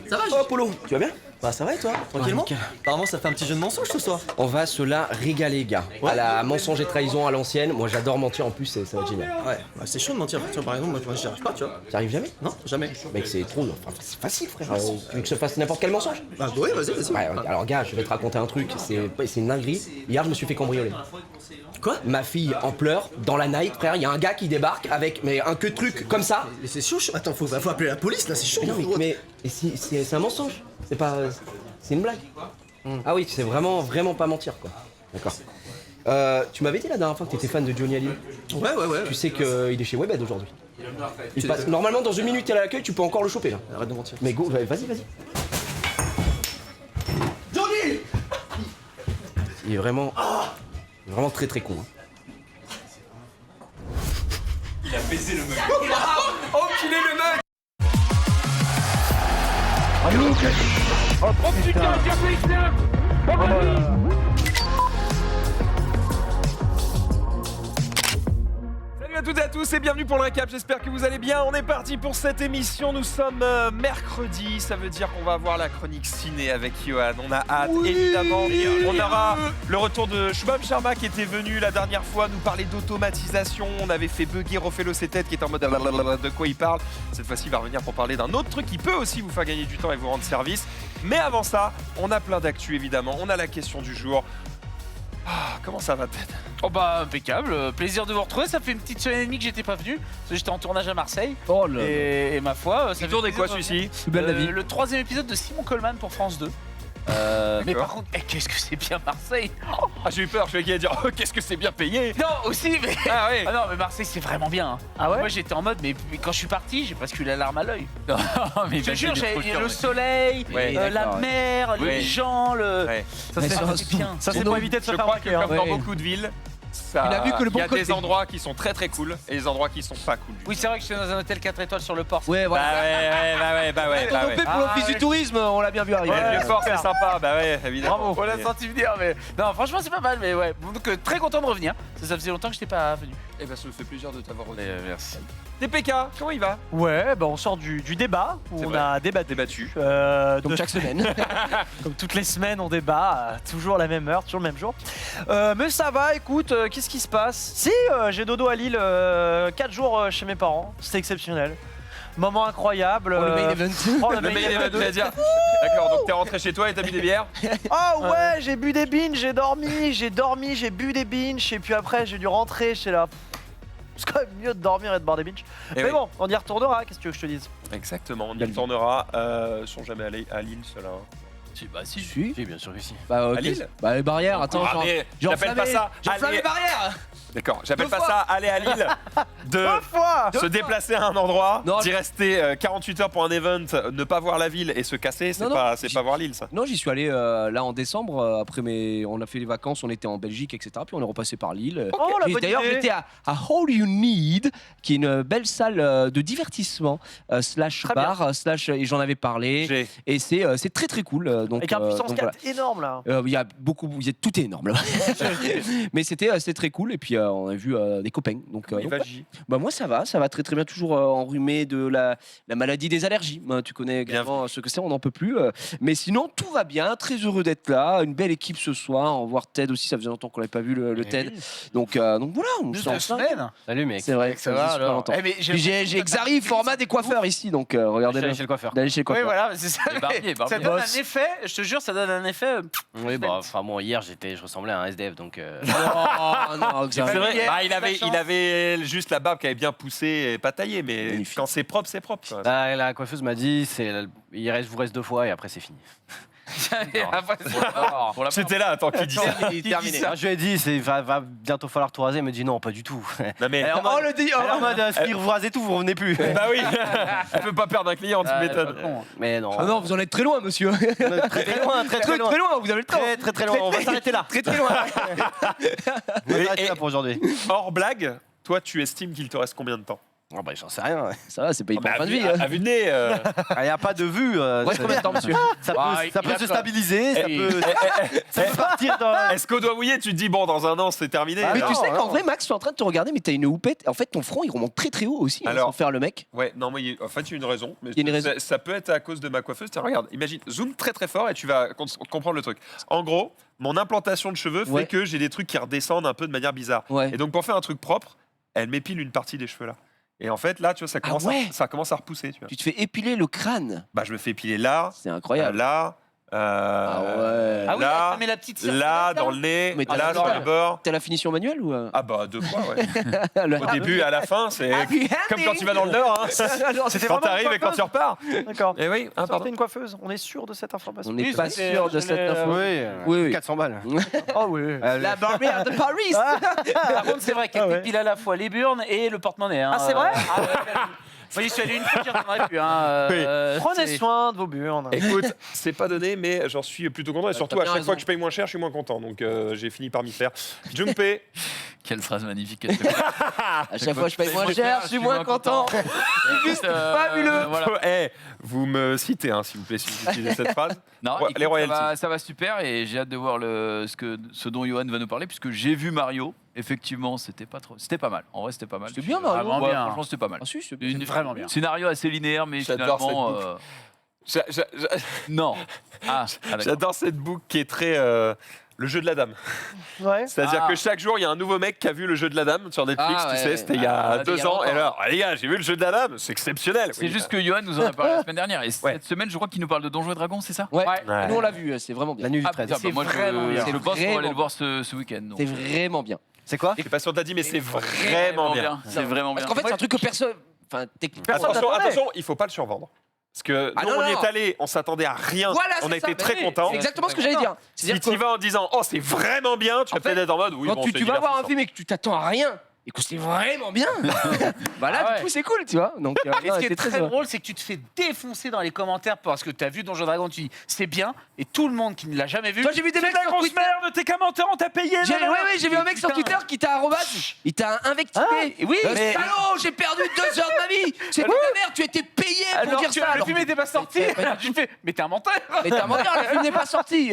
Ça va, Oh Polo, tu vas bien? Bah ça va et toi? Tranquillement? nickel. Apparemment ça fait un petit jeu de mensonge ce soir. On va se la régaler, gars. Ouais. À la mensonge et trahison à l'ancienne. Moi, j'adore mentir en plus, ça va être génial. Ouais, bah, c'est chaud de mentir. Tu vois, par exemple, moi j'y arrive pas, tu vois. T'arrives jamais? Non, jamais. Mec, c'est trop. Enfin, c'est facile, frère. Tu veux que je fasse n'importe quel mensonge? Bah oui, vas-y. Ouais, alors, gars, je vais te raconter un truc. C'est une dinguerie. Hier, je me suis fait cambrioler. Quoi? Ma fille en pleurs dans la night, frère. Il y a un gars qui débarque avec un queue de truc comme ça. Mais c'est chaud. Attends, faut appeler la police là, c'est chaud. Mais non, gros. mais c'est un mensonge. C'est pas. C'est une blague. Ah oui, c'est vraiment pas mentir, quoi. D'accord. Tu m'avais dit la dernière fois que t'étais fan de Johnny Hallyday. Ouais. Tu sais qu'il est chez Webed aujourd'hui. Il passe, normalement, dans une minute, t'es à l'accueil, tu peux encore le choper là. Arrête de mentir. Mais go, vas-y. Johnny! Il est vraiment très très con. Hein. Il a baisé le mec. Enculé le mec! Oh putain, diaboliste. Salut à toutes et à tous et bienvenue pour le récap, j'espère que vous allez bien. On est parti pour cette émission, nous sommes mercredi, ça veut dire qu'on va avoir la chronique ciné avec Johan. On a hâte, évidemment. On aura le retour de Shubham Sharma qui était venu la dernière fois nous parler d'automatisation. On avait fait bugger Refelo ses têtes qui est en mode de quoi il parle. Cette fois-ci, il va revenir pour parler d'un autre truc qui peut aussi vous faire gagner du temps et vous rendre service. Mais avant ça, on a plein d'actu évidemment. On a la question du jour. Ah, comment ça va, Ted? Oh bah impeccable, plaisir de vous retrouver, ça fait une petite semaine et demie que j'étais pas venu, parce que j'étais en tournage à Marseille. Oh là. Et ma foi, ça Il fait tourne plaisir quoi de- celui-ci? Belle la vie. Le troisième épisode de Simon Coleman pour France 2. Mais par contre, qu'est-ce que c'est bien Marseille. Ah, j'ai eu peur, je suis à dire oh, qu'est-ce que c'est bien payé. Non, aussi, mais... Ah oui. Ah non, mais Marseille c'est vraiment bien. Hein. Ah ouais. Moi j'étais en mode, mais quand je suis parti, j'ai presque eu la larme à l'œil. Non, mais Je te jure, j'ai j'ai le soleil, Ouais, la d'accord, mer, ouais. les gens, le... Ouais. Ça, Mais c'est c'est bien. Ça, c'est pour éviter de se Je faire crois que braquer. comme hein. dans Ouais. beaucoup de villes, Il a vu que le il y a bon des côté. endroits qui sont très très cool et des endroits qui sont pas cool. Oui, c'est vrai que j'étais dans un hôtel 4 étoiles sur le port. Ouais, Bah voilà. ouais. On fait pour Ah, l'office ouais. du tourisme, on l'a bien vu arriver. Ouais, le fort c'est sympa, bah ouais, évidemment. On l'a senti venir, mais non, franchement, c'est pas mal, mais ouais. Donc, très content de revenir. Ça faisait longtemps que j'étais pas venu. Et bah ça me fait plaisir de t'avoir reçu. Merci. TPK, comment il va? Ouais, bah on sort du débat où C'est on vrai. a débattu. Débattu. Comme chaque semaine. Comme toutes les semaines, on débat, toujours la même heure, toujours le même jour. Mais ça va, écoute, qu'est-ce qui se passe? Si, j'ai dodo à Lille 4 jours chez mes parents, c'était exceptionnel. Moment incroyable. Oh, le main event. Oh, le Le main mail event. est dire. D'accord, donc t'es rentré chez toi et t'as bu des bières? Oh ouais, j'ai bu des binges, j'ai dormi, j'ai bu des binges, et puis après j'ai dû rentrer, j'étais là. C'est quand même mieux de dormir et de boire des binges. Eh Mais oui. bon, on y retournera, qu'est-ce que tu veux que je te dise? Exactement, on y retournera. Sont jamais allés à Lille, ceux-là. Si, bien sûr que si. Bah, À Lille Bah, les barrières, attends, Ah, mais j'ai j'appelle pas ça. J'enflamme aller- les barrières. D'accord, j'appelle Deux pas fois. ça aller à Lille, de Deux fois se déplacer à un endroit, Non, d'y rester 48 heures pour un event, ne pas voir la ville et se casser, c'est Non, non, pas, c'est pas voir Lille ça. Non, j'y suis allé là en décembre, après on a fait les vacances, on était en Belgique, etc. Puis on est repassé par Lille. Oh la Et bonne d'ailleurs, idée. j'étais à All You Need, qui est une belle salle de divertissement, slash Très bien. bar, slash, et j'en avais parlé. J'ai- Et c'est très très cool. Donc, Avec un puissance donc 4 énorme là. Il y a beaucoup, tout est énorme là. Mais c'était très cool. Et puis on a vu des copains. Donc, Oui, donc, vas-y. bah moi ça va très très bien, toujours enrhumé de la maladie des allergies. Tu connais également ce que c'est, on n'en peut plus. Mais sinon tout va bien, très heureux d'être là, une belle équipe ce soir, on va voir Ted aussi, ça faisait longtemps qu'on n'avait pas vu le Ted. Donc voilà, on se lance. Salut mec. C'est vrai, Ça faisait va super alors. longtemps. Eh, mais Puis j'ai Xari, format des coiffeurs ici, donc regardez Chez le coiffeur. d'aller chez le Oui, coiffeur. voilà, c'est ça. Les barbiers, Ça barbiers. donne Boss. un effet, je te jure, ça donne un effet. Oui, bah, enfin bon, hier je ressemblais à un SDF donc. Oh non, C'est Xari. vrai, Hier, ah, la chance. il avait juste la barbe qui avait bien poussé et pas taillé, mais Magnifique. quand c'est propre, c'est propre. quoi. Bah, la coiffeuse m'a dit vous reste 2 fois et après c'est fini. Après, Pour la J'étais là, attends, qui dit ça? Terminé. Je lui ai dit va bientôt falloir tout raser, elle me dit non pas du tout. Non mais, Elle est en mode, elle est en mode si vous rasez tout vous revenez plus. bah oui, elle peut pas perdre un client, tu m'étonnes. Mais non. Ah non, vous en êtes très loin, monsieur. Très loin, très loin. vous avez le temps. Très loin, on va s'arrêter là. Très très loin. On va s'arrêter là pour aujourd'hui. Hors blague, toi tu estimes qu'il te reste combien de temps? Oh, bah, j'en sais rien. Ça va, c'est pas hyper fin de vie. à vue de nez. Il n'y a pas de vue. Reste combien de temps, monsieur? Ça Ah, peut, ça il peut a se quoi stabiliser, ça Eh, peut, ça peut partir dans. Est-ce qu'au doigt mouillé, tu te dis, bon, dans un an, c'est terminé Mais alors tu sais non, qu'en non. vrai, Max, je suis en train de te regarder, mais t'as une houppette. En fait, ton front, il remonte très très haut aussi, Alors. sans faire le mec. Ouais, non, mais en fait, il y a une raison. Mais Il y a une raison. Ça peut être à cause de ma coiffeuse. Tiens, regarde, imagine, zoom très très fort et tu vas comprendre le truc. En gros, mon implantation de cheveux fait Ouais. que j'ai des trucs qui redescendent un peu de manière bizarre. Ouais. Et donc, pour faire un truc propre, elle m'épile une partie des cheveux là. Et en fait, là, tu vois, ça commence, ouais. ça commence à repousser. Tu vois. Tu te fais épiler le crâne. Bah, je me fais épiler là, C'est incroyable. là, Ah ouais. Ah oui, là, ça met la petite là, dans le nez, Mais t'as là, la- sur les bords. T'as la finition manuelle ou Ah bah, deux fois, ouais. Le- Au début et à la fin, c'est comme quand tu vas dans le Nord. Hein. C'était Quand vraiment t'arrives une et quand tu repars. D'accord. Et oui, Sortez pardon. une coiffeuse, on est sûr de cette information. On n'est Oui, pas c'était- sûr de je cette l'ai, info. Oui, Oui, oui. 400 balles. Oh oui. La barbière de Paris. Par contre, c'est vrai qu'elle Ah ouais. t'épile à la fois les burnes et le porte-monnaie. Hein. Ah, c'est vrai Ah ouais, moi, j'y suis allé une fois, j'y reviendrai plus. Hein. Oui. Prenez C'est- soin de vos burnes. Écoute, c'est pas donné, mais j'en suis plutôt content. Et surtout, t'as à bien chaque raison. fois que je paye moins cher, je suis moins content. Donc, j'ai fini par m'y faire. Junpei, Quelle phrase magnifique. À chaque fois, je paye moins cher, je suis moins content. Juste fabuleux. Voilà. vous me citez, hein, s'il vous plaît, si vous utilisez cette phrase. Non, Ouais, écoute, les royalties. ça va super et j'ai hâte de voir ce dont Johan va nous parler puisque j'ai vu Mario. Effectivement, c'était pas mal. En vrai, c'était pas mal. C'était bien, Mario. Vraiment Ouais, bien. hein. Franchement, c'était pas mal. Ah si, c'est Une- vraiment bien. Scénario assez linéaire, mais J'adore finalement. cette Non. Ah, d'accord. J'adore cette boucle qui est très. Le jeu de la dame. Ouais. C'est-à-dire Ah. que chaque jour, il y a un nouveau mec qui a vu le jeu de la dame sur Netflix, Ah, tu ouais. sais, c'était il y a Ah, 2 il y a ans. Et longtemps. alors, les gars, j'ai vu le jeu de la dame, c'est exceptionnel. C'est Oui. juste que Johan nous en a parlé la semaine dernière. Et Ouais. cette semaine, je crois qu'il nous parle de Donjons et Dragons, c'est ça Ouais. Ouais. Nous, on l'a vu, c'est vraiment bien. La nuit du Ah, 13. putain, bah, moi, vraiment bien. je C'est pense qu'on va aller vraiment le voir ce week-end. donc. C'est vraiment bien. C'est quoi Je sais pas si on t'a dit, mais c'est vraiment bien. C'est vraiment bien. Parce qu'en fait, c'est un truc que personne. Enfin, techniquement. Attention, t'attendait. attention, il faut pas le survendre. Parce que Ah nous, non, on y non. est allé, on s'attendait à rien. Voilà, on a c'est été ça. très Bah oui, contents. C'est exactement ce que j'allais dire. Si C'est-à-dire tu y que vas en disant, oh, c'est vraiment bien, tu vas fait, peut-être être en mode, oui, quand bon, tu c'est vas voir un divertissant. film et que tu t'attends à rien et que c'est vraiment bien, bah là, Ah ouais. du coup, c'est cool, tu vois. Donc, Et ce qui est c'est très heureux. drôle, c'est que tu te fais défoncer dans les commentaires parce que tu as vu Donjons et Dragons, tu dis c'est bien, et tout le monde qui ne l'a jamais vu. Toi, j'ai vu des mecs sur Twitter. merde, tes commentaires, on t'a payé. J'ai vu un mec sur Twitter qui t'a arrobase. Il t'a invectivé. Oui, mais- Salaud, j'ai perdu 2 heures de ma vie. C'est de la merde, tu étais payé pour Alors dire que ça. le film n'était pas sorti. Tu fais, mais t'es un menteur. Mais t'as menti, le film n'est pas sorti.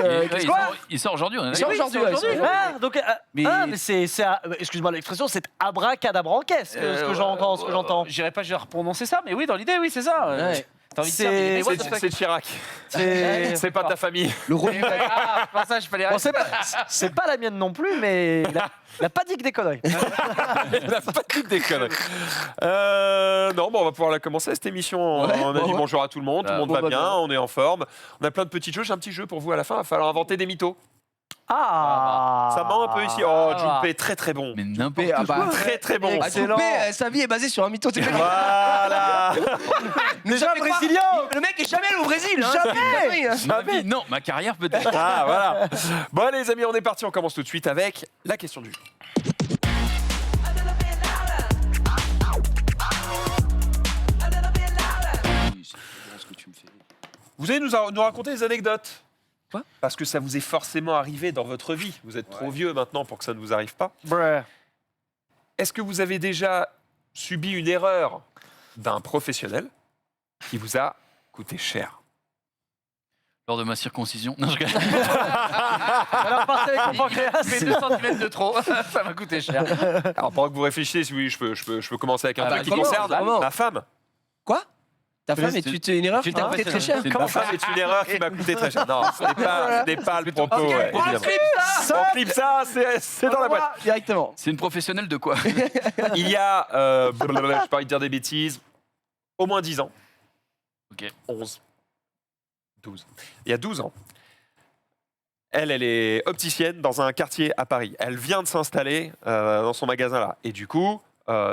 Il sort aujourd'hui, on est Il sort d'accord. aujourd'hui. ouais, il sort aujourd'hui. Ah, donc, Mais- mais c'est, excuse-moi l'expression, c'est abracadabranquesque ce que j'entends. J'irai pas prononcer ça, mais oui, dans l'idée, oui, c'est ça. Ouais. T'as envie de C'est- dire, mais les mecs, what what the the fuck. C'est Chirac. C'est, C'est pas ta famille. Le rôle du Ah, pour ça, je fallait bon, c'est pas la mienne non plus, mais il a pas dit que des conneries. Il a pas dit des conneries. Non, bon, on va pouvoir la commencer cette émission. Ouais, On a bon, dit ouais. bonjour à tout le monde, tout le monde bon, va bah, bien, bien. on est en forme. On a plein de petits jeux. J'ai un petit jeu pour vous à la fin. Il va falloir inventer des mythos. Ah, Ça ment un peu ici. Oh, Junpei, très très bon. Mais n'importe Ah bah, Très très bon. Ah, Excellent. Djoupé, sa vie est basée sur un mytho. Voilà. Déjà brésilien. Le mec est jamais allé au Brésil. hein. Jamais. Ma vie, non, ma carrière peut-être. Ah, voilà. Bon, allez, les amis, on est parti. On commence tout de suite avec la question du jour. Vous allez nous raconter des anecdotes. Quoi ? Parce que ça vous est forcément arrivé dans votre vie. Vous êtes trop vieux maintenant pour que ça ne vous arrive pas. Bruh. Est-ce que vous avez déjà subi une erreur d'un professionnel qui vous a coûté cher? Lors de ma circoncision. Non, je rigole. Alors partez avec mon pancréas. C'est 2 cm de trop, ça m'a coûté cher. Alors, pendant que vous réfléchissez, si oui, je peux commencer avec un Ah truc bah, qui comment concerne Comment ma femme. Quoi? Ta femme est une erreur qui t'a coûté très cher. Ma femme est une erreur qui m'a coûté très cher. Non, ce n'est pas le propos. ouais, On évidemment. clip ça. On clip ça, c'est dans la boîte. Directement. C'est une professionnelle de quoi? Il y a, je pas envie de dire des bêtises, au moins 10 ans. Ok. 11. 12. Il y a 12 ans. Elle est opticienne dans un quartier à Paris. Elle vient de s'installer dans son magasin là. Et du coup,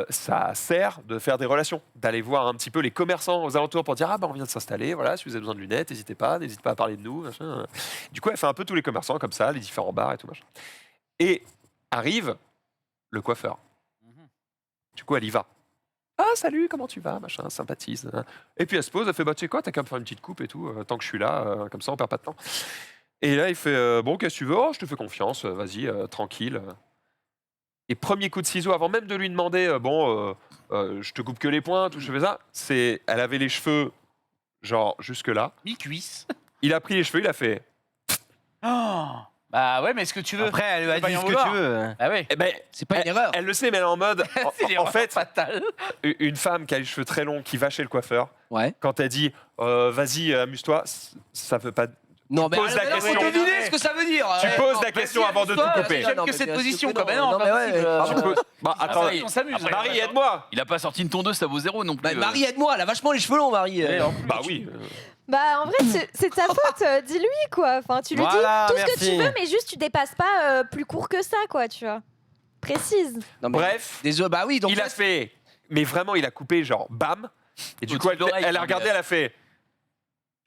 ça sert de faire des relations, d'aller voir un petit peu les commerçants aux alentours pour dire ah ben on vient de s'installer, voilà, si vous avez besoin de lunettes, n'hésitez pas à parler de nous. Machin. Du coup, elle fait un peu tous les commerçants comme ça, les différents bars et tout machin. Et arrive le coiffeur. Du coup, elle y va. Ah salut, comment tu vas, machin, sympathise. Et puis elle se pose, elle fait bah tu sais quoi, t'as qu'à me faire une petite coupe et tout, tant que je suis là, comme ça on perd pas de temps. Et là il fait bon qu'est-ce que tu veux, oh je te fais confiance, vas-y tranquille. Et premier coup de ciseau, avant même de lui demander, je te coupe que les pointes ou je fais ça, elle avait les cheveux, genre, jusque-là. Mi-cuisse. Il a pris les cheveux, il a fait... Oh bah ouais, mais est-ce que tu veux Après, elle lui a Tu peux dit pas ce y que en tu vouloir. veux. Ah ouais. Eh ben, C'est pas une erreur. elle le sait, mais elle est en mode... C'est en l'erreur fait, fatale. une femme qui a les cheveux très longs, qui va chez le coiffeur, Ouais. quand elle dit vas-y, amuse-toi, ça veut pas. Non, mais poses la alors, question. faut deviner ce que ça veut dire. Tu Ouais. poses Non, la mais question si, avant de tout amuse-toi, couper. j'aime J'aime que mais cette bien sûr position, que quand même. Non, Non, pas mais ouais, possible. pardon. Tu peux- Bah, attends, on s'amuse. Marie, aide-moi. Il a pas sorti une tondeuse, ça vaut 0 non plus. Bah, Marie, aide-moi, elle a vachement les cheveux longs, Marie. Bah oui. Bah en vrai c'est de sa faute, dis-lui quoi. Enfin tu lui Voilà, dis tout ce que merci. tu veux mais juste tu dépasses pas plus court que ça quoi, tu vois. Précise. Non, mais Bref, désolé, bah oui, donc. il a fait. Mais vraiment, il a coupé, genre, bam. Et du coup, Au-dessus de l'oreille, elle a regardé, elle a fait.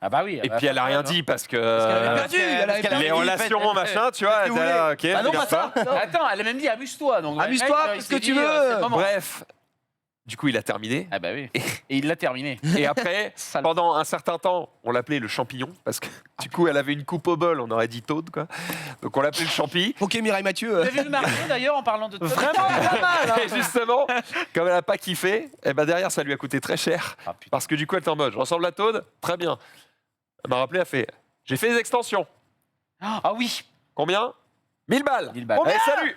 Ah bah oui. Et puis, elle a rien dit parce que. Elle avait perdu, elle avait les perdu. relations, machin, tu vois, elle était là, ok, Ah non, regarde pas ça. pas. Attends, elle a même dit amuse-toi. Donc Amuse-toi, le mec, fais il ce que s'est tu dit, veux. c'est le moment. Bref. Du coup, il a terminé. Ah bah oui. Et il l'a terminé. Et après, Sale. pendant un certain temps, on l'appelait le champignon parce que du coup, elle avait une coupe au bol, on aurait dit Toad, quoi. Donc, on l'appelait le champi. Ok, Mireille Mathieu. Vous avez vu Mario d'ailleurs en parlant de toi Vraiment pas mal. Et justement, comme elle n'a pas kiffé, et ben derrière, ça lui a coûté très cher. Ah, putain. Parce que du coup, elle était en mode, je ressemble à Toad, très bien. Elle m'a rappelé, elle fait, j'ai fait des extensions. Ah oui. Combien 1000 balles. 1000 balles. Allez, salut.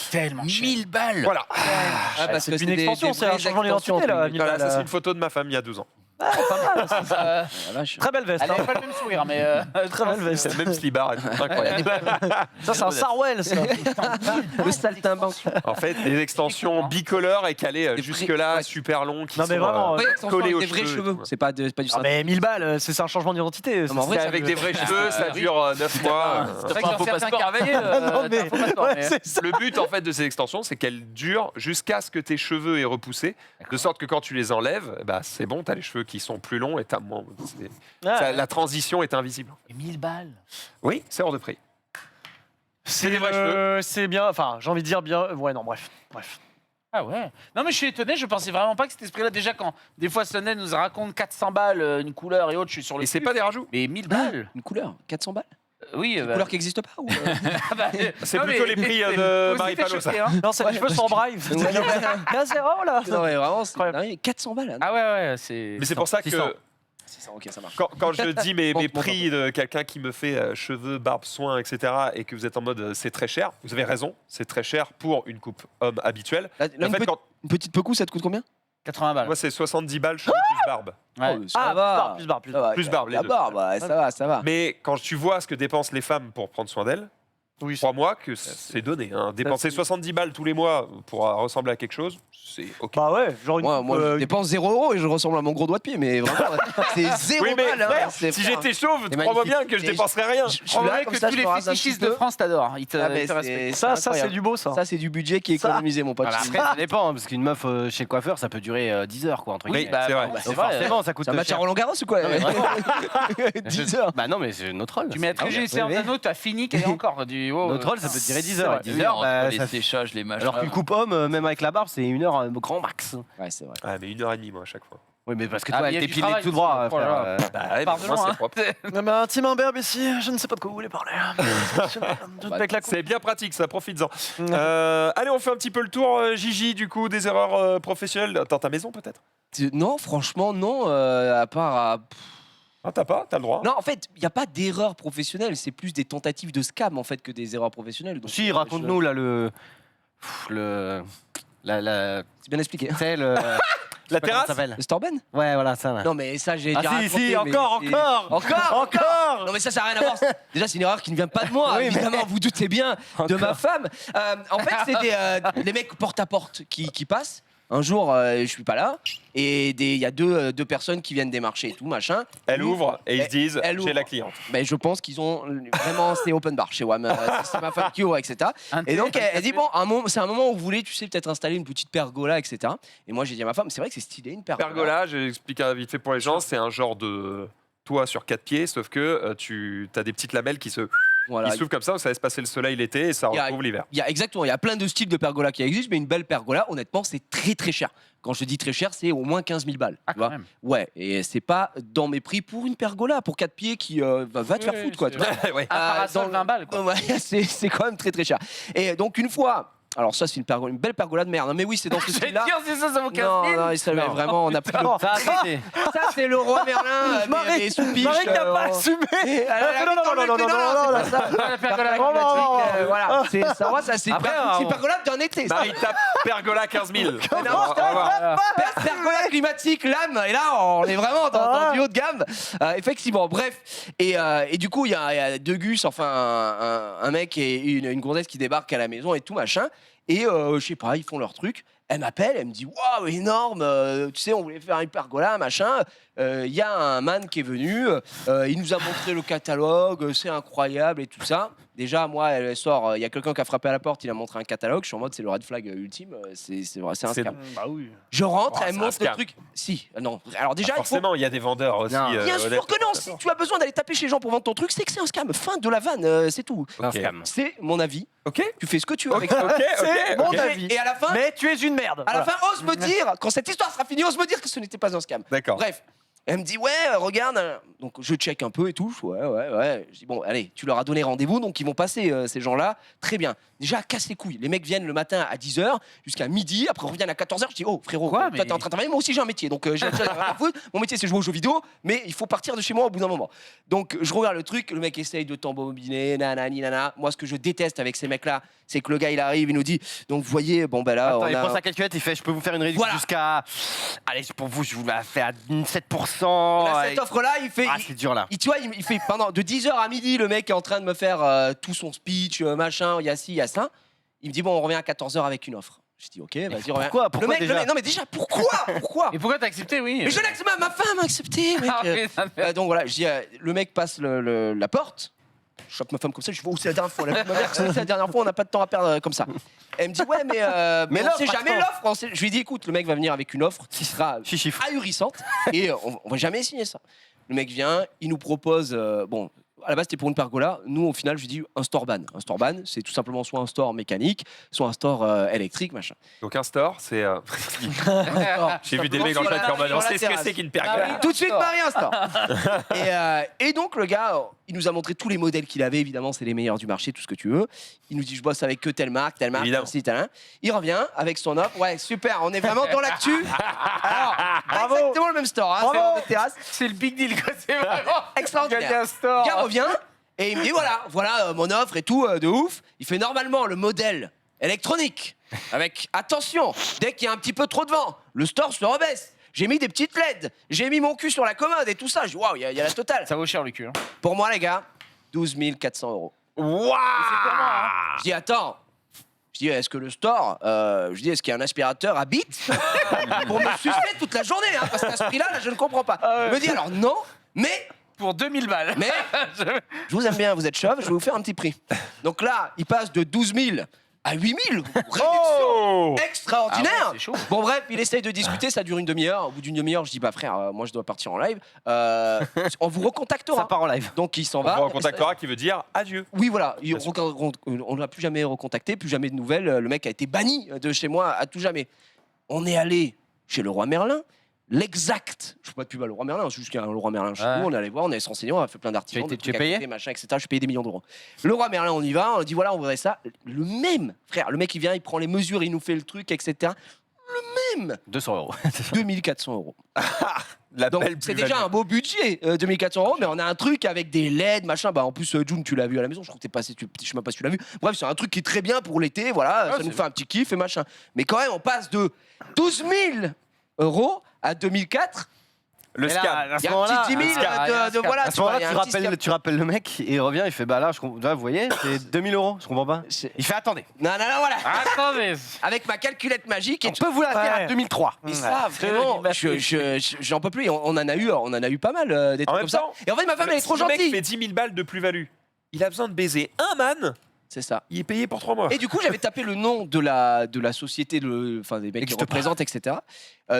Tellement cher. 1000 balles. Voilà. Ah, parce que C'est une extension, c'est un changement d'identité là. Voilà, ça, c'est Mille une photo de ma femme il y a 12 ans. Très belle veste. Elle avait pas le même sourire, mais. Très belle veste. C'est le même slibard et tout. Incroyable. Ça, c'est un Sarwell, ça. Le saltimbanque. En fait, des extensions bicolores et calées Des jusque-là, vrais- super longues. Qui Non, mais sont, vraiment, Oui, collés aux des vrais cheveux. cheveux. C'est pas du Ah, mais 1000 balles, c'est un changement d'identité. mais en vrai, C'est ça avec me- des vrais cheveux, ça dure 9 mois. C'est vrai pas que un faux dans certains passeport. quartiers, non, mais, t'as un faux passeport, ouais, mais- c'est ça. Le but en fait de ces extensions, c'est qu'elles durent jusqu'à ce que tes cheveux aient repoussé, de sorte que quand tu les enlèves, bah, c'est bon, t'as les cheveux qui sont plus longs et t'as moins. La transition est invisible. Et 1000 balles. Oui, c'est hors de prix. C'est des vrais cheveux. C'est bien, enfin, j'ai envie de dire bien. Ouais, non, bref. Ah ouais. Non mais je suis étonné, je pensais vraiment pas que cet esprit-là, déjà quand des fois Sonnen nous raconte 400 balles, une couleur et autre, je suis sur le Et c'est cul. pas des rajouts. Mais 1000 balles. Une couleur, 400 balles. Oui, Une couleur qui n'existe pas ou C'est non, plutôt mais- les prix mais- de vous Marie êtes Palot, ça. choqués, hein. Non, c'est les cheveux sont en braille. Ouais. Là, c'est vraiment là. Non, mais vraiment, c'est Incroyable. dingue. 400 balles. Ah ouais, c'est. Mais c'est pour ça que 600. 600, ok, ça marche. quand je dis mes Bon, prix de quelqu'un qui me fait cheveux, barbe, soins, etc., et que vous êtes en mode c'est très cher, vous avez raison, c'est très cher pour une coupe homme habituelle. Là, En fait, quand une petite pecou, ça te coûte combien 80 balles. moi c'est 70 balles cheveux plus barbe. Ouais. Ça Ah, va. plus barre. Ça va, Plus barbe, les La deux. barbe, ouais, ça va, ça va. Mais quand tu vois ce que dépensent les femmes pour prendre soin d'elles, Oui, crois-moi que c'est donné. Hein. Dépenser 70 balles tous les mois pour ressembler à quelque chose, c'est ok. Bah ouais, genre une. Moi, je dépense 0 € et je ressemble à mon gros doigt de pied, mais vraiment, c'est 0 Oui, mais balles. hein. frère, C'est- si frère, j'étais chauve, c'est crois-moi bien magnifique. que je Et dépenserais rien. je suis On là, dirait comme que ça, tous je les me rase un fétichistes petit de peu. France t'adorent. Ils te, Ah, mais ils te respectent. Ça, c'est incroyable. du beau, ça. Ça, c'est du budget qui est Ça- économisé, mon pote. Voilà, après, ça dépend, hein, parce qu'une meuf chez le coiffeur, ça peut durer 10 heures, quoi, entre Oui, guillemets. Bah, c'est vrai. bah, c'est Donc vrai. forcément, ça coûte C'est un match à cher. Roland Garros ou quoi Non, mais vraiment. 10 heures. Bah non, mais c'est notre rôle. Tu mets un Ah oui, TGC en oui. anneau, t'as fini qu'elle est encore du. Oh, Notre rôle, ça peut durer 10 C'est heures. vrai. Et 10 Oui, heures, entre bah, les ça- séchages, les machins. alors qu'une coupe homme, même avec la barbe, c'est 1 heure grand max. Ouais, c'est vrai. Ah, mais 1h30 moi à chaque fois. Oui, mais parce que Ah, toi, mais il y a t'es du pilé travail tout droit, aussi. Oh là frère. là. Bah, ouais, Pars mais de moi, loin, c'est hein. propre. Ah bah, Team Imberbe ici, je ne sais pas de quoi vous voulez parler. Avec la coupe. C'est bien pratique, ça, profites-en. Allez, on fait un petit peu le tour, Gigi, du coup, des erreurs professionnelles dans ta maison, peut-être. Non, franchement, non. À part. Ah, t'as pas, t'as le droit. Non, en fait, il n'y a pas d'erreur professionnelle. C'est plus des tentatives de scam en fait que des erreurs professionnelles. Donc, Si, raconte-nous là la C'est bien expliqué. tu sais, le. La Comment ça terrasse s'appelle Le Storben Ouais, voilà, ça. là. Non, mais ça, j'ai Ah déjà si, raconté, si, mais encore. Encore Non, mais ça n'a rien à voir. Déjà, c'est une erreur qui ne vient pas de moi. Oui, mais- Évidemment, vous doutez bien de ma femme. En fait, c'est les mecs porte à porte qui passent. Un jour, je suis pas là. Et il y a deux personnes qui viennent démarcher et tout, machin. Elle Nous, ouvre et ils se disent elle j'ai ouvre. la cliente. Ben, je pense qu'ils ont vraiment, c'est open bar chez WAM. C'est ma femme qui ouvre, etc. Et donc, elle dit bon, c'est un moment où vous voulez, tu sais, peut-être installer une petite pergola, etc. Et moi, j'ai dit à ma femme, c'est vrai que c'est stylé une pergola. Pergola, j'explique vite fait pour les gens, c'est un genre de toit sur 4 pieds, sauf que tu as des petites lamelles qui Voilà. s'ouvrent comme ça, ça laisse passer le soleil l'été et ça Il y a- retrouve l'hiver. Il y a plein de styles de pergola qui existent, mais une belle pergola, honnêtement, c'est très très cher. Quand je dis très cher, c'est au moins 15 000 balles. Ah, tu quand vois. même. Ouais, et c'est pas dans mes prix pour une pergola, pour 4 pieds qui va te faire foutre, quoi. Tu vois. Ouais. Un parasol, dans le- 20 balles, quoi. Ouais, c'est quand même très très cher. Et donc, une fois Alors ça, c'est une belle pergola de merde. Mais oui, c'est dans ce Je vais style-là. te dire si ça vaut 15 Non, 000. non, ça va vraiment, on a pris le... Ça, c'était. Ça, c'est le roi Merlin, mais sous piche. Marie n'a pas assumé. Non, c'est pas ça. La pergola Non, non, non, non, climatique, voilà. Ça, c'est Après, une pergola d'un été. ça. Marie tape pergola 15 000. Non, pergola climatique, lame, et là, on est vraiment dans du haut de gamme. Effectivement, bref. Et du coup, il y a deux gus, enfin, un mec et une gonzesse qui débarquent à la maison et tout, machin. Et je sais pas, ils font leur truc. Elle m'appelle, elle me dit waouh, énorme, tu sais, on voulait faire une pergola, machin. Il y a un man qui est venu, il nous a montré le catalogue, c'est incroyable et tout ça. Déjà, moi, elle sort, il y a quelqu'un qui a frappé à la porte, il a montré un catalogue. Je suis en mode, c'est le red flag ultime, c'est vrai, c'est un scam. Bah oui. Je rentre, Oh, elle c'est montre un le scam. truc. Si, non. Alors déjà, il faut. Forcément, il y a des vendeurs aussi. Non. Bien sûr honnêtement. que non, si tu as besoin d'aller taper chez les gens pour vendre ton truc, c'est que c'est un scam. Fin de la vanne, c'est tout. Ok. C'est mon avis. Ok. Tu fais ce que tu veux avec ça. C'est mon ok. avis. Et à la fin, Mais tu es une merde. à la Voilà. fin, ose me dire, quand cette histoire sera finie, ose me dire que ce n'était pas un scam. D'accord. Bref. Elle me dit ouais, regarde. Donc je check un peu et tout. Ouais. Je dis bon, allez, tu leur as donné rendez-vous, donc ils vont passer ces gens-là. Très bien. Déjà, casse les couilles. Les mecs viennent le matin à 10h jusqu'à midi. Après, reviennent à 14h. Je dis oh frérot, Quoi, toi mais- t'es en train de travailler. Moi aussi j'ai un métier, donc j'ai rien à foutre. Mon métier c'est jouer aux jeux vidéo, mais il faut partir de chez moi au bout d'un moment. Donc je regarde le truc. Le mec essaye de t'embobiner, nanani nana. Moi, ce que je déteste avec ces mecs-là, c'est que le gars il arrive, il nous dit donc vous voyez, bon ben là, Attends, on il a. prend sa calculette, il fait je peux vous faire une réduction Voilà. jusqu'à. Allez, pour vous, je vous la fais à 7%. Là, cette Et- offre-là, il fait. Ah, c'est dur là. Tu vois, il fait pendant de 10h à midi, le mec est en train de me faire tout son speech, machin, il y a ci, il y a ça. Il me dit, bon, on revient à 14h avec une offre. Je dis, ok, vas-y, reviens. Pourquoi le mec, déjà non, mais déjà, pourquoi Et pourquoi t'as accepté, oui Mais je l'accepte, ma femme a accepté, mec. Ah, oui, ça me fait- Donc voilà, je dis, le mec passe la porte. Je chope ma femme comme ça, je dis, oh, c'est la dernière fois. Ma mère, c'est la dernière fois, on n'a pas de temps à perdre comme ça. Elle me dit, ouais, mais on l'offre, sait jamais par l'offre. Je lui dis, écoute, le mec va venir avec une offre qui sera Chiffre. ahurissante et on va jamais signer ça. Le mec vient, il nous propose, bon, à la base c'était pour une pergola. Nous, au final, je lui dis un store ban. Un store ban, c'est tout simplement soit un store mécanique, soit un store électrique, machin. Donc un store, c'est. J'ai vu des mecs dans le chat qui ont balancé ce que c'est qu'une pergola. Tout de suite, Marie, un store. Et donc, le gars, il nous a montré tous les modèles qu'il avait. Évidemment, c'est les meilleurs du marché, tout ce que tu veux. Il nous dit, je bosse avec que telle marque, Évidemment. tel tel. Il revient avec son offre. Ouais, super, on est vraiment dans l'actu. Alors, pas Bravo. exactement le même store, hein, Bravo. c'est des terrasses. C'est le big deal, quoi. C'est vraiment. Extraordinaire. Gagner un store. Le gars revient et il me dit voilà mon offre et tout de ouf. Il fait normalement le modèle électronique avec attention, dès qu'il y a un petit peu trop de vent, le store se rebaisse. J'ai mis des petites LED, j'ai mis mon cul sur la commode et tout ça. Je dis waouh, il y a la totale. Ça vaut cher le cul. Hein. Pour moi les gars, 12 400 euros. Waouh. Je dis attends. Je dis est-ce que le store, est-ce qu'il y a un aspirateur à bits pour me sucer toute la journée, hein, parce qu'à ce prix-là, là, je ne comprends pas. Il me dit alors non, mais Pour 2000 balles. Mais je vous aime bien, vous êtes chauve, je vais vous faire un petit prix. Donc là, il passe de 12 000 à 8 000. Réduction Oh. extraordinaire. Ah ouais, c'est chaud. Bon bref, il essaye de discuter, ça dure une demi-heure. Au bout d'une demi-heure, je dis bah frère, moi je dois partir en live. On vous recontactera. Ça part en live. Donc il s'en On va. va en contactera qui veut dire adieu. Oui, voilà. Bien sûr. On ne l'a plus jamais recontacté, plus jamais de nouvelles. Le mec a été banni de chez moi à tout jamais. On est allé chez le roi Merlin. L'exact, je ne fais pas de pub à le roi Merlin, c'est juste qu'il y a un roi Merlin chez Ouais. nous, on est allé voir, on est allé se renseigner, on a fait plein d'articles. Tu es payé machin, etc. Je suis payé des millions d'euros. Le roi Merlin, on y va, on dit voilà, on voudrait ça. Le même, frère, le mec il vient, il prend les mesures, il nous fait le truc, etc. Le même, 200 euros. 2400 euros. La Donc belle c'est plus-value. déjà un beau budget, 2400 euros, mais on a un truc avec des LED, machin. Bah en plus, June, tu l'as vu à la maison, je crois que t'es passé, je sais même pas si tu l'as vu. Bref, c'est un truc qui est très bien pour l'été, voilà, ça nous fait un petit kiff et machin. Mais quand même, on passe de 12 000 euros à 2004. Le Et là, scam. à ce Il y a un moment-là, petit 10 000 de voilà. à ce tu vois, moment-là, il y a tu un petit rappelles, tu rappelles le mec et il revient, il fait bah là, vous voyez, c'est 2000 euros, je comprends pas. C'est- Il fait attendez, Non, voilà. Attendez. Avec ma calculette magique et on peut vous la faire à 2003. Et ça, vraiment, j'en peux plus. On en a eu pas mal des trucs En même comme ça. temps, Et en fait, ma femme, elle est trop si le mec gentille. fait 10 000 balles de plus-value. Il a besoin de baiser un man. C'est ça. Il est payé pour 3 mois. Et du coup, j'avais tapé le nom de la société, enfin des mecs qui représentent, etc.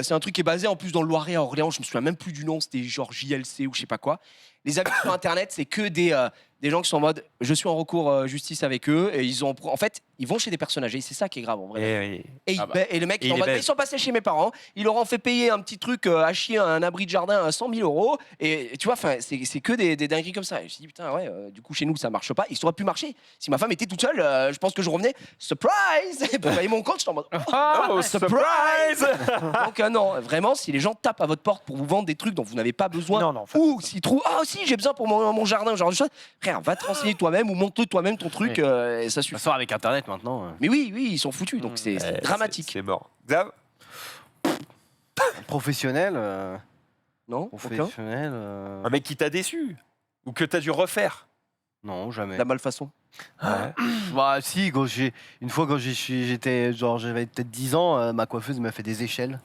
C'est un truc qui est basé en plus dans le Loiret à Orléans. Je me souviens même plus du nom. C'était genre JLC ou je sais pas quoi. les abus sur Internet, c'est que des gens qui sont en mode je suis en recours justice avec eux et en fait ils vont chez des personnes âgées, c'est ça qui est grave en vrai. Et le mec ils sont passés chez mes parents, ils leur ont fait payer un petit truc à chier, un abri de jardin à 100 000 € et tu vois, c'est que des dingueries comme ça. Et je me suis dit putain ouais, du coup chez nous ça marche pas, il aurait pu marcher si ma femme était toute seule. Je pense que je revenais surprise pour payer mon compte, j'étais en mode Oh, surprise. donc non, vraiment si les gens tapent à votre porte pour vous vendre des trucs dont vous n'avez pas besoin, Non, ou s'ils trouvent si j'ai besoin pour mon jardin, genre de choses, frère, va te renseigner toi-même ou monte toi-même ton truc, et ça De suffit. toute façon, avec Internet maintenant. Mais oui, ils sont foutus, donc c'est dramatique. C'est mort. Xav, Professionnel. Non, aucun. Professionnel. un mec qui t'a déçu ou que t'as dû refaire. Non, jamais. La malfaçon. Bah si, une fois quand j'étais genre j'avais peut-être 10 ans, ma coiffeuse m'a fait des échelles.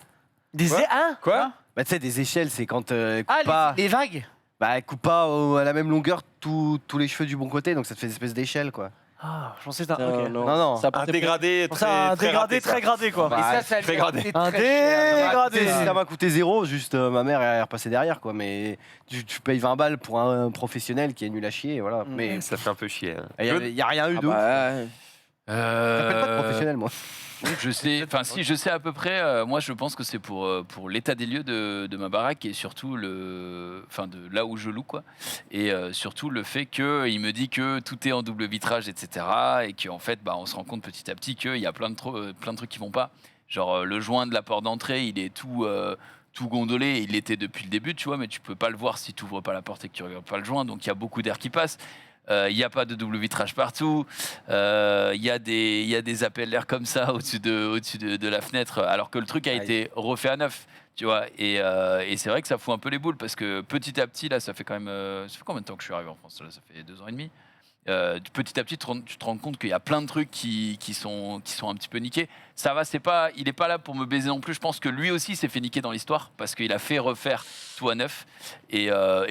Quoi? Bah tu sais des échelles, c'est quand elle coupe Ah, pas, les vagues. bah elle coupe pas à la même longueur tous les cheveux du bon côté, donc ça te fait des espèces d'échelles quoi. Ah, je pensais que c'était un. Ok. Non. Ça Un portait dégradé C'est un dégradé très gradé, quoi. Bah, Et ça très lui a gradé. coûté Un très cher. dégradé. Ça m'a coûté 0, juste ma mère est repassée derrière quoi, mais tu payes 20 balles pour un professionnel qui est nul à chier, et voilà. Mais Ça fait un peu chier. hein. il y a rien eu Ah de ouf. bah, ouais. J'appelle pas de professionnel moi. Je sais, enfin si, je sais à peu près. Moi, je pense que c'est pour l'état des lieux de ma baraque et surtout de là où je loue quoi. Et surtout le fait qu'il me dit que tout est en double vitrage, etc. Et qu'en fait, bah, on se rend compte petit à petit qu'il y a plein de trucs qui vont pas. Genre le joint de la porte d'entrée, il est tout gondolé. Il l'était depuis le début, tu vois, mais tu peux pas le voir si tu ouvres pas la porte et que tu regardes pas le joint. Donc il y a beaucoup d'air qui passe. Il n'y a pas de double vitrage partout. Il y a des appels d'air comme ça au-dessus de la fenêtre, alors que le truc a été refait à neuf. Tu vois, et c'est vrai que ça fout un peu les boules parce que petit à petit, là, ça fait quand même. Ça fait combien de temps que je suis arrivé en France là, ça fait 2 ans et demi. Petit à petit, tu te rends compte qu'il y a plein de trucs qui sont un petit peu niqués. Ça va, il n'est pas là pour me baiser non plus. Je pense que lui aussi s'est fait niquer dans l'histoire parce qu'il a fait refaire tout à neuf. Et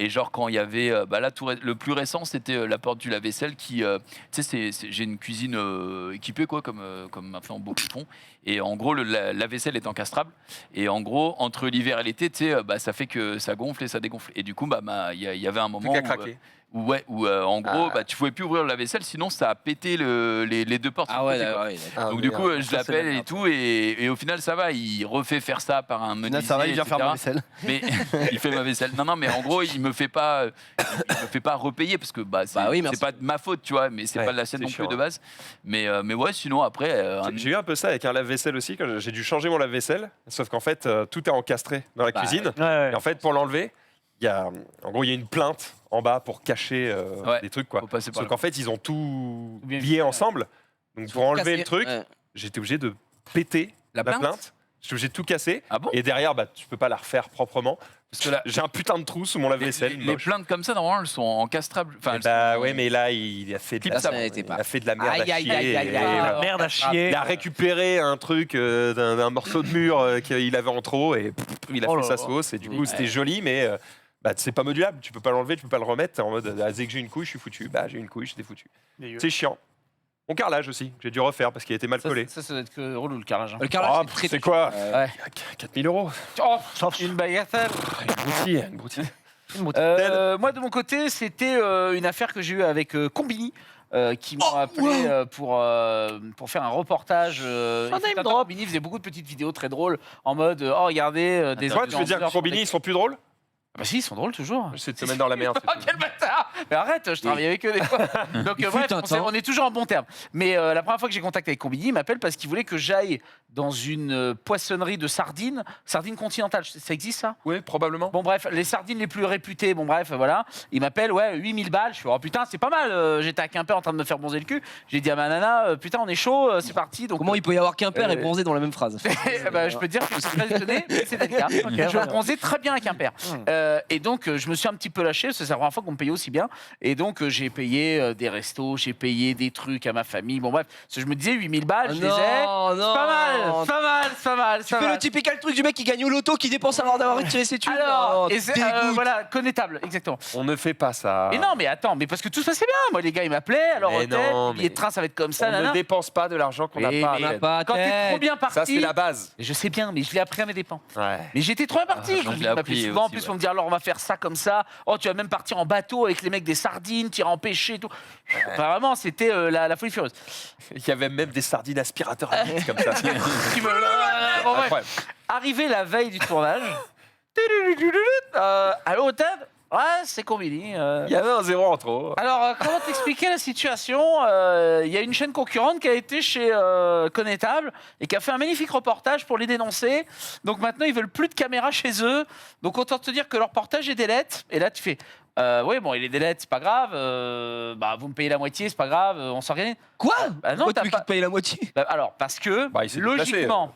genre, quand il y avait. Là, le plus récent, c'était la porte du lave-vaisselle qui. Tu sais, j'ai une cuisine équipée, quoi, comme maintenant beaucoup font. Et en gros, le lave-vaisselle est encastrable. Et en gros, entre l'hiver et l'été, tu sais, ça fait que ça gonfle et ça dégonfle. Et du coup, il y avait un moment. Truc à craquer. Où en gros, tu pouvais plus ouvrir le lave-vaisselle, sinon ça a pété les deux portes. Ah sur le ouais, côté, quoi. ouais, Ah, Donc du coup, je l'appelle et tout, et au final ça va. Il refait faire ça par un menuisier. Ça va, il vient faire ma etc. vaisselle. Mais il fait ma vaisselle. Non, mais en gros, il me fait pas repayer parce que c'est pas de ma faute, tu vois, mais c'est pas de la sienne non plus de base. Mais ouais, sinon après. J'ai eu un peu ça avec un lave-vaisselle aussi, quand j'ai dû changer mon lave-vaisselle, sauf qu'en fait, tout est encastré dans la cuisine. Ouais. Et en fait, pour l'enlever, il y a une plainte en bas pour cacher des trucs, quoi. Faut passer par Sauf là. qu'en fait, ils ont tout Bien lié ensemble. Donc pour enlever Casser, le truc, ouais. j'étais obligé de péter La plainte. J'étais obligé de tout casser. Ah bon? Et derrière, tu peux pas la refaire proprement. Parce que là, J'ai un putain de trou sous mon lave-vaisselle. les moche. plaintes comme ça, normalement, elles sont encastrables. Enfin, elles sont- Ouais, mais là, il a fait de Là, ça n'était pas. il a fait de la merde Aïe, à aïe, chier. aïe, aïe, et aïe. voilà. Merde à chier. Il a récupéré un truc d'un morceau de mur qu'il avait en trop et il a Oh fait là sa là. sauce. Et du coup, c'était joli, mais c'est pas modulable. Tu peux pas l'enlever, tu peux pas le remettre. T'es en mode, dès que j'ai une couille, je suis foutu. J'ai une couille, j'étais foutu. C'est chiant. Mon carrelage aussi, j'ai dû refaire parce qu'il était mal collé. Ça doit être que relou le carrelage. hein. Le carrelage, Oh, c'est très c'est quoi Ouais. 4 000 €. Oh, une bagatelle. Une broutille. Moi, de mon côté, c'était une affaire que j'ai eue avec Combini. Qui m'ont appelé pour faire un reportage. Combini faisait beaucoup de petites vidéos très drôles en mode oh regardez des Toi, tu veux dire que Combini, ils sont plus drôles? Bah si, ils sont drôles toujours. C'est de te mettre dans la merde. Oh quel bâtard! Mais arrête, je travaille avec eux des fois. Donc bref, on est toujours en bon terme. Mais la première fois que j'ai contact avec Combini, il m'appelle parce qu'il voulait que j'aille dans une poissonnerie de sardines continentales. Ça existe ça? Oui, probablement. Bon bref, les sardines les plus réputées, bon bref, voilà. Il m'appelle, 8000 balles. Je suis oh putain, c'est pas mal. J'étais à Quimper en train de me faire bronzer le cul. J'ai dit à ma nana, putain, on est chaud, c'est parti. Donc, Comment il peut y avoir Quimper et bronzer dans la même phrase? je peux te dire que je suis très étonné, mais c'est le cas. Je bronzais très bien à Quimper. Et donc, je me suis un petit peu lâché, parce que c'est la première fois qu'on me payait aussi bien. Et donc, j'ai payé des restos, j'ai payé des trucs à ma famille. Bon bref, parce que je me disais 8000 balles, je les ai. C'est pas mal. Tu fais le typical truc du mec qui gagne au loto, qui dépense avant d'avoir retiré ses thunes. Alors, Oh, et c'est, dégoûte. voilà, connétable, exactement. On ne fait pas ça. Et non, mais attends, mais parce que tout se passait bien. Moi, les gars, ils m'appelaient, alors Mais hôtel, non, billet de train, ça va être comme ça, On nanana. ne dépense pas de l'argent qu'on n'a Mais- pas. mais- Ahmed. Pas Quand t'es tête. trop bien parti. Ça, c'est la base. Je sais bien, mais je l'ai appris à mes dépens. Ouais. Mais j'étais trop bien parti. je l'ai Ils m'appelaient appris souvent, en aussi, plus, ouais. pour me dire alors on va faire ça comme ça. Oh, tu vas même partir en bateau avec les mecs des sardines, tirer en pêcher et tout. Enfin, vraiment, c'était la folie furieuse. Il y avait même des sardines aspirateurs à vide comme ça. Bon, bref. Incroyable. Arrivé la veille du tournage, à l'hôtel, ouais, c'est Combini. Il y avait un 0 en trop. Alors, comment t'expliquer la situation? Il y a une chaîne concurrente qui a été chez Connétable et qui a fait un magnifique reportage pour les dénoncer. Donc maintenant, ils veulent plus de caméras chez eux. Donc autant te dire que leur reportage est délette. Et là, tu fais, oui, bon, il est délette, c'est pas grave. Bah, vous me payez la moitié, c'est pas grave. On s'organise. Quoi? Bah non, Pourquoi t'as tu veux pas. qu'il te paye la moitié? Bah, alors, parce que Bah, il s'est déplacé. logiquement,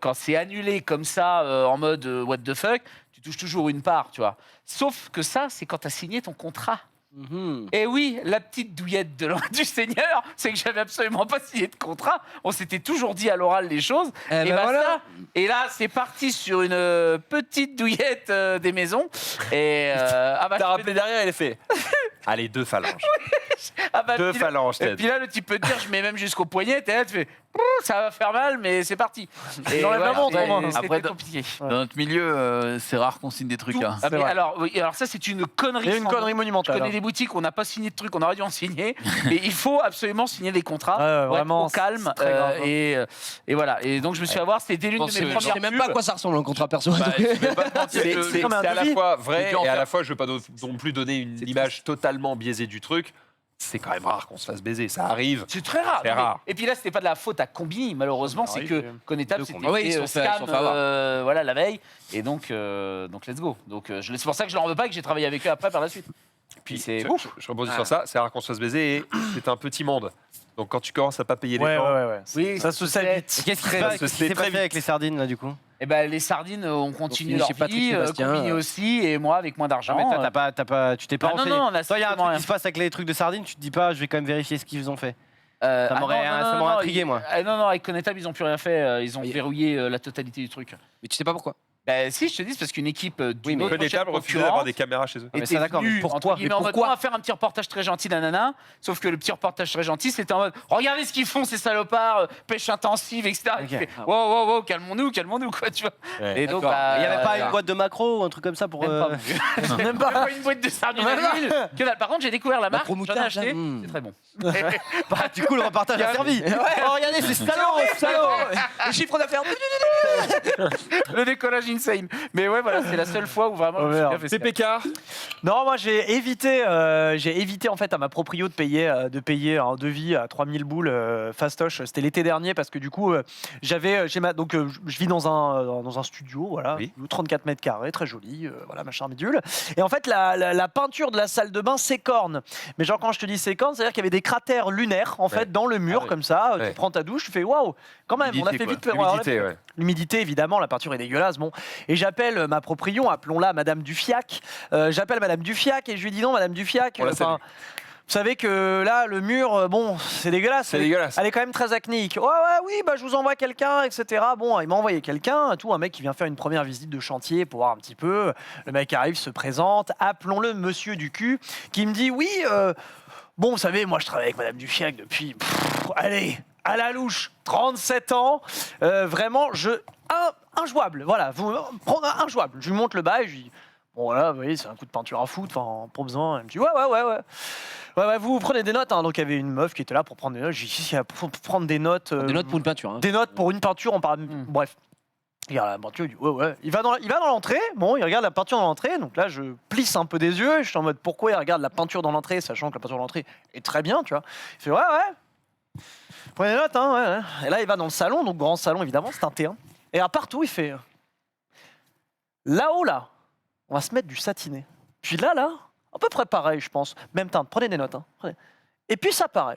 quand c'est annulé comme ça, en mode what the fuck, tu touches toujours une part, tu vois. Sauf que ça, c'est quand tu as signé ton contrat. Et oui, la petite douillette du Seigneur, c'est que j'avais absolument pas signé de contrat. On s'était toujours dit à l'oral les choses. Eh Et, ben basta. voilà. Et là, c'est parti sur une petite douillette des maisons. Et T'as je rappelé derrière, il est fait. Allez, 2 phalanges. Deux puis là- phalanges, Et Ted. puis là, le type peut te dire, je mets même jusqu'au poignet. Et là, tu fais, ça va faire mal, mais c'est parti. Et enlève la montre, au moins. c'était Après, compliqué. Dans notre milieu, c'est rare qu'on signe des trucs. Hein. Ah, mais vrai. alors, oui, alors ça, c'est une connerie. Il y a une sans connerie nom. Je monumentale. connais des boutiques où on n'a pas signé de trucs, on aurait dû en signer. Mais il faut absolument signer des contrats. Ouais, pour vraiment, être au calme. c'est très grave, hein. Et voilà. Et donc, je me suis fait avoir, c'était l'une de pense mes que- Je premières sais même pas à pubs. quoi ça ressemble un contrat perso. Bah, donc- je vais pas te mentir, C'est je- Non, mais un à la devis. fois Et vrai puis en et à faire- la fois, je veux pas non plus donner une image totalement biaisée du truc. C'est quand même rare qu'on se fasse baiser. Ça arrive. C'est très rare. C'est Non, mais- rare. Et puis là, c'était pas de la faute à Combini, malheureusement, c'est que Connétable s'était Ah oui, ils fait sont fait- ils sont scam fait avoir. voilà, la veille. Et donc let's go. Donc c'est pour ça que je leur en veux pas et que j'ai travaillé avec eux après par la suite. Puis c'est ouf. Je rebondis sur ça. C'est rare qu'on se fasse baiser et c'est un petit monde. Donc quand tu commences à pas payer les Ouais, gens, ouais. Oui, Ça se sait vite. Qu'est-ce qui Ça se s'est fait très passé vite. avec les sardines là du coup? Et ben les sardines ont continué fini leur chez Patrick vie, Sébastien, Combini aussi, et moi avec moins d'argent. Non mais toi, t'as pas, tu t'es pas Ah, non, renseigné. non, on a Toi, il y a un strictement truc rien. qui se passe avec les trucs de sardines, tu te dis pas, je vais quand même vérifier ce qu'ils ont fait. Ça m'aurait intrigué, moi. Non, avec Connétable, ils ont plus rien fait. Ils ont verrouillé la totalité du truc. Mais tu sais pas pourquoi. Ben si, je te dis, c'est parce qu'une équipe d'une mais autre Connétable chaîne refusait d'avoir concurrente des caméras chez eux. mais était ça, d'accord, mais venu, pourquoi entre guillemets, Mais en mode, pourquoi on va faire un petit reportage très gentil, nanana. Sauf que le petit reportage très gentil, c'était en mode, regardez ce qu'ils font, ces salopards, pêche intensive, etc. Et tu Ok. fais, wow, calmons-nous, quoi, tu vois. Ouais. Et donc, D'accord. bah, Il y avait pas une boîte de macro ou un truc comme ça pour. même pas, mon vieux. Même pas une boîte de sardines à l'huile. Que dalle. Par contre, j'ai découvert la marque, j'en ai moutarde, acheté, là, c'est très bon. Bah, du coup, le reportage a servi. Oh, regardez, c'est salaud. Le chiffre d'affaires. Le décollage insane. Mais ouais, voilà, c'est la seule fois où vraiment. Oh, je me suis merde. bien fait PPK. Non, moi j'ai évité en fait à ma proprio de payer un devis à 3000 boules fastoche. C'était l'été dernier parce que du coup je vis dans un studio, voilà, Oui. 34 mètres carrés, très joli, voilà, machin bidule. Et en fait la peinture de la salle de bain s'écorne. Mais genre quand je te dis s'écorne, c'est-à-dire qu'il y avait des cratères lunaires en fait Ouais. dans le mur Ah ouais. comme ça. Ouais. Tu prends ta douche, tu fais waouh, quand même, on a fait vite. L'humidité, ouais. L'humidité, évidemment, la peinture est dégueulasse. Bon, et j'appelle ma proprion, appelons-la Madame Dufiac. J'appelle Madame Dufiac et je lui dis non, Madame Dufiac. On la salue. Vous savez que là, le mur, bon, c'est dégueulasse. C'est dégueulasse. Elle est quand même très acnéique. Ouais, oui, bah je vous envoie quelqu'un, etc. Bon, il m'a envoyé quelqu'un, un mec qui vient faire une première visite de chantier pour voir un petit peu. Le mec arrive, se présente. Appelons-le Monsieur du cul, qui me dit oui. Bon, vous savez, moi, je travaille avec Madame Dufiac depuis, allez, à la louche, 37 ans. Vraiment, injouable. Voilà, vous prendre injouable. Je lui montre le bail, je lui dis, bon, voilà, vous voyez, c'est un coup de peinture à foutre, enfin, pas besoin. Elle me dit, ouais, vous prenez des notes, hein. Donc, il y avait une meuf qui était là pour prendre des notes. J'ai dit, pour prendre des notes. Des notes pour une peinture. Hein. Des notes pour une peinture, on parle. Bref. Il regarde la peinture, il dit ouais. Il va dans l'entrée, bon, il regarde la peinture dans l'entrée, donc là je plisse un peu des yeux, je suis en mode pourquoi il regarde la peinture dans l'entrée, sachant que la peinture dans l'entrée est très bien, tu vois. Il fait ouais. Prenez des notes, hein, ouais. Et là il va dans le salon, donc grand salon évidemment, c'est un T1. Et à partout il fait là-haut là, on va se mettre du satiné. Puis là, à peu près pareil, je pense. Même teinte, prenez des notes, hein. Prenez. Et puis ça pareil.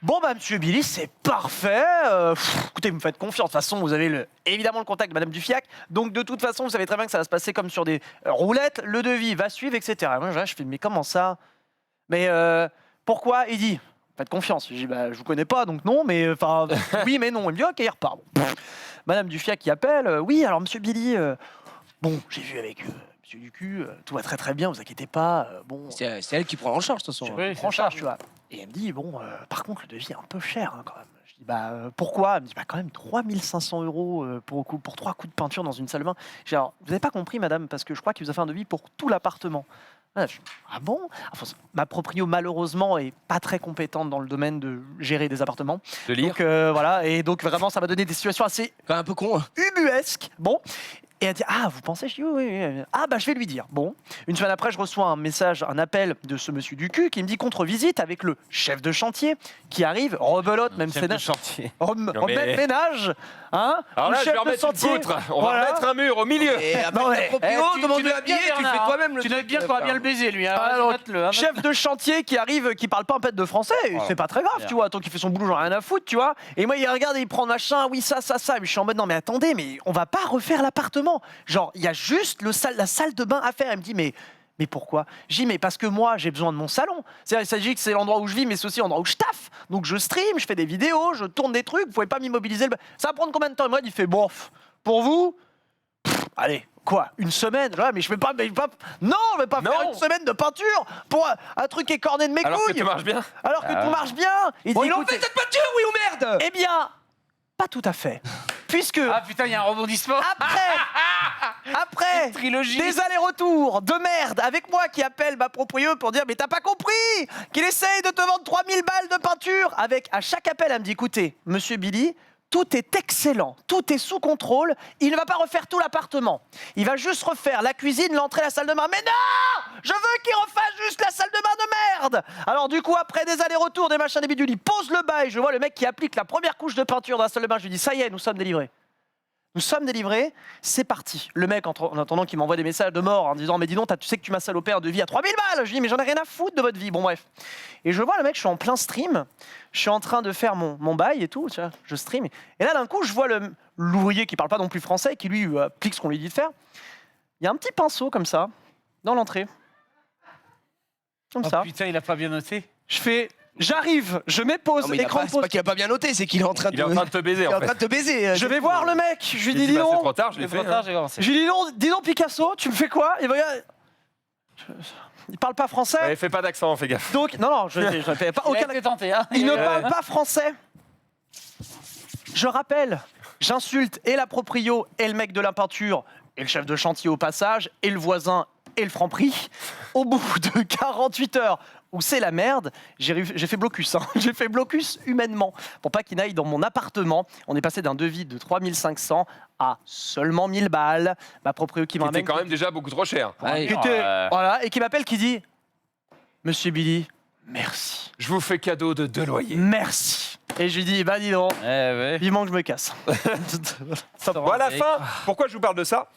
Bon, bah, monsieur Billy, c'est parfait. Écoutez, vous me faites confiance. De toute façon, vous avez évidemment le contact de Madame Dufiac. Donc, de toute façon, vous savez très bien que ça va se passer comme sur des roulettes. Le devis va suivre, etc. Et moi, je fais, mais comment ça? Mais pourquoi? Il dit, faites confiance. Je dis, bah, je vous connais pas, donc non, mais enfin, oui, mais non. Il me dit, ok, il repart. Bon. Madame Dufiac qui appelle. Oui, alors, monsieur Billy, bon, j'ai vu avec monsieur du cul, tout va très très bien, vous inquiétez pas. Bon, C'est elle qui prend en charge, de toute façon. prends en charge, tu vois. Et elle me dit, bon, par contre, le devis est un peu cher, hein, quand même. Je dis, bah, pourquoi? Elle me dit, bah, quand même 3500 € pour 3 coups de peinture dans une salle de bain. J'ai dit, alors, vous n'avez pas compris, madame, parce que je crois qu'il vous a fait un devis pour tout l'appartement. Ah bon? Enfin, ma proprio, malheureusement, est pas très compétente dans le domaine de gérer des appartements. De lire. Donc, voilà, et donc, vraiment, ça m'a donné des situations assez Quand même un peu con. Hein. ubuesques. Bon. Et elle dit, ah, vous pensez? Je dis, oui, oui, oui. Ah, bah, je vais lui dire. Bon. Une semaine après, je reçois un message, un appel de ce monsieur du cul qui me dit contre-visite avec le chef de chantier qui arrive, rebelote, même Chef de ménage. chantier. Même ménage. Hein, Alors le là, je chef vais de remettre une chantier. poutre. On Voilà. va remettre un mur au milieu. Et après, Non, mais- proprio, tu demande de notes bien, l'habiller, tu le fais Bernard, toi-même. le Tu truc, notes bien qu'on va bien le baiser, lui. Hein. Alors, Note-le, hein. chef de chantier qui arrive, qui parle pas un pet de français, c'est pas très grave, tu vois, tant qu'il fait son boulot, j'en ai rien à foutre, tu vois. Et moi, il regarde et il prend machin, oui, ça. Mais je suis en mode, non, mais attendez, mais on va pas refaire l'appartement. Genre, il y a juste la salle de bain à faire. Elle me dit, mais pourquoi? J'ai dit, mais parce que moi, j'ai besoin de mon salon. C'est-à-dire, il s'agit que c'est l'endroit où je vis, mais c'est aussi l'endroit où je taffe. Donc, je stream, je fais des vidéos, je tourne des trucs, vous pouvez pas m'immobiliser. Ça va prendre combien de temps? Et moi, il fait, bof, pour vous, allez, quoi, une semaine? Ouais, mais je vais pas. Non, je vais pas faire une semaine de peinture pour un truc écorné de mes Alors que couilles. tout marche bien. Alors que tout marche bien. Il Bon, dit, ils ont écoutez, fait cette peinture, oui ou merde? eh bien, pas tout à fait. Puisque Ah putain, il y a un rebondissement. après Trilogie. des allers-retours de merde avec moi qui appelle ma proprio pour dire mais t'as pas compris qu'il essaye de te vendre 3000 balles de peinture, avec à chaque appel elle me dit écoutez monsieur Billy, tout est excellent, tout est sous contrôle, il ne va pas refaire tout l'appartement, il va juste refaire la cuisine, l'entrée, la salle de bain. Mais non, je veux qu'il refasse juste la salle de bain de merde. Alors du coup, après des allers-retours, des machins, des bidules, il pose le bail, je vois le mec qui applique la première couche de peinture dans la salle de bain, je lui dis ça y est, nous sommes délivrés. Nous sommes délivrés, c'est parti. Le mec, en attendant qu'il m'envoie des messages de mort en disant mais dis donc, tu sais que tu m'as salopé un devis à 3000 balles. Je dis mais j'en ai rien à foutre de votre vie. Bon bref. Et je vois le mec, je suis en plein stream, je suis en train de faire mon bail et tout, tu vois, je stream. Et là d'un coup, je vois l'ouvrier qui parle pas non plus français, qui lui applique ce qu'on lui dit de faire. Il y a un petit pinceau comme ça, dans l'entrée. Comme ça. Putain, il a pas bien noté. Je fais, j'arrive, je mets pause, Non, mais écran c'est pause. pas qu'il a pas bien noté, c'est qu'il est en train de. Il est en train de te baiser Il est en en train fait. de te baiser. Je vais voir le mec, je lui Il dis dit, bah, c'est non. trop tard, je l'ai fait. hein. j'ai commencé. Je lui dis donc Picasso, tu me fais quoi? Il me regarde. Il parle pas français. Ouais, fais pas d'accent, fais gaffe. Donc, non, je ne fais pas aucun. été tenté, hein. Il ne parle pas français. Je rappelle, j'insulte et la proprio et le mec de la peinture et le chef de chantier au passage et le voisin et le franc-prix. Au bout de 48 heures où c'est la merde, j'ai fait blocus. Hein. J'ai fait blocus humainement pour pas qu'il n'aille dans mon appartement. On est passé d'un devis de 3500 à seulement 1000 balles. Ma proprio qui C'était m'amène. quand même déjà beaucoup trop cher. Qui était- voilà, et qui m'appelle, qui dit Monsieur Billy, merci. Je vous fais cadeau de 2 loyers. Merci. Et je lui dis, bah dis donc, vivement que je me casse. Bon, à la fin, pourquoi je vous parle de ça?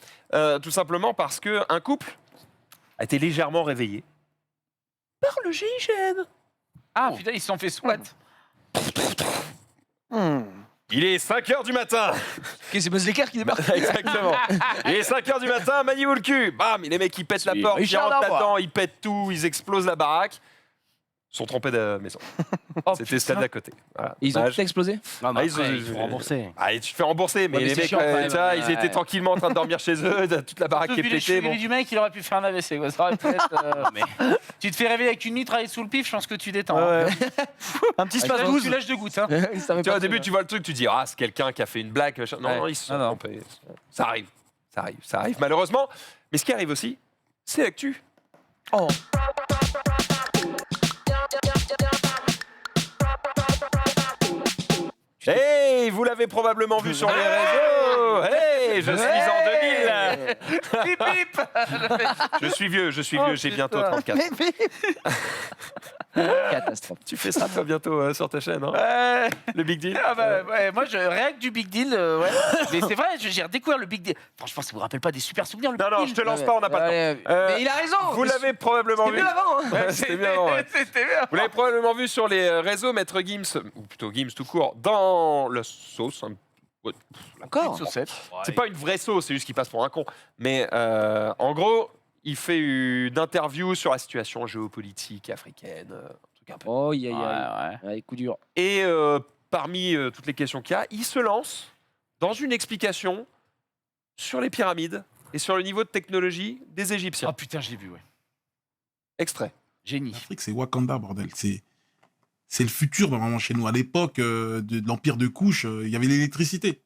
Tout simplement parce qu'un couple a été légèrement réveillé par le GIGN. Ah putain, ils se sont fait squat. Il est 5h du matin. C'est Buzz l'éclair qui débarque. Exactement. Il est 5h du matin, maniez-vous le cul. Bam, les mecs ils pètent la porte, ils Richard rentrent Darbois. là-dedans, ils pètent tout, ils explosent la baraque. Ils sont trompés de maison. C'était celle d'à côté. Voilà. Ils ont Dommage. tout explosé. Non, mais Ah, après, il faut rembourser. Ah, et tu te fais rembourser, mais Ouais, mais les c'est mecs, chiant, quand même. tu vois, ils étaient Ouais. tranquillement en train de dormir chez eux, toute la baraque qui est Vu les pétée. cheveux Bon. du mec, il aurait pu faire un AVC. Quoi. Ça aurait pu être, Tu te fais réveiller avec une mitraille sous le pif, je pense que tu détends. Ouais. Hein. Un petit Tu space 12. lâches de gouttes. Hein. Tu vois, au début, tu vois le truc, tu dis, ah, c'est quelqu'un qui a fait une blague. machin. Non, Ouais. non, ils se sont Non, non. trompés. Ça arrive. Ça arrive, malheureusement. Mais ce qui arrive aussi, c'est l'actu. Oh. Hey, vous l'avez probablement vu sur les réseaux. Hey, je suis en 2000. Pip, pip. Je suis vieux, j'ai bientôt 34. Catastrophe. Tu fais ça toi bientôt sur ta chaîne, hein? Le Big Deal. Ah bah, ouais, moi, rien que du Big Deal, ouais. Mais c'est vrai, j'ai redécouvert le Big Deal. Franchement, ça vous rappelle pas des super souvenirs, le Non, Big non, Deal je te lance pas, on n'a pas le temps. Mais il a raison. Vous l'avez probablement C'était vu. mieux avant. Hein. Ouais, c'était bien avant, ouais. C'était bien. Vous l'avez probablement vu sur les réseaux, Maître Gims, ou plutôt Gims tout court, dans la sauce. Ouais, Encore. c'est pas une vraie sauce, c'est juste qu'il passe pour un con. Mais en gros, il fait une interview sur la situation géopolitique africaine. Un truc un peu. Oh, aïe, aïe, Ouais, aïe. ouais. Ouais, coup dur. Et parmi toutes les questions qu'il y a, il se lance dans une explication sur les pyramides et sur le niveau de technologie des Égyptiens. Oh putain, je l'ai vu, ouais. Extrait. Génie. L'Afrique, c'est Wakanda, bordel. C'est le futur normalement chez nous. À l'époque de l'empire de Couche, il y avait l'électricité.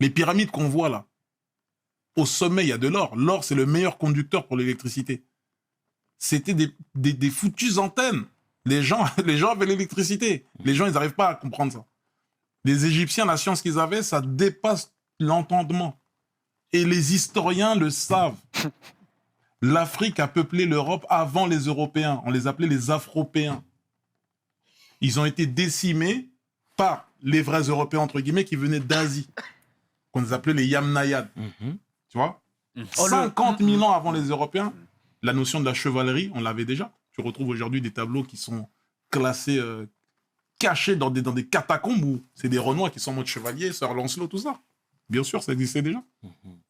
Les pyramides qu'on voit là, au sommet, il y a de l'or. L'or, c'est le meilleur conducteur pour l'électricité. C'était des foutues antennes. Les gens avaient l'électricité. Les gens, ils n'arrivent pas à comprendre ça. Les Égyptiens, la science qu'ils avaient, ça dépasse l'entendement. Et les historiens le savent. L'Afrique a peuplé l'Europe avant les Européens. On les appelait les Afropéens. Ils ont été décimés par les vrais Européens, entre guillemets, qui venaient d'Asie. Qu'on les appelait les Yamnayades. Tu vois 50 000 ans avant les Européens, la notion de la chevalerie, on l'avait déjà. Tu retrouves aujourd'hui des tableaux qui sont classés, cachés dans des catacombes où c'est des Renois qui sont en mode chevalier, Sir Lancelot, tout ça. Bien sûr, ça existait déjà.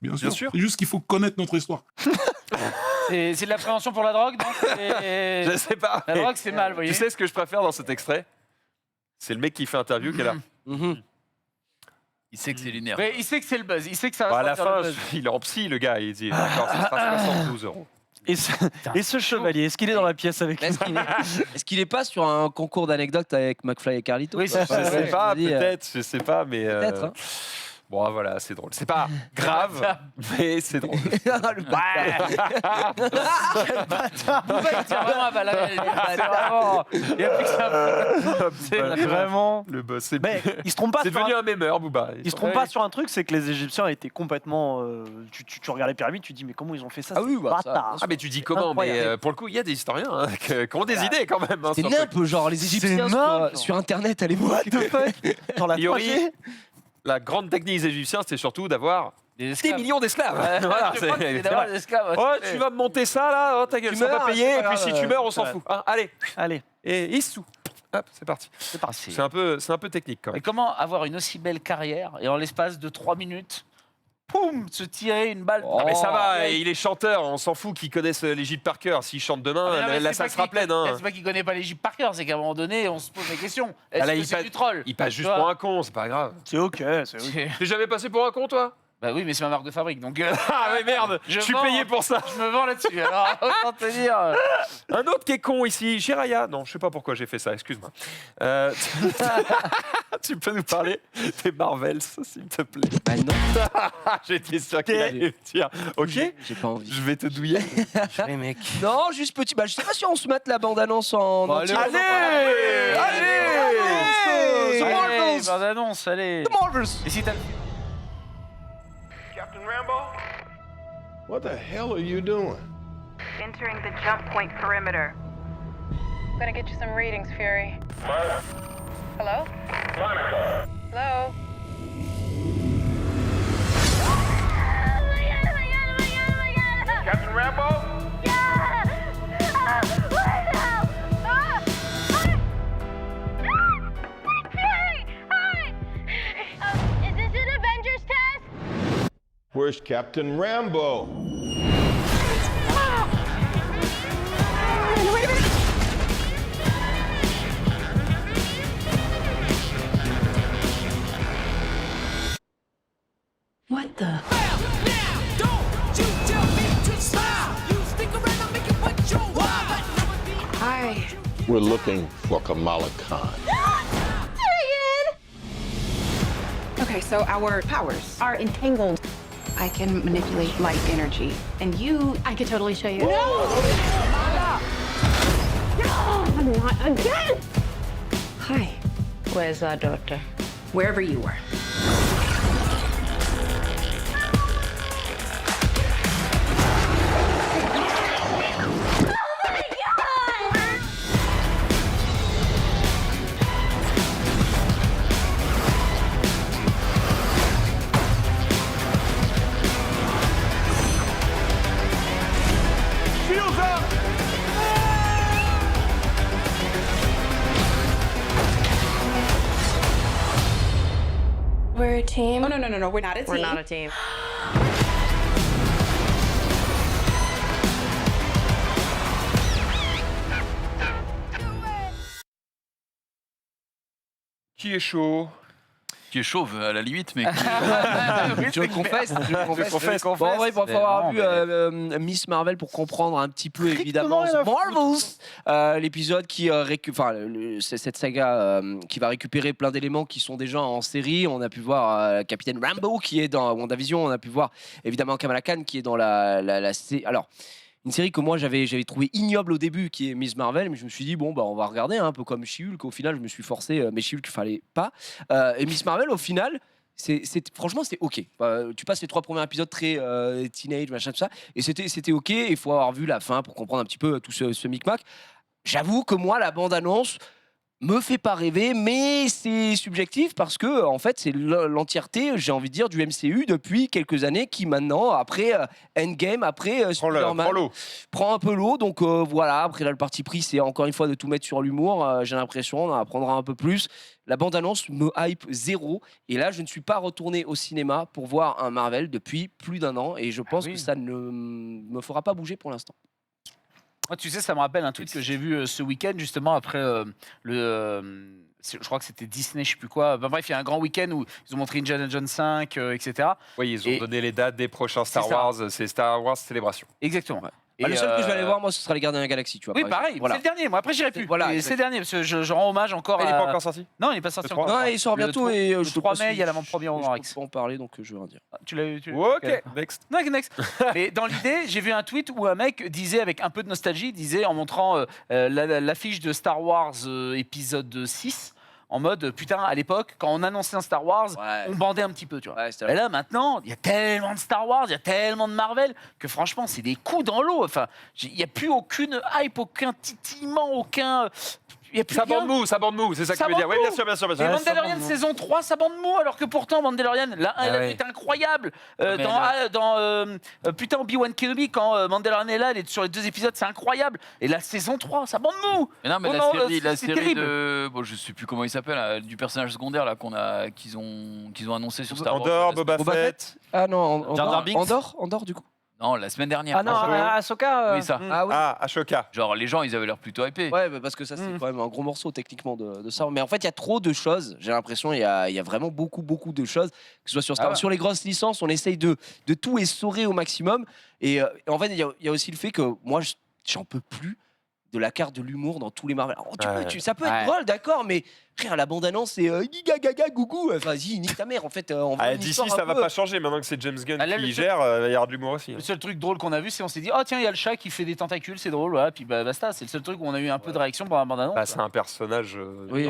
Bien sûr. C'est juste qu'il faut connaître notre histoire. C'est de la prévention pour la drogue, non? Je sais pas. La drogue, c'est mal, vous voyez. Tu sais ce que je préfère dans cet extrait? C'est le mec qui fait interview qui est là. Il sait que c'est lunaire. Mais il sait que c'est le buzz, il sait que ça va À la sortir fin, le buzz. il est en psy, le gars. Il dit d'accord, ça sera 72 €. Et ce chevalier, est-ce qu'il est dans la pièce avec nous? Est-ce qu'il est pas sur un concours d'anecdotes avec McFly et Carlito? Oui, c'est Je sais pas, peut-être, je sais pas, mais... Peut-être, hein. Bon, voilà, c'est drôle. C'est pas grave, mais c'est drôle. Le bâtard. Il tire vraiment à balle. C'est vraiment... Il y a plus que ça. C'est vraiment. Le boss, c'est Mais il se trompe pas. c'est sur devenu un- un mémeur, Booba. Il se trompe pas sur un truc, c'est que les Égyptiens étaient complètement. Tu regardes les pyramides, tu te dis mais comment ils ont fait ça? Ah oui, ces bah, ça, bâtards. bien sûr. Ah, mais tu dis comment? Mais Incroyable. pour le coup, il y a des historiens hein, qui ont des idées quand même. Hein, C'est sur nimp, genre les Égyptiens nimp. sur Internet à l'époque. What the fuck? Dans la Théorie, 3G. la grande technique des Égyptiens, c'était surtout d'avoir Des des esclaves. millions d'esclaves. Voilà, Je crois que c'est d'avoir des esclaves. Oh, tu vas me monter ça là, oh, ta gueule, Tu ça va meurs, payer, c'est et pas puis si grave, tu meurs, on s'en ouais. fout. Hein, allez, Allez, et Issou. Hop, c'est parti. c'est parti. C'est un peu technique quand Mais même. comment avoir une aussi belle carrière et en l'espace de 3 minutes, poum, se tirer une balle Ah, mais ça va, Ouais. il est chanteur, on s'en fout qu'ils connaissent l'Égypte par cœur. S'il chante demain, Ah, mais la c'est salle pas sera qu'il- pleine. Hein. C'est pas qu'il connaît pas l'Égypte par cœur, c'est qu'à un moment donné, on se pose la question. Est-ce Ah, là, que il c'est passe- du troll? Il passe juste Tu vois pour un con, c'est pas grave. C'est ok, c'est ok. T'es jamais passé pour un con, toi? Bah oui, mais c'est ma marque de fabrique, donc Ah, mais merde, je suis vends- payé pour ça. je me vends là-dessus. Alors, autant te dire. Un autre qui est con ici, Jiraya. Non, je sais pas pourquoi j'ai fait ça, excuse-moi. Tu peux nous parler des Marvels, s'il te plaît? Bah non, J'étais sûr qu'il allait le dire. Ok, j'ai pas envie. je vais te douiller. mec. Non, juste petit. Bah, je sais pas si on se mette la bande-annonce en. Bah, entier. allez, The Marvels. Allez, bande-annonce, allez. The Marvels. Et si t'as... What the hell are you doing? Entering the jump point perimeter. I'm gonna get you some readings, Fury. Hello? Hello? Captain Rambo? Is this an Avengers test? Where's Captain Rambo? What the? Hi. We're looking for Kamala Khan. Okay, so our powers are entangled. I can manipulate light energy, and you. I could totally show you. No! Not again! Hi. Where's our daughter? Wherever you were. We're a team. Oh, no. We're not a team. We're not a team. Qui est chaud? qui est chauve à la limite, mais Je le confesse. confesse. Bon, en vrai, il faut Mais avoir non, vu Miss Marvel pour comprendre un petit peu évidemment The Marvels, l'épisode qui cette saga qui va récupérer plein d'éléments qui sont déjà en série. On a pu voir Capitaine Rambeau qui est dans WandaVision. On a pu voir évidemment Kamala Khan qui est dans alors. Une série que moi j'avais trouvé ignoble au début, qui est Miss Marvel, mais je me suis dit bon bah on va regarder un peu comme She-Hulk. Au final, je me suis forcé, mais She-Hulk fallait pas. Et Miss Marvel, au final, franchement c'est ok. Tu passes les 3 premiers épisodes très teenage machin tout ça, et c'était ok. Il faut avoir vu la fin pour comprendre un petit peu tout ce micmac. J'avoue que moi la bande annonce me fait pas rêver, mais c'est subjectif parce que en fait c'est l'entièreté, j'ai envie de dire, du MCU depuis quelques années qui maintenant, après Endgame, après Spider-Man, prend un peu l'eau. Donc voilà, après là le parti pris c'est encore une fois de tout mettre sur l'humour. J'ai l'impression, on en apprendra un peu plus. La bande-annonce me hype zéro, et là je ne suis pas retourné au cinéma pour voir un Marvel depuis plus d'1 an, et je pense que ça ne me fera pas bouger pour l'instant. Moi, tu sais, ça me rappelle un truc que j'ai vu ce week-end, justement, après je crois que c'était Disney, je sais plus quoi. Ben, bref, il y a un grand week-end où ils ont montré Indiana Jones 5, etc. Oui, ils ont donné les dates des prochains Star Wars. C'est Star Wars Célébration. Exactement. Ouais. Et le seul que je vais aller voir, moi, ce sera les Gardiens de la Galaxie, tu vois. Oui, par pareil, exemple. c'est le dernier. Moi, après, j'irai plus. Voilà, C'est le dernier, parce que je rends hommage encore Il à... n'est pas encore sorti? Non, il n'est pas sorti encore. Non, il sort bientôt, et le je te 3 précise, mai, il y a l'avant-première au je Grand peux Rex. pas en parler, donc je vais rien dire. Tu l'as eu Ok, next. Next. Et dans l'idée, j'ai vu un tweet où un mec disait, avec un peu de nostalgie, disait en montrant l'affiche de Star Wars épisode 6, en mode putain, à l'époque, quand on annonçait un Star Wars, on bandait un petit peu, tu vois. Et là, maintenant, il y a tellement de Star Wars, il y a tellement de Marvel, que franchement, c'est des coups dans l'eau. Enfin, il n'y a plus aucune hype, aucun titillement, aucun. Ça bande mou, c'est ça que tu veux dire. Oui, bien sûr. Et Mandalorian saison 3, ça bande mou, alors que pourtant Mandalorian, la 1 est incroyable. Putain, Obi-Wan Kenobi, quand Mandalorian est là, elle est sur les 2 épisodes, c'est incroyable. Et la saison 3, ça bande mou. Mais non, mais la série de... Bon, je sais plus comment il s'appelle, du personnage secondaire là, qu'ils ont annoncé sur Star Wars. Andorre, Boba Fett. Ah non, Andorre du coup. Non, la semaine dernière. Ah non, Ahsoka. Oui, ça. Ah oui. Ah, Ashoka. Genre, les gens, ils avaient l'air plutôt hypés. Ouais, bah parce que ça, c'est quand même un gros morceau techniquement de ça. Mais en fait, il y a trop de choses. J'ai l'impression il y a vraiment beaucoup de choses. Que ce soit sur Star Wars, sur les grosses licences, on essaye de tout essorer au maximum. Et en fait, il y a aussi le fait que moi, j'en peux plus de la carte de l'humour dans tous les Marvel. Alors, ça peut être drôle, d'accord, mais frère, la bande-annonce, c'est giga gaga gougou. Enfin, vas-y, nique ta mère. En fait, d'ici, ça va pas changer. Maintenant que c'est James Gunn qui gère, il va y avoir de l'humour aussi. Le seul truc drôle qu'on a vu, c'est on s'est dit, oh tiens, il y a le chat qui fait des tentacules, c'est drôle, voilà, puis basta. C'est le seul truc où on a eu un peu de réaction pour la bande-annonce. Bah, c'est un personnage. Oui,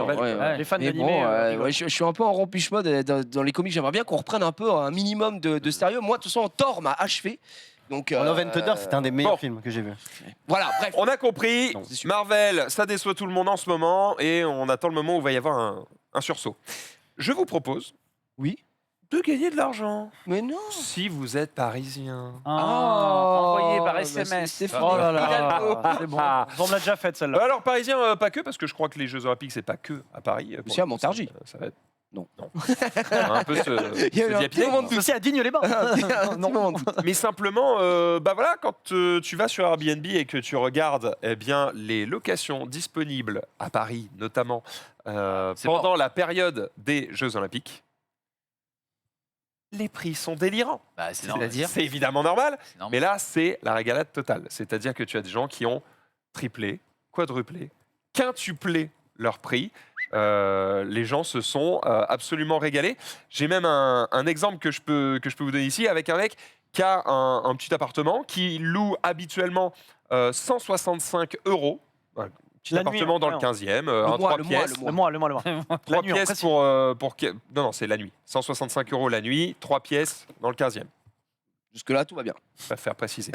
les fans d'animé. Je suis un peu en rompiche mode dans les comics. J'aimerais bien qu'on reprenne un peu un minimum de sérieux. Moi, de toute façon, Thor m'a achevé. Donc, Love and Thunder, c'était un des meilleurs films que j'ai vu. Voilà, bref. On a compris. Marvel, ça déçoit tout le monde en ce moment, et on attend le moment où il va y avoir un sursaut. Je vous propose de gagner de l'argent. Mais non. Si vous êtes parisien. Envoyé par SMS. C'est Oh là là, c'est bon. On me l'a déjà faite celle-là. Alors parisien, pas que, parce que je crois que les Jeux Olympiques, c'est pas que à Paris. C'est à Montargis. Ça va être... Non. Un peu Il y a eu un petit moment de aussi à Digne-les-Bains. Mais simplement, bah voilà, quand tu vas sur Airbnb et que tu regardes les locations disponibles à Paris, notamment pendant la période des Jeux Olympiques, les prix sont délirants. Bah, c'est normal. C'est évidemment normal, mais là, c'est la régalade totale. C'est-à-dire que tu as des gens qui ont triplé, quadruplé, quintuplé leur prix. Les gens se sont absolument régalés. J'ai même un exemple que je peux vous donner ici avec un mec qui a un petit appartement qui loue habituellement 165 €. Un petit appartement dans le 15e, un 3 pièces. Le mois. 3 pièces pour non, c'est la nuit. 165 € la nuit, 3 pièces dans le 15e. Jusque-là, tout va bien. Je vais faire préciser.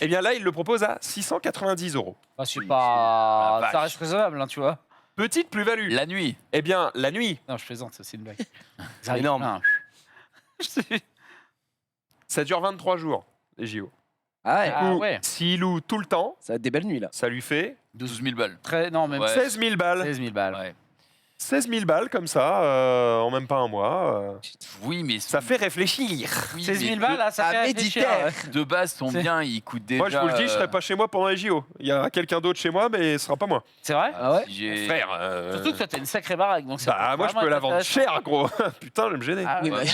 Et bien là, il le propose à 690 €. Ah, c'est pas... Ça reste raisonnable, hein, tu vois. Petite plus-value. La nuit. Eh bien, la nuit. Non, je plaisante, ça, c'est une blague. C'est énorme. Ça dure 23 jours, les JO. Ah ouais. S'il loue tout le temps, ça va être des belles nuits là. Ça lui fait 12 000 balles. Non, même 16 000 balles. 16 000 balles. Ouais. 16 000 balles comme ça, en même pas un mois. Oui, mais ça fait réfléchir. 16 000 balles, là, ça fait réfléchir. De base, ton bien, il coûte déjà... Moi, je vous le dis, je serai pas chez moi pendant les JO. Il y a quelqu'un d'autre chez moi, mais ce sera pas moi. C'est vrai? Ah ouais? Frère. Surtout que toi, t'as une sacrée baraque. Donc Bah, moi, je peux la vendre cher, gros. Putain, je vais me gêner. Ah, Oui, ouais.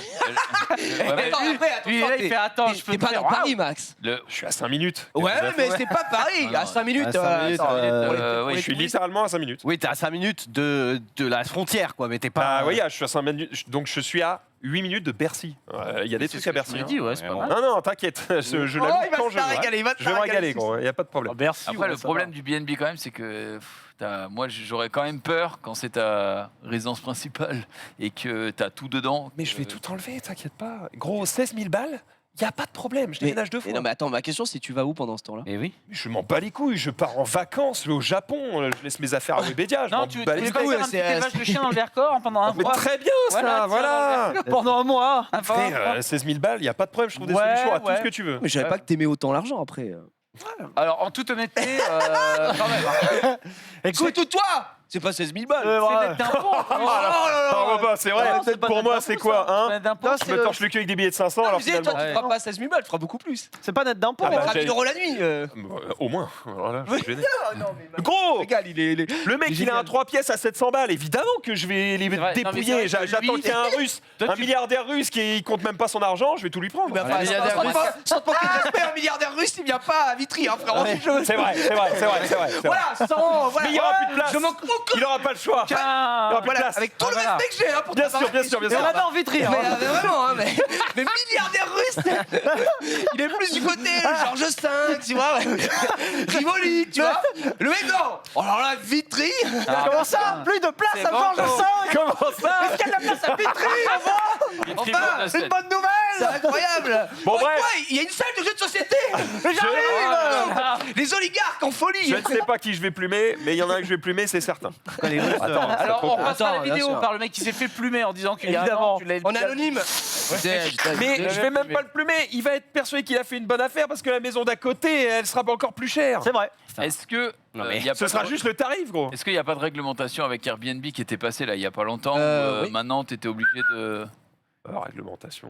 mais attends, après, Lui, là, il fait attends, je peux T'es te pas faire. dans Paris, Max. Je suis à 5 minutes. Ouais, mais c'est pas Paris. À 5 minutes. Je suis littéralement à 5 minutes. Oui, t'es à 5 minutes de la frontière, quoi, mais t'es pas. Bah oui, je suis à 5 minutes, donc je suis à 8 minutes de Bercy. Il y a des trucs à Bercy. dit, ouais, c'est pas mal. Non, non, t'inquiète, je l'avoue quand je veux. il va Je vais me régaler, gros, il n'y a pas de problème. Après, le problème du BNB, quand même, c'est que moi, j'aurais quand même peur quand c'est ta résidence principale et que t'as tout dedans. Mais je vais tout enlever, t'inquiète pas. Gros, 16 000 balles, il n'y a pas de problème, je déménage 2 fois. Non, mais attends, ma question, c'est tu vas où pendant ce temps-là? Eh oui. Je m'en bats les couilles, je pars en vacances au Japon, je laisse mes affaires à Webedia, je Non, m'en tu bats les voulais pas couilles. faire un petit élevage de chiens dans le Vercors pendant un Mais mois? très bien ça, voilà. Pendant un mois. Frère, 16 000 balles, il n'y a pas de problème, je trouve des solutions à tout ce que tu veux. Mais je savais pas que t'aimais autant l'argent après. Alors, en toute honnêteté, quand même. Hein. Écoute, toi c'est pas 16 000 balles. C'est net d'impôt. C'est vrai, pour moi c'est quoi, hein? Je me torche le cul avec des billets de 500 alors Toi, tu feras pas 16 000 balles, tu feras beaucoup plus. C'est pas net d'impôt. Ah bah, Tu feras 1 000 € la nuit. Au moins. Alors là, je suis gêné. mais Gros, Regarde, le mec il a un 3 pièces à 700 balles, évidemment que je vais les vrai. Non, mais c'est dépouiller. vrai que J'attends lui, qu'il y ait un russe, Toi, un milliardaire russe qui compte même pas son argent, je vais tout lui prendre. Mais enfin, sans te manquer de respect, un milliardaire russe, il vient pas à Vitry, hein, frérot. C'est vrai. Voilà, sans. Voilà. Mais il n'y aura plus de place. Je manque aucun. Il aura pas le choix. Il aura plus de place. Avec tout le respect que j'ai hein, pour Bien ta sûr, marque. Et on adore Vitry. Mais vraiment, hein, mais milliardaire russe, il est plus du côté Georges V, tu vois, Rivoli, tu vois. Le mec, non. Alors là, Vitry. Comment ça? Plus de place à Georges V. Comment ça? Est-ce qu'il y a de la place à Vitry? Enfin, C'est une bonne nouvelle. c'est incroyable. Bon, Oh, bref. quoi, il y a une salle de jeux de société. Les oligarques en folie. Je ne sais pas qui je vais plumer, mais il y en a un que je vais plumer, c'est certain. Alors, on repassera la Attends, bien vidéo sûr. par le mec qui s'est fait plumer en disant qu'il y a un Évidemment. an, tu l'as- En anonyme. Mais je vais même pas le plumer. Il va être persuadé qu'il a fait une bonne affaire parce que la maison d'à côté, elle sera encore plus chère. C'est vrai. Est-ce que y a Ce pas sera de- juste le tarif, gros. Est-ce qu'il n'y a pas de réglementation avec Airbnb qui était passée là il y a pas longtemps oui. Maintenant, tu étais obligé de. Réglementation.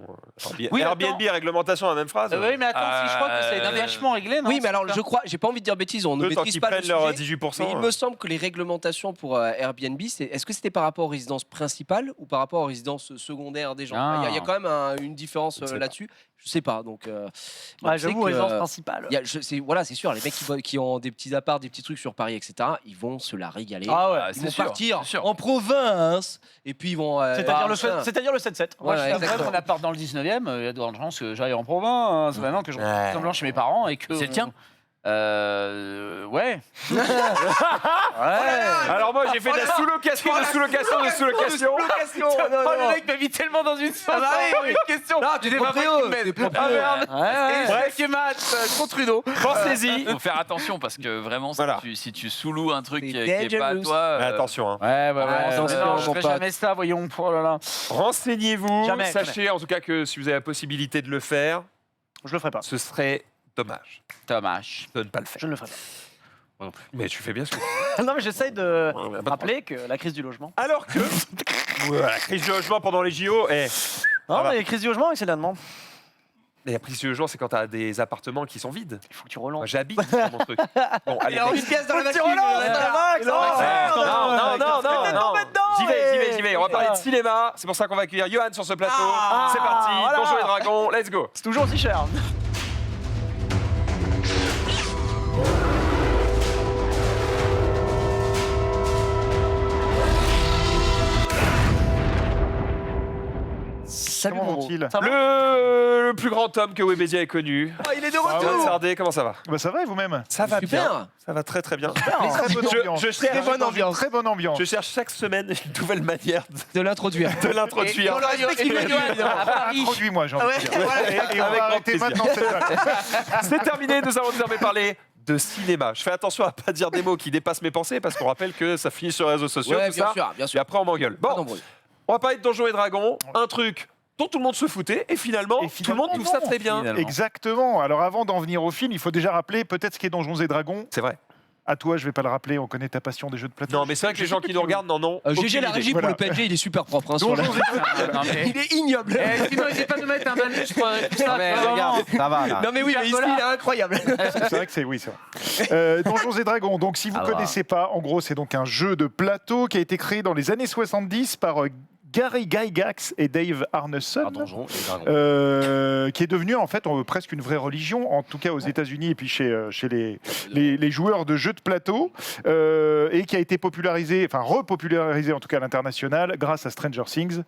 Oui, Airbnb et réglementation, la même phrase. Oui, mais attends, si je crois que c'est vachement réglé, non? Oui, mais alors je crois, j'ai pas envie de dire bêtises, on ne Eux, tant maîtrise qu'ils pas le prennent leur sujet. 18%. Mais il me semble que les réglementations pour Airbnb, est-ce que c'était par rapport aux résidences principales ou par rapport aux résidences secondaires des gens? Ah. Il y a quand même une différence Je sais là-dessus. Je sais pas, donc. Ouais, je sais j'avoue, que, résidence principale. voilà, c'est sûr, les mecs qui ont des petits apparts, des petits trucs sur Paris, etc., ils vont se la régaler. Ah ouais. Ils vont sûr, partir c'est sûr. en province et puis ils vont. C'est-à-dire machin. le 7-7. Moi, Ouais, je suis exactement. mon appart dans le 19e, il y a de grandes chances que j'aille en province, maintenant que je rentre semblant chez mes parents et que. C'est le tien? Ouais. Alors moi, j'ai fait de la sous-location, de sous-location, de sous-location. Oh, le mec m'a mis tellement dans une sauce. Une question. Non, tu J'ai pas proprio, fait t'es une proprio. Ah merde. Bref. Bref, Matt contre Trudeau. Pensez-y. Faut faire attention parce que vraiment, Voilà. si tu sous-loues un truc C'est qui est pas à dangerous. toi. Mais attention, hein. Ouais, attention, non, je mon ferai pote. jamais ça, voyons. Oh là là. Renseignez-vous. Jamais, Sachez en tout cas que si vous avez la possibilité de le faire, Je le ferai pas. ce serait dommage Dommage. de ne pas le faire. Je ne le ferai Mais tu fais bien ce que tu pas. Non, mais j'essaye de Ouais, bah, rappeler que la crise du logement. Alors que la crise du logement pendant les JO, Non, va. mais crise du logement, excellemment. la crise du logement, c'est quand tu as des appartements qui sont vides. Il faut que tu Moi, relances. j'habite dans mon truc. Bon, allez. Il y a une pièce dans la Tu machine. relances, Max. J'y vais. On va parler de cinéma. C'est pour ça qu'on va accueillir Johan sur ce plateau. C'est parti. voilà. Donjons et Dragons. Let's go. C'est toujours aussi cher. Salut Comment mon vont-ils? Ça va Le plus grand homme que Webedia ait connu. Il est de Johan retour. Sardé, comment ça va? Bah ça va et vous-même? Ça va bien. Super. Ça va très très bien. Très bonne ambiance. Je cherche Très bonne ambiance. Très bonne ambiance. Je cherche chaque semaine une nouvelle manière De l'introduire. de l'introduire. Et dans le respect qu'il veut, Johan. À Paris. Introduis-moi, j'ai envie de dire. voilà. Et on Avec va grand arrêter plaisir. maintenant cette balle. C'est terminé, nous allons désormais parler de cinéma. Je fais attention à pas dire des mots qui dépassent mes pensées parce qu'on rappelle que ça finit sur les réseaux sociaux, Ouais, tout bien ça. sûr, bien Et sûr. après on m'engueule. Pas Bon, d'embrouille. on va parler de Donjons et Dragons, un truc dont tout le monde se foutait et finalement, tout le monde trouve ça très bien. Exactement. Alors avant d'en venir au film, il faut déjà rappeler peut-être ce qu'est Donjons et Dragons. C'est vrai. À toi, je vais pas le rappeler, on connaît ta passion des jeux de plateau. Non, mais c'est vrai que les gens qui nous regardent n'en ont GG, aucune la idée. régie Voilà. pour le PNG, il est super propre. Hein, sur Donjons la- et Non, mais- Il est ignoble. Sinon, n'hésitez pas à nous mettre un balustre. Tout ça, Mais vraiment. regarde, ça va là. Non mais oui, mais ici, il est incroyable. C'est vrai que c'est oui, c'est vrai. Donjons et Dragons. Donc, si vous Ah, connaissez pas, en gros, c'est donc un jeu de plateau qui a été créé dans les années 70 par Gary Gygax et Dave Arneson. Donjons et Dragons. Qui est devenu en fait presque une vraie religion, en tout cas aux États-Unis et puis chez les joueurs de jeux de plateau, et qui a été popularisé, enfin repopularisé en tout cas à l'international grâce à Stranger Things.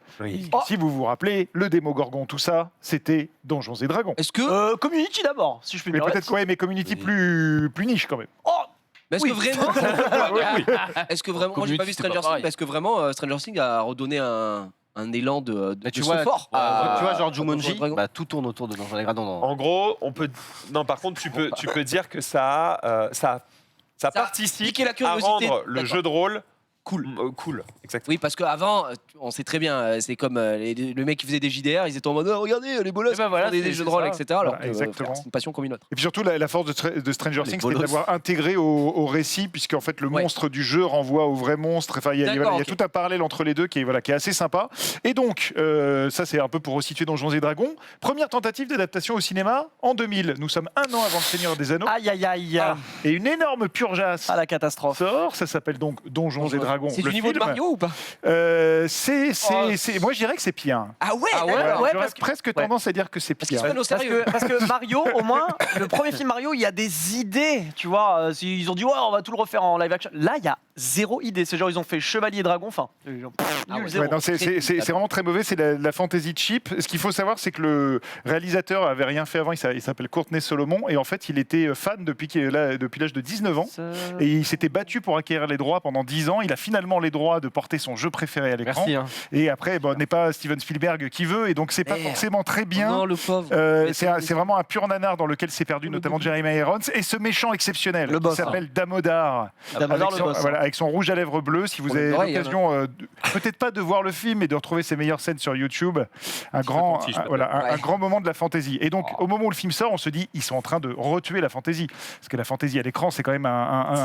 Si vous vous rappelez, le Démogorgon, tout ça, c'était Donjons et Dragons. Est-ce que. Community d'abord, si je puis me Mais permettre. peut-être quoi, mais Community plus niche quand même. Mais est-ce que vraiment. Oui. Est-ce que vraiment. Moi, j'ai pas vu Community, c'est Stranger pas Things. pareil. Est-ce que vraiment Stranger Things a redonné un élan de Tu ce vois, fort tu vois, genre Donjons et Jumanji, Dragons bah, tout tourne autour de Donjons et Dragons. En gros, on peut. Non, par contre, tu peux dire que ça participe piqué la à curiosité. rendre le D'accord. jeu de rôle Cool. cool. Exactement. Oui, parce qu'avant, on sait très bien, c'est comme le mec qui faisait des JDR, ils étaient en mode oh, regardez, les bolos, Eh ben voilà, des c'est jeux de rôle, ça. etc. Alors Voilà, que, exactement. c'est une passion comme une autre. Et puis surtout, la force de Stranger Les Things, c'est bolos. d'avoir intégré au récit, puisqu'en fait, le Ouais. monstre du jeu renvoie au vrai monstre. Enfin, il y a D'accord, tout ok. un parallèle entre les deux qui est assez sympa. Et donc, ça, c'est un peu pour resituer Donjons et Dragons. Première tentative d'adaptation au cinéma en 2000. Nous sommes un an avant le Seigneur des Anneaux. Aïe, aïe, aïe. Et une énorme purgeasse Ah, la catastrophe. sort. Ça s'appelle donc Donjons et Dragons. C'est le du niveau de film. Mario ou pas Moi, je dirais que c'est pire. Ah ouais, Ah ouais, Voilà, ouais, J'aurais parce que- presque ouais. tendance à dire que c'est Parce qu'ils pire. se prennent au sérieux. Parce que Mario, au moins, le premier film Mario, il y a des idées, tu vois. Ils ont dit, ouais, on va tout le refaire en live action. Là, il y a zéro idée. C'est genre, ils ont fait Chevalier Dragon, enfin, genre, nul, zéro. Ouais, non, c'est vraiment très mauvais, c'est la fantasy cheap. Ce qu'il faut savoir, c'est que le réalisateur avait rien fait avant, il s'appelle Courtney Solomon, et en fait, il était fan depuis l'âge de 19 ans, et il s'était battu pour acquérir les droits pendant 10 ans. Il a finalement les droits de porter son jeu préféré à l'écran. Merci. Hein. Et après, n'est pas Steven Spielberg qui veut, et donc c'est pas Merde. forcément très bien. Non, le pauvre. C'est vraiment un pur nanar dans lequel s'est perdu notamment Jeremy Irons, et ce méchant exceptionnel Le boss, qui s'appelle Damodar. Damodar, le boss. Voilà, avec son rouge à lèvres bleu. Si vous Pour les avez oreilles, l'occasion, peut-être pas de voir le film, mais de retrouver ses meilleures scènes sur YouTube, un grand moment de la fantasy. Et donc, au moment où le film sort, on se dit, ils sont en train de retuer la fantasy. Parce que la fantasy à l'écran, c'est quand même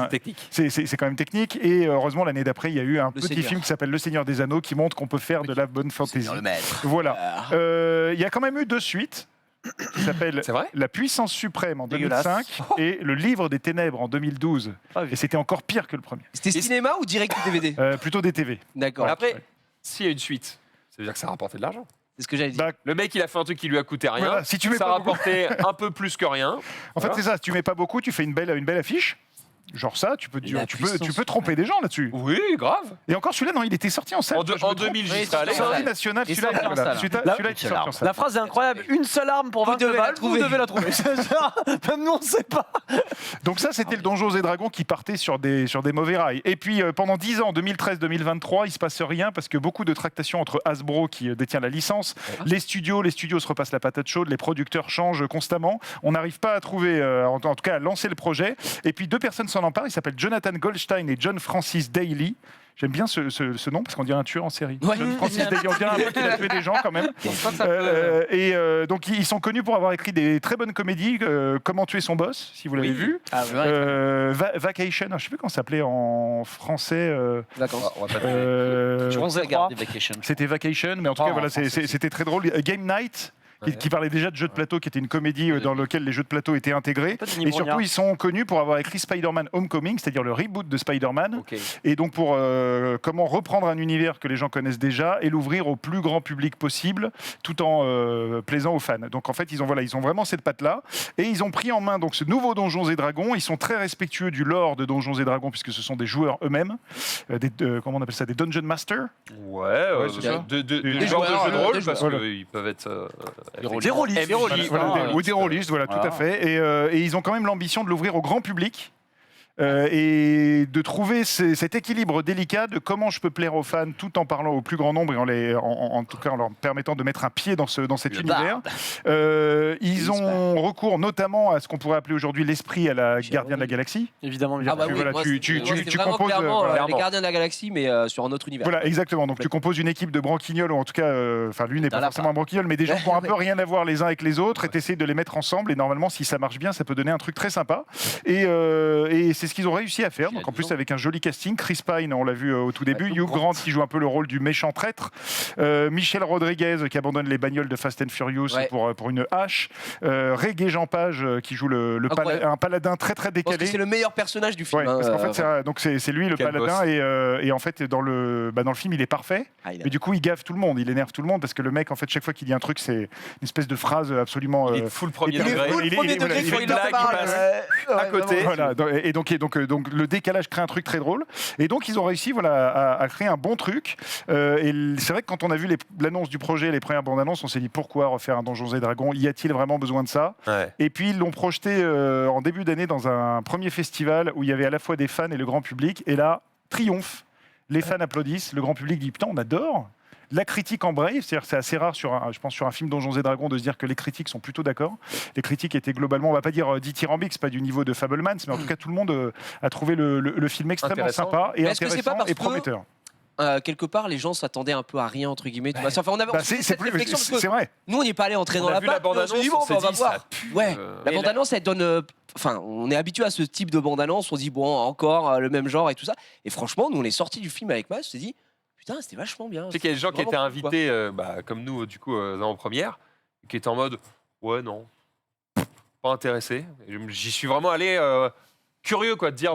technique. C'est quand même technique. Et heureusement, l'année d'après, il y a eu un petit Seigneur. film qui s'appelle Le Seigneur des Anneaux qui montre qu'on peut faire de la bonne fantasy. Le maître. Voilà. Il y a quand même eu 2 suites qui s'appellent C'est vrai La Puissance Suprême en Dégueulasse. 2005 et Le Livre des Ténèbres en 2012. Ah oui. Et c'était encore pire que le premier. C'était cinéma ou direct DVD Plutôt des TV. D'accord. Après, s'il y a une suite, ça veut dire que ça a rapporté de l'argent. C'est ce que j'allais dire. Bah, Le mec, il a fait un truc qui lui a coûté rien. Voilà, si tu mets ça a pas beaucoup. rapporté un peu plus que rien. En fait, c'est ça. Si tu mets pas beaucoup, tu fais une belle affiche. Genre ça, tu peux tromper des gens là-dessus. Oui, grave. Et encore celui-là, non, il était sorti en salle. En, Je me trompe. 2000, j'y Oui, serais allé. Sortie nationale, Et celui-là, sorti en voilà. salle. Celui-là qui est sorti en salle. La phrase est incroyable. Une seule arme pour vaincre le devez la Val, vous trouver. devez la trouver. Même nous, on ne sait pas. Donc ça, c'était le Donjons et Dragons qui partait sur des mauvais rails. Et puis pendant 10 ans, 2013-2023, il se passe rien parce que beaucoup de tractations entre Hasbro qui détient la licence, les studios se repassent la patate chaude, les producteurs changent constamment. On n'arrive pas à trouver, en tout cas, à lancer le projet. Et puis 2 personnes s'en emparent. Ils s'appellent Jonathan Goldstein et John Francis Daly. J'aime bien ce nom parce qu'on dirait un tueur en série. Ouais. John Francis Daly, on dirait un peu qu'il a tué des gens quand même. Donc ils sont connus pour avoir écrit des très bonnes comédies, Comment tuer son boss, si vous l'avez vu. Ah, Vacation, je ne sais plus comment ça s'appelait en français. Vacances. Euh, Je pense à Regarder Vacation. C'était Vacation, mais en tout cas, voilà, c'était très drôle. Game Night. Qui parlait déjà de jeux de plateau, qui était une comédie dans laquelle les jeux de plateau étaient intégrés. Et surtout, ils sont connus pour avoir écrit Spider-Man Homecoming, c'est-à-dire le reboot de Spider-Man. Et donc pour comment reprendre un univers que les gens connaissent déjà et l'ouvrir au plus grand public possible, tout en plaisant aux fans. Donc en fait, ils ont vraiment cette patte-là. Et ils ont pris en main donc ce nouveau Donjons et Dragons. Ils sont très respectueux du lore de Donjons et Dragons, puisque ce sont des joueurs eux-mêmes. Comment on appelle ça, des Dungeon Masters. Ouais, c'est ça. des joueurs de jeux de rôle, des parce joueurs. qu'ils peuvent être... Des rôlistes. Ou des rôlistes, voilà, tout à fait. Et ils ont quand même l'ambition de l'ouvrir au grand public. Et de trouver cet équilibre délicat de comment je peux plaire aux fans tout en parlant au plus grand nombre et en tout cas en leur permettant de mettre un pied dans cet univers. Ils ont recours notamment à ce qu'on pourrait appeler aujourd'hui l'esprit à la Gardien de la Galaxie. Évidemment, Ah bah oui, Voilà, moi, tu c'était vraiment composes clairement voilà. les Gardiens de la Galaxie, mais sur un autre univers. Voilà, exactement. Donc tu composes une équipe de branquignoles, ou en tout cas, lui n'est pas forcément un branquignol, mais des gens qui ont un peu rien à voir les uns avec les autres, et t'essayes de les mettre ensemble. Et normalement, si ça marche bien, ça peut donner un truc très sympa. Et c'est ce qu'ils ont réussi à faire. Donc en plus avec un joli casting, Chris Pine, on l'a vu au tout début, Hugh Grant qui joue un peu le rôle du méchant traître, Michel Rodriguez qui abandonne les bagnoles de Fast and Furious pour une hache, Reggae Jean Page qui joue un paladin très très décalé. Parce que c'est le meilleur personnage du film. Ouais, parce qu'en fait, c'est lui le paladin et en fait dans le film il est parfait, mais du coup il gaffe tout le monde, il énerve tout le monde parce que le mec en fait chaque fois qu'il dit un truc c'est une espèce de phrase absolument. Il est full premier il est degré. full premier degré, Il fait une blague, il passe à côté. Voilà, et donc le décalage crée un truc très drôle. Et donc ils ont réussi à créer un bon truc. Et c'est vrai que quand on a vu l'annonce du projet, les premières bandes annonces, on s'est dit pourquoi refaire un Donjons et Dragons ? Y a-t-il vraiment besoin de ça ? Et puis ils l'ont projeté en début d'année dans un premier festival où il y avait à la fois des fans et le grand public. Et là, triomphe. Les fans applaudissent, le grand public dit putain, on adore. La critique embraye, c'est-à-dire c'est assez rare sur un film Donjons et Dragons de se dire que les critiques sont plutôt d'accord. Les critiques étaient globalement, on va pas dire dithyrambiques, c'est pas du niveau de Fablemans, mais en tout cas tout le monde a trouvé le film extrêmement sympa et intéressant et prometteur. Quelque part, les gens s'attendaient un peu à rien entre guillemets. Enfin, on avait cette réflexion parce que c'est vrai. Nous, on n'est pas allé entrer dans la pâte. On s'est dit bon, on va voir. La bande-annonce, elle donne. Enfin, on est habitué à ce type de bande-annonce. On se dit bon, encore le même genre et tout ça. Et franchement, nous, on est sortis du film avec Mas. On s'est dit putain, c'était vachement bien. Tu sais qu'il y a des gens qui étaient invités, comme nous, du coup, en première, qui étaient en mode ouais, non, pas intéressé. J'y suis vraiment allé. Curieux quoi de dire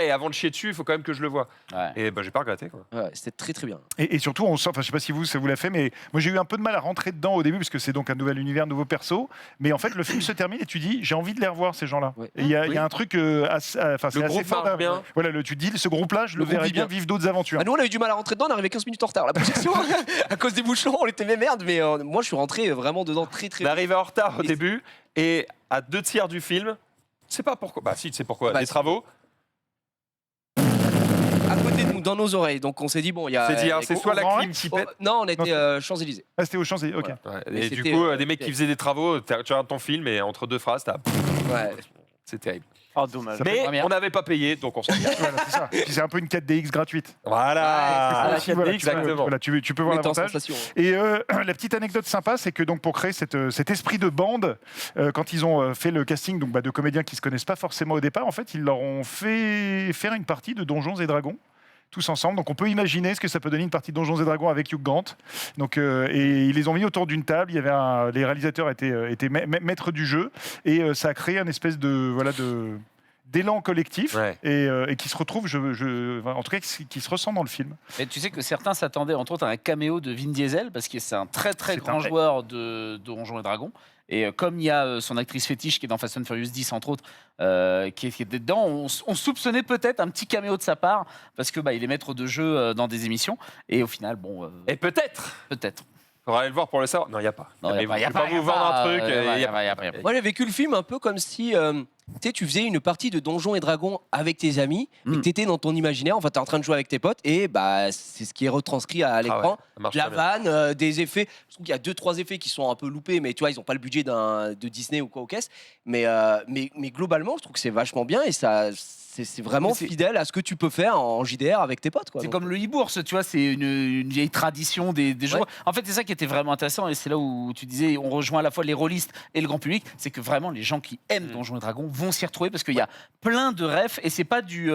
et avant de chier dessus il faut quand même que je le vois et j'ai pas regretté quoi. C'était très très bien et surtout on sent, enfin je sais pas si ça vous l'a fait mais moi j'ai eu un peu de mal à rentrer dedans au début parce que c'est donc un nouvel univers, nouveau perso, mais en fait le film se termine et tu dis j'ai envie de les revoir ces gens-là et il y a un truc c'est assez fort bien. Voilà, tu dis ce groupe-là je le verrais bien vivre d'autres aventures. Nous on a eu du mal à rentrer dedans, on est arrivé 15 minutes en retard la projection à cause des bouchons, on était mais merde, mais moi je suis rentré vraiment dedans très très on est arrivé en retard au début et à 2/3 du film. Je sais pas pourquoi. Bah si, tu sais pourquoi. Les travaux. À côté de nous, dans nos oreilles. Donc on s'est dit bon, il y a. C'est soit la clim qui pète. Non, on était Champs-Élysées. Ah, c'était aux Champs-Élysées. Ok. Et du coup, des mecs qui faisaient des travaux. Tu regardes ton film et entre deux phrases, c'est terrible. Oh, dommage. Mais on n'avait pas payé, donc on s'en fout. Voilà, c'est ça. C'est un peu une 4DX gratuite. Voilà. Exactement. Voilà, tu peux voir l'avantage. Et la petite anecdote sympa, c'est que donc pour créer cet esprit de bande, quand ils ont fait le casting donc, de comédiens qui se connaissent pas forcément au départ, en fait, ils leur ont fait faire une partie de Donjons et Dragons. Tous ensemble, donc on peut imaginer ce que ça peut donner une partie de Donjons et Dragons avec Hugh Grant. Donc, et ils les ont mis autour d'une table. Il y avait les réalisateurs étaient maîtres du jeu et ça a créé une espèce d'élan collectif et qui se retrouve, en tout cas, qui se ressent dans le film. Et tu sais que certains s'attendaient entre autres à un caméo de Vin Diesel parce que c'est un très très grand joueur de Donjons et Dragons. Et comme il y a son actrice fétiche qui est dans Fast and Furious 10 entre autres, qui est dedans, on soupçonnait peut-être un petit caméo de sa part parce que il est maître de jeu dans des émissions. Et au final, et peut-être. Faudra aller le voir pour le savoir. Non, il n'y a pas. Non, il n'y a pas vous vendre un truc. Moi, j'ai vécu le film un peu comme si tu faisais une partie de Donjons et Dragons avec tes amis, et tu étais dans ton imaginaire, enfin, tu es en train de jouer avec tes potes, et c'est ce qui est retranscrit à l'écran. La vanne, des effets. Je trouve qu'il y a 2-3 effets qui sont un peu loupés, mais tu vois, ils n'ont pas le budget de Disney ou quoi aux caisses. Mais globalement, je trouve que c'est vachement bien, et ça. C'est vraiment fidèle à ce que tu peux faire en JDR avec tes potes. C'est comme le e-bourse, tu vois, c'est une vieille tradition des jeux. En fait, c'est ça qui était vraiment intéressant, et c'est là où tu disais, on rejoint à la fois les rôlistes et le grand public, c'est que vraiment les gens qui aiment Donjons et Dragons vont s'y retrouver parce qu'il y a plein de refs, et c'est pas du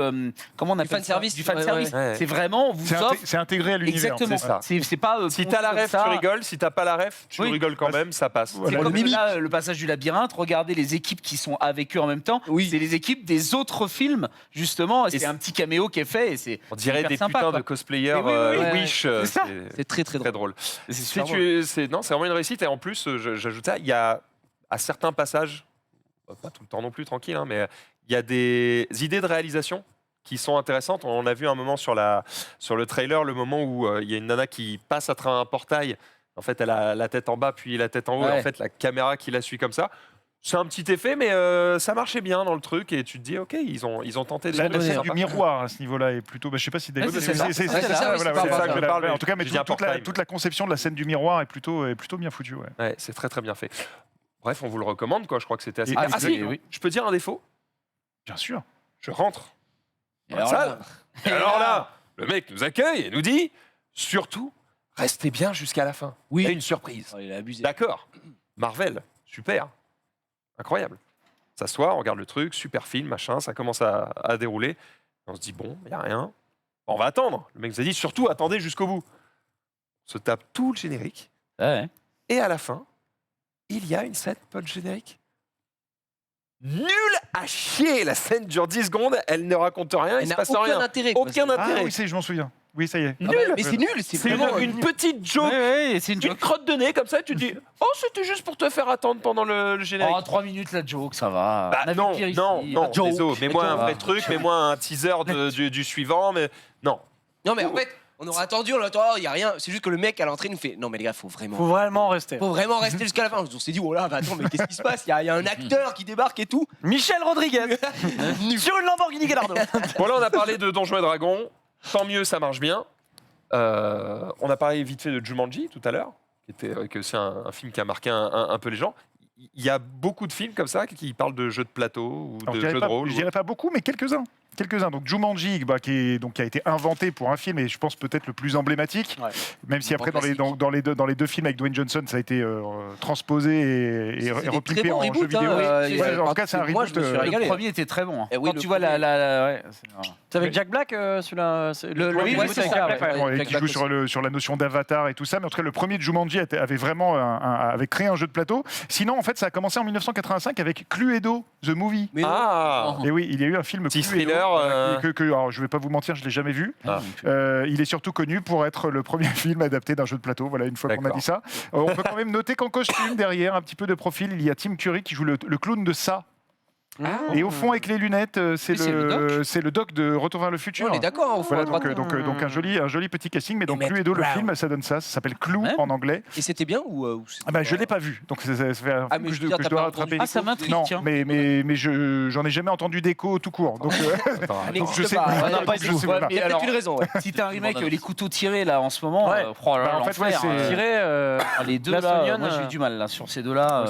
comment on appelle ça, du fan service. C'est vraiment, on vous offre. C'est intégré à l'univers. Exactement. C'est pas. Si t'as la ref, tu rigoles. Si t'as pas la ref, tu rigoles quand même. Ça passe. C'est comme là, le passage du labyrinthe. Regardez les équipes qui sont avec eux en même temps. C'est les équipes des autres films. Justement, c'est un petit caméo qui est fait et c'est on dirait des putains de cosplayers Wish. C'est très drôle. C'est vraiment une réussite et en plus, j'ajoutais, il y a à certains passages, pas tout le temps non plus tranquille, hein, mais il y a des idées de réalisation qui sont intéressantes. On a vu un moment sur le trailer, le moment où il y a une nana qui passe à travers un portail. En fait, elle a la tête en bas puis la tête en haut. Et en fait, la caméra qui la suit comme ça. C'est un petit effet, mais ça marchait bien dans le truc et tu te dis, ok, ils ont tenté de la scène du miroir à ce niveau-là est plutôt. Je sais pas si David. C'est ça que je parle. En tout cas, mais toute la conception de la scène du miroir est plutôt bien foutue. Ouais, c'est très très bien fait. Bref, on vous le recommande, quoi. Je crois que c'était assez. Ah si, je peux dire un défaut ? Bien sûr. Je rentre dans la salle. Et alors là, le mec nous accueille et nous dit, surtout, restez bien jusqu'à la fin. Il y a une surprise. Il a abusé. D'accord. Marvel, super. Incroyable. On s'assoit, on regarde le truc, super film, machin, ça commence à dérouler. On se dit, bon, il n'y a rien. On va attendre. Le mec nous a dit, surtout, attendez jusqu'au bout. On se tape tout le générique. Ouais. Et à la fin, il y a une scène post-générique. Nul à chier. La scène dure 10 secondes, elle ne raconte rien, il ne se passe rien. Aucun intérêt. Ah oui, je m'en souviens. Oui, ça y est. Nul. Mais c'est nul, c'est vraiment une petite joke. c'est une Une crotte de nez comme ça, tu te dis, oh, c'était juste pour te faire attendre pendant le générique. Oh, 3 minutes la joke, ça va. Bah, On a vu non, pire ici. non, Joke. désolé, mets-moi un vrai Joke. truc, mets-moi un teaser du suivant, mais non. Non, mais en fait, on aurait attendu, il n'y a rien. C'est juste que le mec à l'entrée nous fait non, mais les gars, faut vraiment rester. Faut vraiment rester jusqu'à la fin. On s'est dit, oh là, bah, attends, mais qu'est-ce qui se passe? Il y a un acteur qui débarque et tout. Michel Rodriguez sur une Lamborghini Gallardo. Bon, là, on a parlé de Donjons et Dragons. Tant mieux, ça marche bien. On a parlé vite fait de Jumanji tout à l'heure, que c'est un film qui a marqué un peu les gens. Il y a beaucoup de films comme ça qui parlent de jeux de plateau ou Alors, de je dirais jeux de pas- rôle. Je dirais pas beaucoup, mais quelques-uns. Donc Jumanji, qui a été inventé pour un film et je pense peut-être le plus emblématique, même si après dans les deux films avec Dwayne Johnson ça a été transposé et repimpé en jeu vidéo. En tout cas c'est un Moi, reboot. je me suis régalé. Le premier était très bon. Eh oui, Quand le tu vois ouais, C'est avec Jack Black celui-là. Oui, ouais, c'est ça. qui joue sur la notion d'avatar et tout ça, mais en tout cas le premier de Jumanji avait vraiment avait créé un jeu de plateau. Sinon en fait ça a commencé en 1985 avec Cluedo the Movie. Et oui, il y a eu un film Petit Cluedo, thriller, alors je vais pas vous mentir, je l'ai jamais vu. Ah. Il est surtout connu pour être le premier film adapté d'un jeu de plateau. Voilà, une fois qu'on a dit ça, on peut quand même noter qu'en costume derrière, un petit peu de profil, il y a Tim Curry qui joue le clown de Ça. Et au fond, avec les lunettes, c'est le doc de Retour vers le futur. On est d'accord, au fond, Voilà, à droite. donc un joli petit casting. Mais donc Cluedo, le film, ça donne ça. Ça s'appelle Clue en anglais. Et c'était bien ou Je l'ai pas vu, donc ça fait un film que je t'as dois pas rattraper. entendu ça m'intrigue, Non, tiens. mais j'en ai jamais entendu d'écho tout court. Donc je sais. pas. donc, je sais pas. Il y a peut-être une raison. Si t'as un remake, les couteaux tirés là en ce moment, Ouais. oh là là, Bah, en fait, ouais, l'enfer, c'est- Tiré, les deux Glass là, Onion, moi j'ai eu du mal là sur ces deux-là.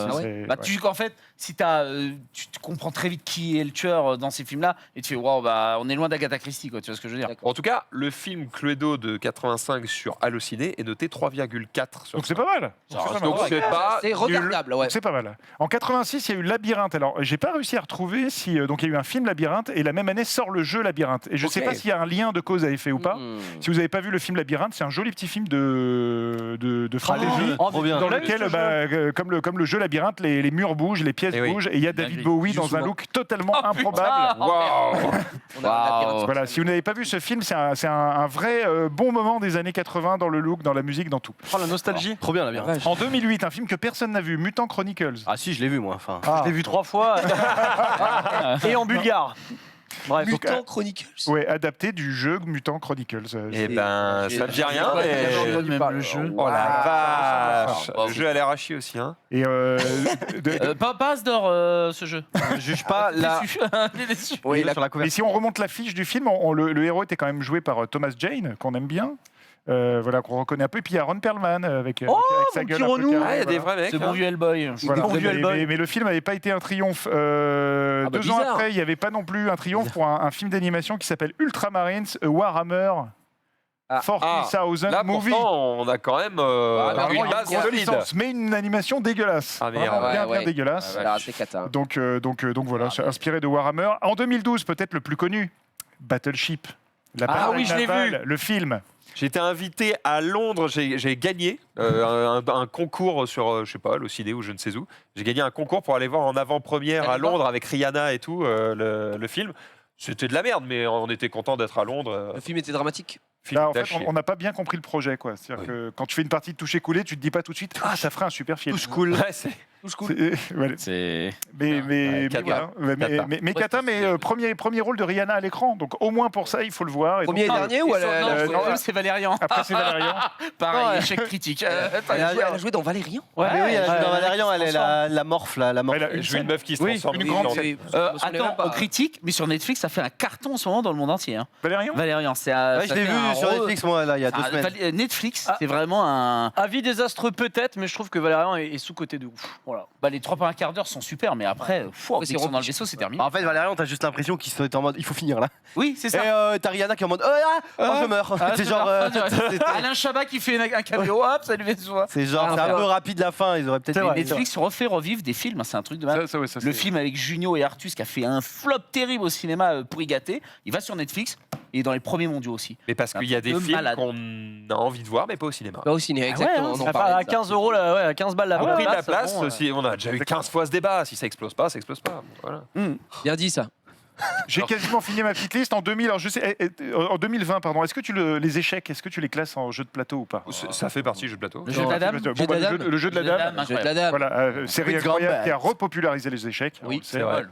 En fait, si tu comprends très vite qui est le tueur dans ces films-là, et tu fais waouh, on est loin d'Agatha Christie, quoi. Tu vois ce que je veux dire? En tout cas, le film Cluedo de 85 sur Allociné est noté 3,4 sur Donc c'est pas mal. Donc c'est pas C'est regardable, ouais. C'est pas mal. En 86, il y a eu Labyrinthe. Alors, j'ai pas réussi à retrouver si. Donc, il y a eu un film Labyrinthe et la même année sort le jeu Labyrinthe. Et je sais pas s'il y a un lien de cause à effet ou pas. Si vous n'avez pas vu le film Labyrinthe, c'est un joli petit film de fantasy trop bien. dans lequel, comme le jeu Labyrinthe, les murs bougent, les pièces bougent et il y a David Bowie dans un look totalement improbable. Voilà, si vous n'avez pas vu ce film, c'est un vrai bon moment des années 80 dans le look, dans la musique, dans tout. Oh, la nostalgie. Trop bien, la bien. En 2008, un film que personne n'a vu, Mutant Chronicles. Ah si, je l'ai vu moi. Enfin. Je l'ai vu 3 fois. Et en bulgare. Bref. Mutant Chronicles. Ouais, adapté du jeu Mutant Chronicles. Eh ben, ça ne dit rien. Même le jeu. Oh la vache. Le jeu a l'air à chier aussi, hein. Et Pas Asdor, ce jeu. Je juge pas la. Oui, sur la mais si on remonte l'affiche du film, le héros était quand même joué par Thomas Jane, qu'on aime bien. Voilà, qu'on reconnaît un peu. Et puis il y a Ron Perlman avec sa gueule un peu carrée, Il y a des vrais mecs. C'est bon vieux Hellboy. Voilà. Bon vieux Hellboy. Mais le film n'avait pas été un triomphe. 2 ans bizarre. après, il n'y avait pas non plus un triomphe pour un film d'animation qui s'appelle Ultramarines Warhammer 40,000 Là, Movie. pourtant, on a quand même une base Grosse solide. licence, mais une animation dégueulasse. Ah, merde. Vraiment bien Ouais. dégueulasse. Alors, c'est cata. Donc voilà, c'est inspiré de Warhammer. En 2012, peut-être le plus connu, Battleship. La bataille je l'ai navale, vu. le film. J'ai été invité à Londres, j'ai gagné un concours sur, je sais pas, l'OCD ou je ne sais où. J'ai gagné un concours pour aller voir en avant-première à Londres avec Rihanna et tout, le film. C'était de la merde, mais on était content d'être à Londres. Le film était dramatique. Là, en fait, on n'a pas bien compris le projet. C'est-à-dire que quand tu fais une partie de toucher coulé, tu te dis pas tout de suite ah, ça ferait un super film. Touche cool. Ouais, c'est voilà. Mais Kata. voilà. Mais Kata, mais premier rôle de Rihanna à l'écran. Donc au moins pour ça, il faut le voir. Et Premier et donc, dernier ou Non, c'est Valérian. après, c'est Valérian. Pareil, échec critique. Elle a joué dans Valérian. Ouais, mais oui, elle a joué dans Valérian, elle est la morphe là, la morphe. Elle a une Je veux une meuf qui se transforme. une grande Attends, en critique, mais sur Netflix, ça fait un carton en ce moment dans le monde entier. Hein. Valérian. Valérian, c'est. Ouais, je l'ai vu sur Netflix moi là, il y a 2 semaines. Netflix, c'est vraiment un. Avis désastreux peut-être, mais je trouve que Valérian est sous-coté de ouf. Voilà. Bah, les 3 premiers quarts d'heure sont super, mais après, dès qu'ils sont dans le vaisseau, c'est terminé. En fait, Valérian, t'as juste l'impression qu'ils sont en mode il faut finir là. Oui, c'est ça. Et t'as Rihanna qui est en mode je meurs. C'est genre. Alain Chabat qui fait un caméo, hop, ça lui fait soin. C'est genre, c'est un peu rapide la fin. Ils auraient peut-être. Netflix refait revivre des films, c'est un truc de mal. Le film avec Junio et Artus qui a fait un flop terrible au cinéma pour y gâter, il va sur Netflix et dans les premiers mondiaux aussi. Mais parce qu'il y a des films qu'on a envie de voir, mais pas au cinéma. Pas au ciné, exactement. On en parlait à 15 €, à 15 balles la On a pris de la place. place, si on a déjà eu 15 fois ce débat. Si ça explose pas, ça explose pas. Voilà. Bien dit ça. J'ai quasiment fini ma petite liste en 2000. Alors je sais, en 2020, pardon. Est-ce que les échecs, est-ce que tu les classes en jeu de plateau ou pas? Ça fait partie du jeu de plateau. Le jeu de la dame. Le jeu de la dame. Voilà, série incroyable qui a repopularisé les échecs. Oui, c'est vrai.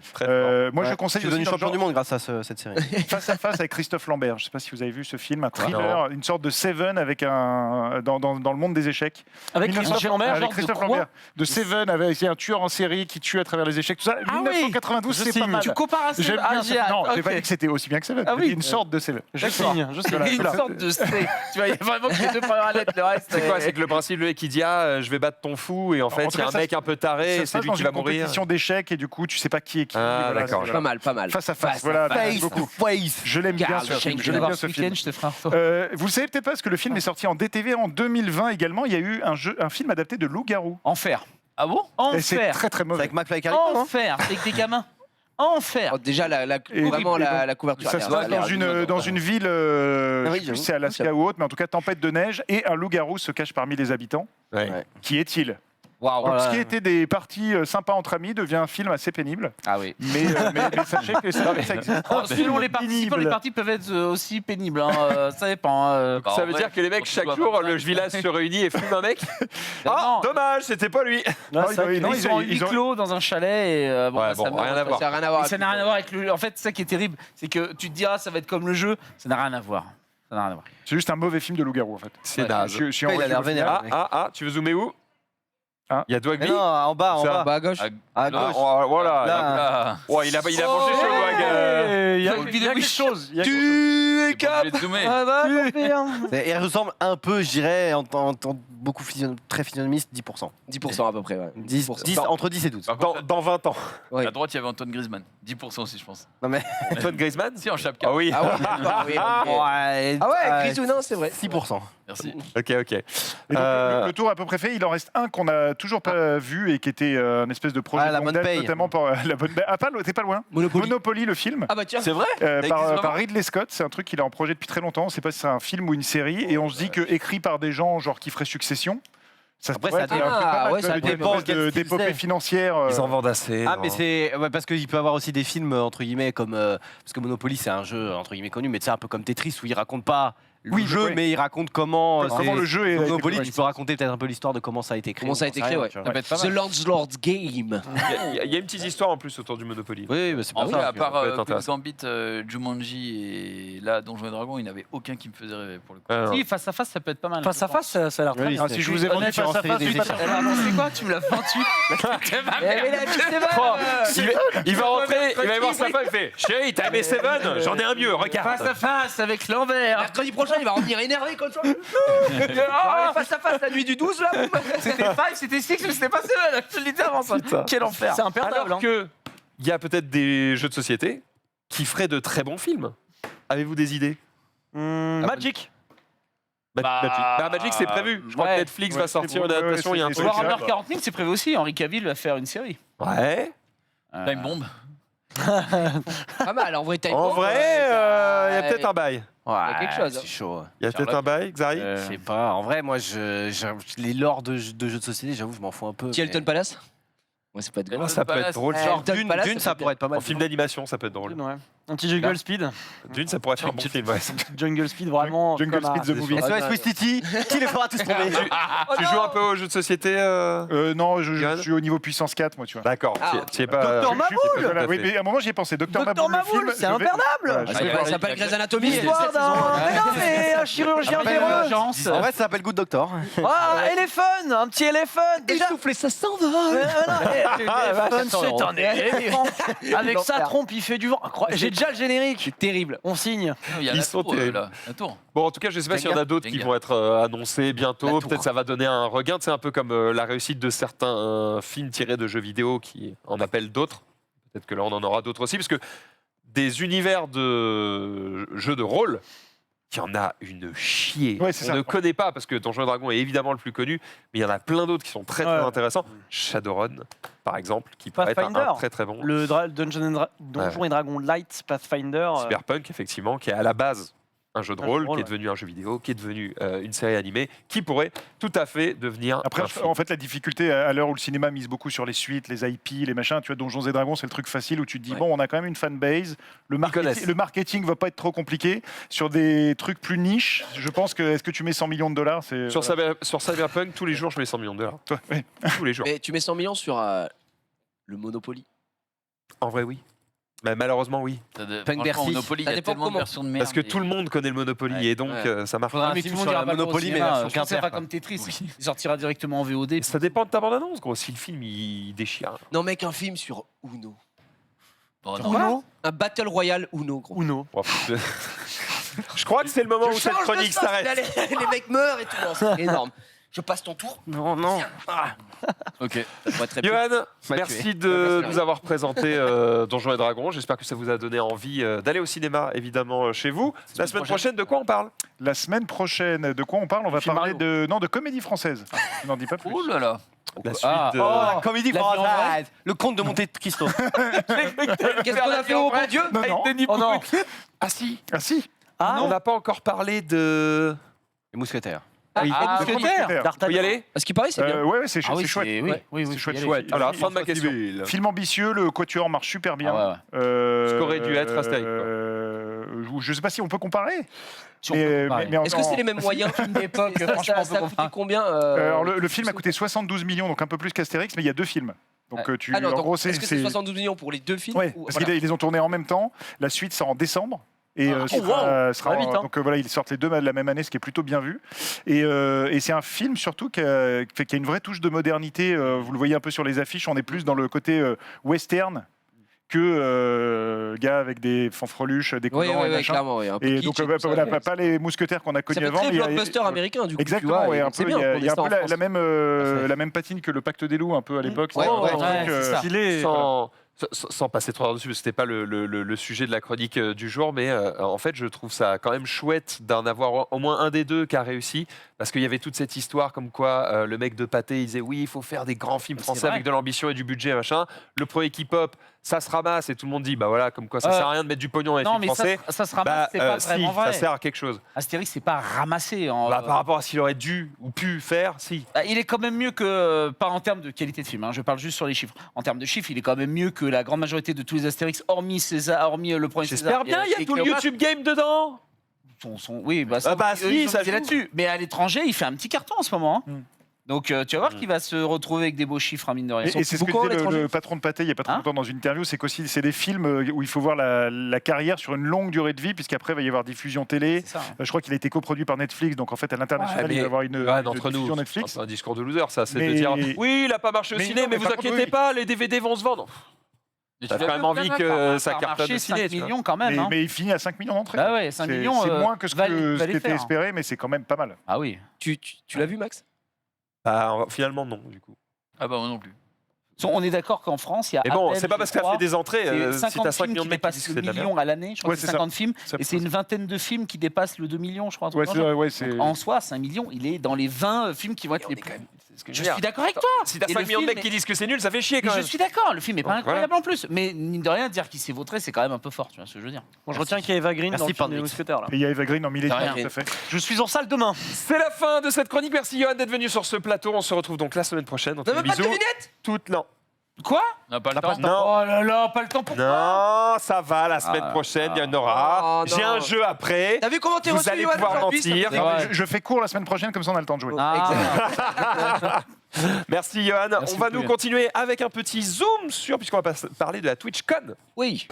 Moi, je conseille aussi. aussi devenu champion du monde grâce à cette série. Face à face avec Christophe Lambert. Je ne sais pas si vous avez vu ce film, un thriller, une sorte de Seven avec dans le monde des échecs. Avec Christophe Lambert, avec Christophe Lambert. De Seven avec un tueur en série qui tue à travers les échecs. Tout ça. 1992, c'est pas mal. Tu compares à Seven. Non, j'ai pas dit que c'était aussi bien que Seven. J'ai dit une sorte de Seven. Je signe. Une sorte de C. Tu vois, il y a vraiment que les 2 premières lettres, le reste. C'est quoi? C'est que le principe, le mec qui dit je vais battre ton fou, et en fait, il y a un mec un peu taré, et c'est lui qui va mourir. C'est une compétition d'échecs, et du coup, tu sais pas qui est qui. Ah, d'accord. Pas mal, pas mal. Face à face, voilà. Je l'aime bien ce film. Je l'aime bien ce film. Je te ferai un retour. Vous le savez peut-être pas, parce que le film est sorti en DTV en 2020 également. Il y a eu un film adapté de Loup-garou. Enfer. Ah bon? Et c'est Enfer. très très mauvais. Avec McFly et Carlton, non? Enfer. Avec des gamins. Enfer. Oh, déjà, vraiment la couverture. Ça se passe dans une ville, je sais plus si c'est Alaska ou autre, mais en tout cas, tempête de neige, et un loup-garou se cache parmi les habitants. Qui est-il? Donc, ce qui était des parties sympas entre amis devient un film assez pénible. Ah oui. Mais sachez que ça existe. Selon les participants, les parties peuvent être aussi pénibles. Ça dépend. Ça veut dire que les mecs, chaque jour, le village se réunit et fume un mec. Ah, dommage, c'était pas lui. Ils sont en huis clos dans un chalet et rien à voir. Ça n'a rien à voir avec le. En fait, ça qui est terrible, c'est que tu te dis ça va être comme le jeu, ça n'a rien à voir. Ça n'a rien à voir. C'est juste un mauvais film de loup-garou en fait. C'est naze. Il a l'air vénère. Tu veux zoomer où? Il y a Dwagby? Non, en bas. À gauche. À gauche. Voilà. Ouais, il a mangé chez Wag. Il y a quelque chose. Tu es cap. Il ressemble un peu, je dirais, en beaucoup très physionomiste, 10%. 10% à peu près, ouais. 10, entre 10 et 12. Dans 20 ans. À droite, il y avait Antoine Griezmann. 10% aussi, je pense. Non mais Antoine Griezmann? Si, en chapka. Ah oui. Grisou, non, c'est vrai. 6%. Merci. Ok. Et donc, le tour à peu près fait, il en reste un qu'on n'a toujours pas vu et qui était un espèce de projet La Bonne Paye. notamment par la bonne paye. Ah, t'es pas loin. Monopoly, le film. Ah bah tiens. C'est vrai? Par Ridley Scott, c'est un truc qu'il a en projet depuis très longtemps. On ne sait pas si c'est un film ou une série, et on se dit que écrit par des gens genre qui feraient Succession. Ça Après, pourrait ça être un truc pas mal, ça dépend d'épopée financière. Ils en vendent assez. Ah, mais c'est parce qu'il peut y avoir aussi des films entre guillemets comme parce que Monopoly c'est un jeu entre guillemets connu, mais c'est un peu comme Tetris où il raconte pas le jeu, mais il raconte comment le jeu est. Monopoly, tu peux raconter peut-être un peu l'histoire de comment ça a été créé. Comment ça a été créé, ouais. The Landlord's Game. Il y a une petite histoire en plus autour du Monopoly. Oui, c'est pas En ça. vrai, à part Gambit, Jumanji et là, Donjons et Dragons, il n'y avait aucun qui me faisait rêver pour le coup. Si, face à face, ça peut être pas mal. Face à face, ça a l'air très bien. Si je vous ai vendu face à face, C'est quoi? Tu me l'as vendu? Il va rentrer, il va y voir sa femme, il fait Chérie, t'as aimé Seven? J'en ai un mieux, regarde. Face à face avec l'envers. Mercredi prochain, il va revenir énervé comme ça. Face à face, la nuit du 12, là. C'était 5, c'était 6, mais c'était pas 7. Je te le dis avant ça. Quel enfer. C'est imperdable. Alors que il y a peut-être des jeux de société qui feraient de très bons films. Avez-vous des idées? Magic. Magic, c'est prévu. Je crois que Netflix va sortir une adaptation. Il y a un truc. Warhammer 40 000, c'est prévu aussi. Henry Cavill va faire une série. Ouais. Time Bomb. Pas mal, en vrai, En vrai, il y a peut-être un bail. Il y a quelque chose. C'est chaud. Il y a peut-être un bail, Xari? Je sais pas. En vrai, moi, les lores de jeux de société, j'avoue, je m'en fous un peu. Tilton Palace. Ouais, c'est pas de Ça peut être drôle. Genre Dune, ça pourrait être pas mal. En film d'animation, ça peut être drôle. Un petit Jungle Speed. Dune, ça pourrait être un bon film. Ouais. Jungle Speed, vraiment. Jungle Speed the Movie. SOS Wistiti, qui les fera tous tomber? Tu joues un peu aux jeux de société? Non, je suis au niveau puissance 4, moi, tu vois. D'accord. Tu es pas. Docteur Mamoul. Oui, mais à un moment, j'y ai pensé. Docteur Docteur Mamoul, Mamoul, c'est imperdable. Ça s'appelle Grey's Anatomy. L'histoire d'un chirurgien véreux. En vrai, ça s'appelle Good Doctor. Ah, Elephant, un petit éléphant. Déjà. Souffler, ça s'envole. C'est un éléphant. Avec sa trompe, il fait du vent. J'ai déjà le générique. C'est terrible. On signe. Il y a Ils la sont tour, terribles. là. La tour. Bon, en tout cas, je ne sais pas s'il y en a d'autres qui Jenga. vont être annoncés bientôt. Peut-être ça va donner un regain. C'est un peu comme la réussite de certains films tirés de jeux vidéo qui en appellent d'autres. Peut-être que là, on en aura d'autres aussi, parce que des univers de jeux de rôle, il y en a une chier. Ouais, c'est On ça. ne connaît pas, parce que Donjons et Dragons est évidemment le plus connu, mais il y en a plein d'autres qui sont très, très Ouais. intéressants. Shadowrun, par exemple, qui pourrait être Pathfinder. un très, très bon. Le Donjon et Dragon Light Pathfinder. Cyberpunk, effectivement, qui est à la base un jeu de Un jeu rôle, de rôle, qui est ouais. devenu un jeu vidéo, qui est devenu une série animée, qui pourrait tout à fait devenir Après, un film. en fait, la difficulté à l'heure où le cinéma mise beaucoup sur les suites, les IP, les machins, tu vois, Donjons et Dragons, c'est le truc facile où tu te dis, bon, on a quand même une fanbase, connaissent. le marketing va pas être trop compliqué. Sur des trucs plus niches, je pense que, est-ce que tu mets 100 millions de dollars c'est, Sur Cyberpunk, tous les jours, je mets 100 millions de dollars. Toi, ouais. Tous les jours. Mais tu mets 100 millions sur le Monopoly. En vrai, oui. Mais malheureusement, oui. Punk Bercy. Monopoly, il Ça y a dépend tellement de comment. versions de merde. Parce que tout le monde connaît le Monopoly Ouais. et donc ça marche. Faudra un mais film tout le monde sur ira la pas le voir au Monopoly, mais cinéma, version je pense que c'est pas pas comme Tetris. Il sortira directement en VOD. Ça dépend de ta bande-annonce, gros. Si le film, il déchire. Non, mec, un film sur Uno. Bon, Sur non. Uno Un Battle Royale Uno, gros. Uno. Bon, je crois que c'est le moment où cette change de chronique sens, là, s'arrête. les mecs meurent et tout. Non, c'est énorme. Je passe ton tour. Non, non. Ok. Ça pourrait très bien. Johan, m'a merci tué. de Merci. nous avoir présenté Donjons et Dragons. J'espère que ça vous a donné envie d'aller au cinéma, évidemment, chez vous. La semaine prochaine, de quoi on parle? La semaine prochaine, de quoi on parle? On va Film parler Mario. de comédie française. Je n'en dis pas plus. Oh là là. La suite Ah. de... Oh, comédie La vie en vrai. française. Le conte de Monte Cristo. Qu'est-ce qu'on a fait au bon Dieu Non, non. Oh non. Ah si, Ah si. Ah, on n'a pas encore parlé de... Les mousquetaires. Les Ah, Mousquetaires. Mousquetaires. Faut y aller? À ce qui paraît, c'est bien. Ouais, c'est Ah oui, c'est chouette. c'est- oui, Ouais, oui, c'est oui, chouette. faut y aller. chouette. Alors, fin de ma question. Film ambitieux, le Quatuor marche super bien. Ah ouais, ouais. Ce qu'aurait dû être Astérix, quoi. Je sais pas si on peut comparer. Si on peut comparer. mais Est-ce que c'est les mêmes moyens d'époque, Ça, franchement, on peut ça a coûté comparer. combien Alors, le film a coûté 72 millions, donc un peu plus qu'Astérix, mais il y a deux films. Donc, tu, Ah non, en donc, gros, est-ce que c'est 72 millions pour les deux films Ouais, ou- parce voilà. qu'ils les ont tournés en même temps. La suite sera en décembre. Et Ça va vite, hein. donc voilà, ils sortent les deux de la même année, ce qui est plutôt bien vu. Et c'est un film surtout qui a une vraie touche de modernité. Vous le voyez un peu sur les affiches, on est plus dans le côté western que gars avec des fanfreluches, des Oui, collants et machin. clairement. Ouais, un peu Et kitsch donc et tout ça, voilà, ouais. pas les mousquetaires qu'on a Ça connus fait avant. très mais il y a- blockbuster américain, du coup. Exactement, tu vois, et un c'est peu, bien il y a qu'on ait un ça en peu France. la même patine que le Pacte des loups un peu à l'époque. Ouais, C'est ouais, un ouais, truc, c'est ça. stylé. Sans passer trop dessus, parce que c'était pas le sujet de la chronique du jour, mais en fait, je trouve ça quand même chouette d'en avoir au moins un des deux qui a réussi, parce qu'il y avait toute cette histoire comme quoi le mec de Pathé, il disait oui, il faut faire des grands films français vrai. avec de l'ambition et du budget, machin. Le premier K-pop, ça se ramasse et tout le monde dit bah voilà, comme quoi ça sert à rien de mettre du pognon dans les Non, films mais français. ça se ramasse, c'est pas si, vraiment vrai. ça sert à quelque chose. Astérix, c'est pas ramassé. Bah, par rapport à ce qu'il aurait dû ou pu faire, si. Il est quand même mieux que, pas en termes de qualité de film, hein, je parle juste sur les chiffres. En termes de chiffres, il est quand même mieux que la grande majorité de tous les Astérix, hormis César, hormis le premier César. J'espère bien, il y a et tout le Cléopâtre. YouTube Game dedans. Oui, bah, si, ils ont ça misé joue. là-dessus. Mais à l'étranger, il fait un petit carton en ce moment. hein. Donc tu vas voir qu'il va se retrouver avec des beaux chiffres, hein, mine de rien. Et c'est ce que beaucoup à disait l'étranger. le patron de Pathé il n'y a pas trop Hein longtemps dans une interview, c'est qu'aussi c'est des films où il faut voir la carrière sur une longue durée de vie, puisqu'après il va y avoir diffusion télé. C'est ça, hein. Je crois qu'il a été coproduit par Netflix, donc en fait à l'international Ouais, mais- il va y avoir une Entre nous, diffusion Netflix. c'est un discours de loser, ça. C'est de Mais- dire oui, il a pas marché au Mais ciné, non, mais mais vous par contre, inquiétez oui. pas, les DVD vont se vendre. Mais T'as tu quand l'as même envie que ça Par cartonne marché, au ciné. 5 tu vois. millions quand même. hein. Mais il finit à 5 millions d'entrées. Bah ouais, 5 C'est millions, moins que ce va qui les était faire. espéré, mais c'est quand même pas mal. Ah oui. Tu l'as vu, Max Bah, finalement, non, du coup. Ah bah moi non plus. On est d'accord qu'en France, il y a. Mais bon, à peine, c'est pas je parce que ça crois, fait des entrées. c'est Si t'as 50 5 films millions qui de mecs qui dépassent disent que le c'est de la merde. million à l'année. Je crois Ouais, que c'est c'est ça. 50 films. Ça- Et c'est une vingtaine de films qui dépassent le 2 millions, je crois. un truc Ouais, dans c'est le genre. ouais, c'est- Donc, en soi, 5 millions, il est dans les 20 films qui vont être les plus. Je suis d'accord avec toi. Si t'as Et 5 le millions de film mecs est- qui disent que c'est nul, ça fait chier Mais quand je même. suis d'accord, le film est pas Donc, incroyable en plus. Mais mine de rien, dire qu'il s'est vautré, c'est quand même un peu fort, tu vois ce que je veux dire. Bon, je retiens qu'il y a Eva Green Merci, dans le film des Pandrix. Mousquetaires là. Et il y a Eva Green en millénaire, rien. tout à fait. Je suis en salle demain. C'est la fin de cette chronique. Merci Johan d'être venu sur ce plateau. On se retrouve donc la semaine prochaine. On te T'as fait même pas de bisous. devinette Toutes, non. Quoi On n'a pas le temps. Non. Oh là là, pas le temps pour toi. Non, ça va, la semaine prochaine, il y en aura. Oh, J'ai non. un jeu après. T'as vu comment t'es Vous reçu, allez Johan, pouvoir aujourd'hui, ça me mentir. fait- Ouais. Je fais court la semaine prochaine, comme ça on a le temps de jouer. Ah. Merci Johan. Merci On va beaucoup, nous continuer avec un petit zoom sur, puisqu'on va parler de la TwitchCon. Oui.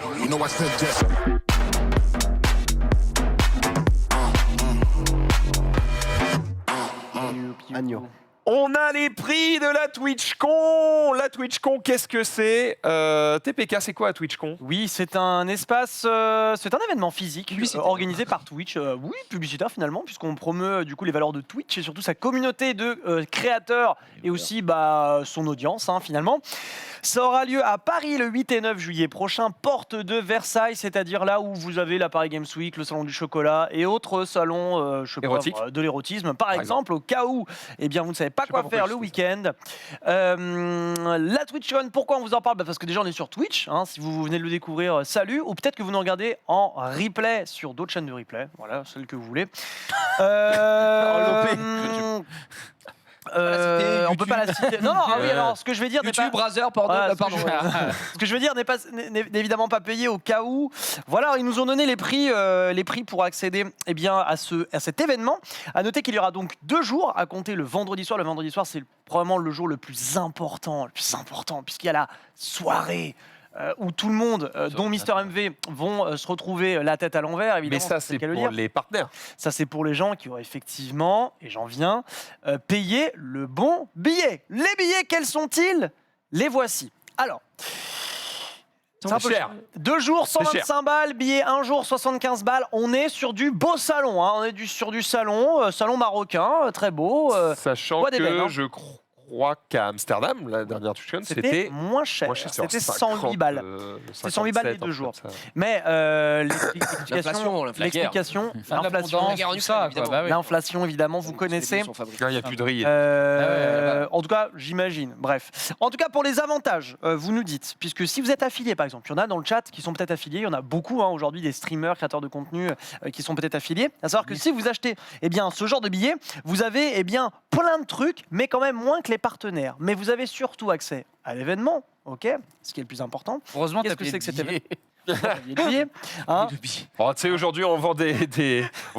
Agneau. On a les prix de la TwitchCon. La TwitchCon, qu'est-ce que c'est TPK, c'est quoi la TwitchCon? Oui, c'est un espace, c'est un événement physique organisé par Twitch. Oui, publicitaire finalement, puisqu'on promeut du coup les valeurs de Twitch et surtout sa communauté de créateurs et aussi son audience finalement. Ça aura lieu à Paris le 8 et 9 juillet prochain, porte de Versailles, c'est-à-dire là où vous avez la Paris Games Week, le salon du chocolat et autres salons de l'érotisme. Par exemple, au cas où vous ne savez pas quoi faire le week-end. La TwitchCon, pourquoi on vous en parle? Parce que déjà on est sur Twitch, si vous venez de le découvrir, salut, ou peut-être que vous nous regardez en replay sur d'autres chaînes de replay, voilà, celle que vous voulez. On peut pas la citer. Non, alors ce que je vais dire n'est pas. YouTube, Razer, pardon. Ce que je veux dire n'est évidemment pas payé au cas où. Voilà, ils nous ont donné les prix pour accéder à cet événement. À noter qu'il y aura donc 2 jours à compter le vendredi soir. Le vendredi soir, c'est probablement le jour le plus important puisqu'il y a la soirée. Où tout le monde, dont Mister MV, vont se retrouver la tête à l'envers, évidemment. Mais ça, c'est pour les partenaires. Ça, c'est pour les gens qui ont effectivement, et j'en viens, payé le bon billet. Les billets, quels sont-ils? Les voici. Alors, c'est un peu cher. 2 jours, 125 balles, billet 1 jour, 75 balles. On est sur du beau salon, on est sur du salon marocain, très beau. Sachant que je crois qu'à Amsterdam, la dernière TwitchCon, c'était moins cher. C'était 108 balles. C'était 108 balles les 2 jours. Mais l'explication, l'inflation, évidemment, vous connaissez. Il n'y a plus de riz. En tout cas, j'imagine. Bref. En tout cas, pour les avantages, vous nous dites, puisque si vous êtes affilié, par exemple, il y en a dans le chat qui sont peut-être affiliés, il y en a beaucoup aujourd'hui, des streamers, créateurs de contenu qui sont peut-être affiliés. À savoir que si vous achetez ce genre de billets, vous avez plein de trucs, mais quand même moins que les partenaires. Mais vous avez surtout accès à l'événement, ok, ce qui est le plus important. Heureusement, qu'est-ce que c'est que cet événement? Les billets, tu sais, aujourd'hui, on vend des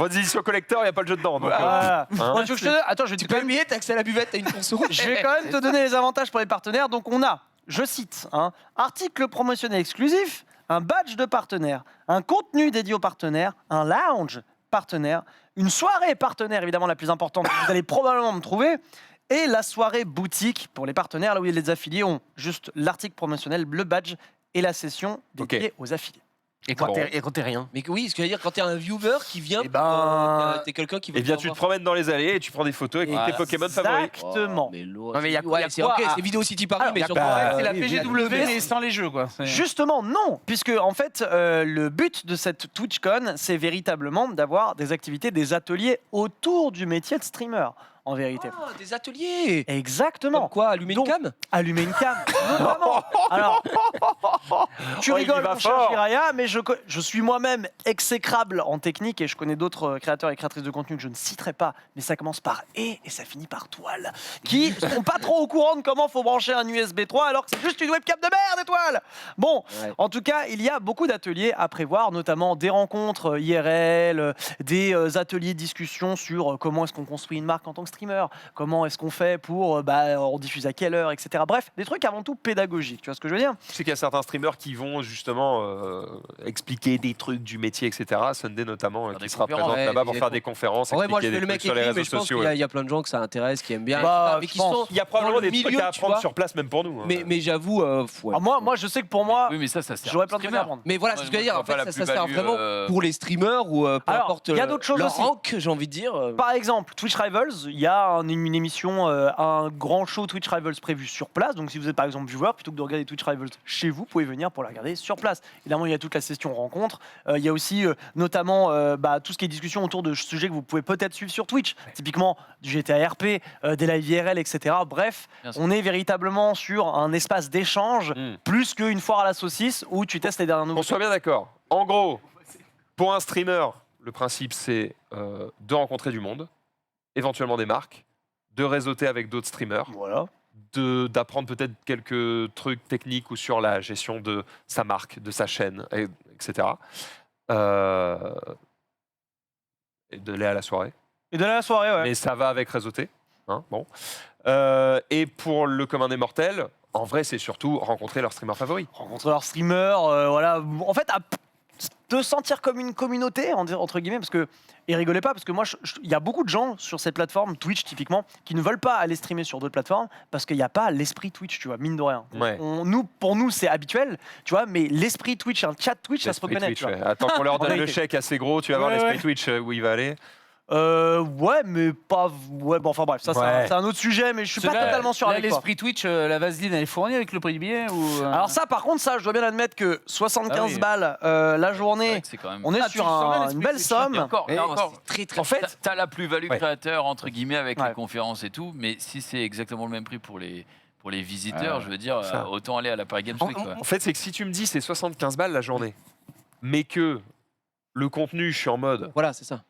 éditions collector, il n'y a pas le jeu dedans. Donc, attends, je vais tu peux payer, t'as accès à la buvette, t'as une console. Je vais quand même te donner les avantages pour les partenaires. Donc, on a, je cite, article promotionnel exclusif, un badge de partenaire, un contenu dédié aux partenaires, un lounge partenaire, une soirée partenaire, évidemment la plus importante, que vous allez probablement me trouver, et la soirée boutique pour les partenaires, là où les affiliés ont juste l'article promotionnel, le badge et la session dédiée aux affiliés. Et quand t'es rien. Mais oui, ce que je veux dire, quand t'es un viewer qui vient, t'es quelqu'un qui va. Eh bien, tu te promènes dans les allées et tu prends des photos avec tes Pokémon favoris. Exactement. Mais il y a quoi? C'est Vidéo City Paris, mais surtout. C'est la PGW, mais sans les jeux, quoi. Justement, non, puisque en fait, le but de cette TwitchCon, c'est véritablement d'avoir des activités, des ateliers autour du métier de streamer. En vérité. Ah, des ateliers. Exactement. Comme quoi, allumer une cam? Allumer une cam. Notamment. Alors, tu rigoles, mon cher Jiraya, mais je suis moi-même exécrable en technique et je connais d'autres créateurs et créatrices de contenu que je ne citerai pas, mais ça commence par et ça finit par toile, qui sont pas trop au courant de comment faut brancher un USB 3 alors que c'est juste une webcam de merde, étoile. Bon, en tout cas, il y a beaucoup d'ateliers à prévoir, notamment des rencontres IRL, des ateliers de discussion sur comment est-ce qu'on construit une marque en tant que streamer, comment est-ce qu'on fait pour on diffuse à quelle heure, etc. Bref, des trucs avant tout pédagogiques, tu vois ce que je veux dire? Je sais qu'il y a certains streamers qui vont justement expliquer des trucs du métier, etc. Sunday notamment, qui sera présente là-bas pour faire des conférences, expliquer des trucs sur les réseaux sociaux. Il y a plein de gens que ça intéresse, qui aiment bien. Mais qui sont, il y a probablement des trucs à apprendre sur place, même pour nous. Mais j'avoue, moi, je sais que pour moi, j'aurais plein de trucs à apprendre. Mais voilà, c'est ce que je veux dire. En fait, ça sert vraiment pour les streamers ou peu importe il y a d'autres choses leur aussi. rank, j'ai envie de dire. Par exemple, Twitch Rivals, il y a une émission, un grand show Twitch Rivals prévu sur place. Donc si vous êtes par exemple viewer, plutôt que de regarder Twitch Rivals chez vous, vous pouvez venir pour la regarder sur place. Évidemment, il y a toute la session rencontre. Il y a aussi notamment tout ce qui est discussion autour de sujets que vous pouvez peut-être suivre sur Twitch. Typiquement du GTA RP, des live IRL, etc. Bref, on est véritablement sur un espace d'échange plus qu'une foire à la saucisse où tu testes les dernières nouveautés. On soit bien d'accord. En gros, pour un streamer, le principe c'est de rencontrer du monde, éventuellement des marques, de réseauter avec d'autres streamers, d'apprendre peut-être quelques trucs techniques ou sur la gestion de sa marque, de sa chaîne, etc. Et d'aller à la soirée. Mais ça va avec réseauter. Bon. Et pour le commun des mortels, en vrai, c'est surtout rencontrer leur streamer favori. Rencontrer leur streamer, voilà. En fait, te sentir comme une communauté, entre guillemets, parce que, et rigolez pas, parce que moi, il y a beaucoup de gens sur cette plateforme, Twitch typiquement, qui ne veulent pas aller streamer sur d'autres plateformes, parce qu'il n'y a pas l'esprit Twitch, tu vois, mine de rien. Ouais. Pour nous, c'est habituel, tu vois, mais l'esprit Twitch, un chat Twitch, ça se L'esprit reconnaît. Twitch, Tu vois. ouais. Attends qu'on leur donne En le vérité. chèque assez gros, tu vas voir Ouais, l'esprit ouais. Twitch où il va aller. Ouais, mais pas. Ouais, bon, enfin bref, ça Ouais. c'est un autre sujet, mais je suis pas Cela, totalement sûr là, avec toi. l'esprit Twitch, la vaseline, elle est fournie avec le prix du billet ou Alors ça, par contre, ça, je dois bien admettre que 75 Ah oui. balles la journée, C'est quand même. on est Ah, sur tu sens bien une l'esprit belle Twitch, somme. Et encore, et encore. Très très. En fait, T'as la plus-value Ouais. créateur entre guillemets avec Ouais. les conférences et tout, mais si c'est exactement le même prix pour les visiteurs, je veux dire, ça. autant aller à la Paris Games Week. quoi. En fait, c'est que si tu me dis c'est 75 balles la journée, mais que le contenu, je suis en mode, Voilà, c'est ça.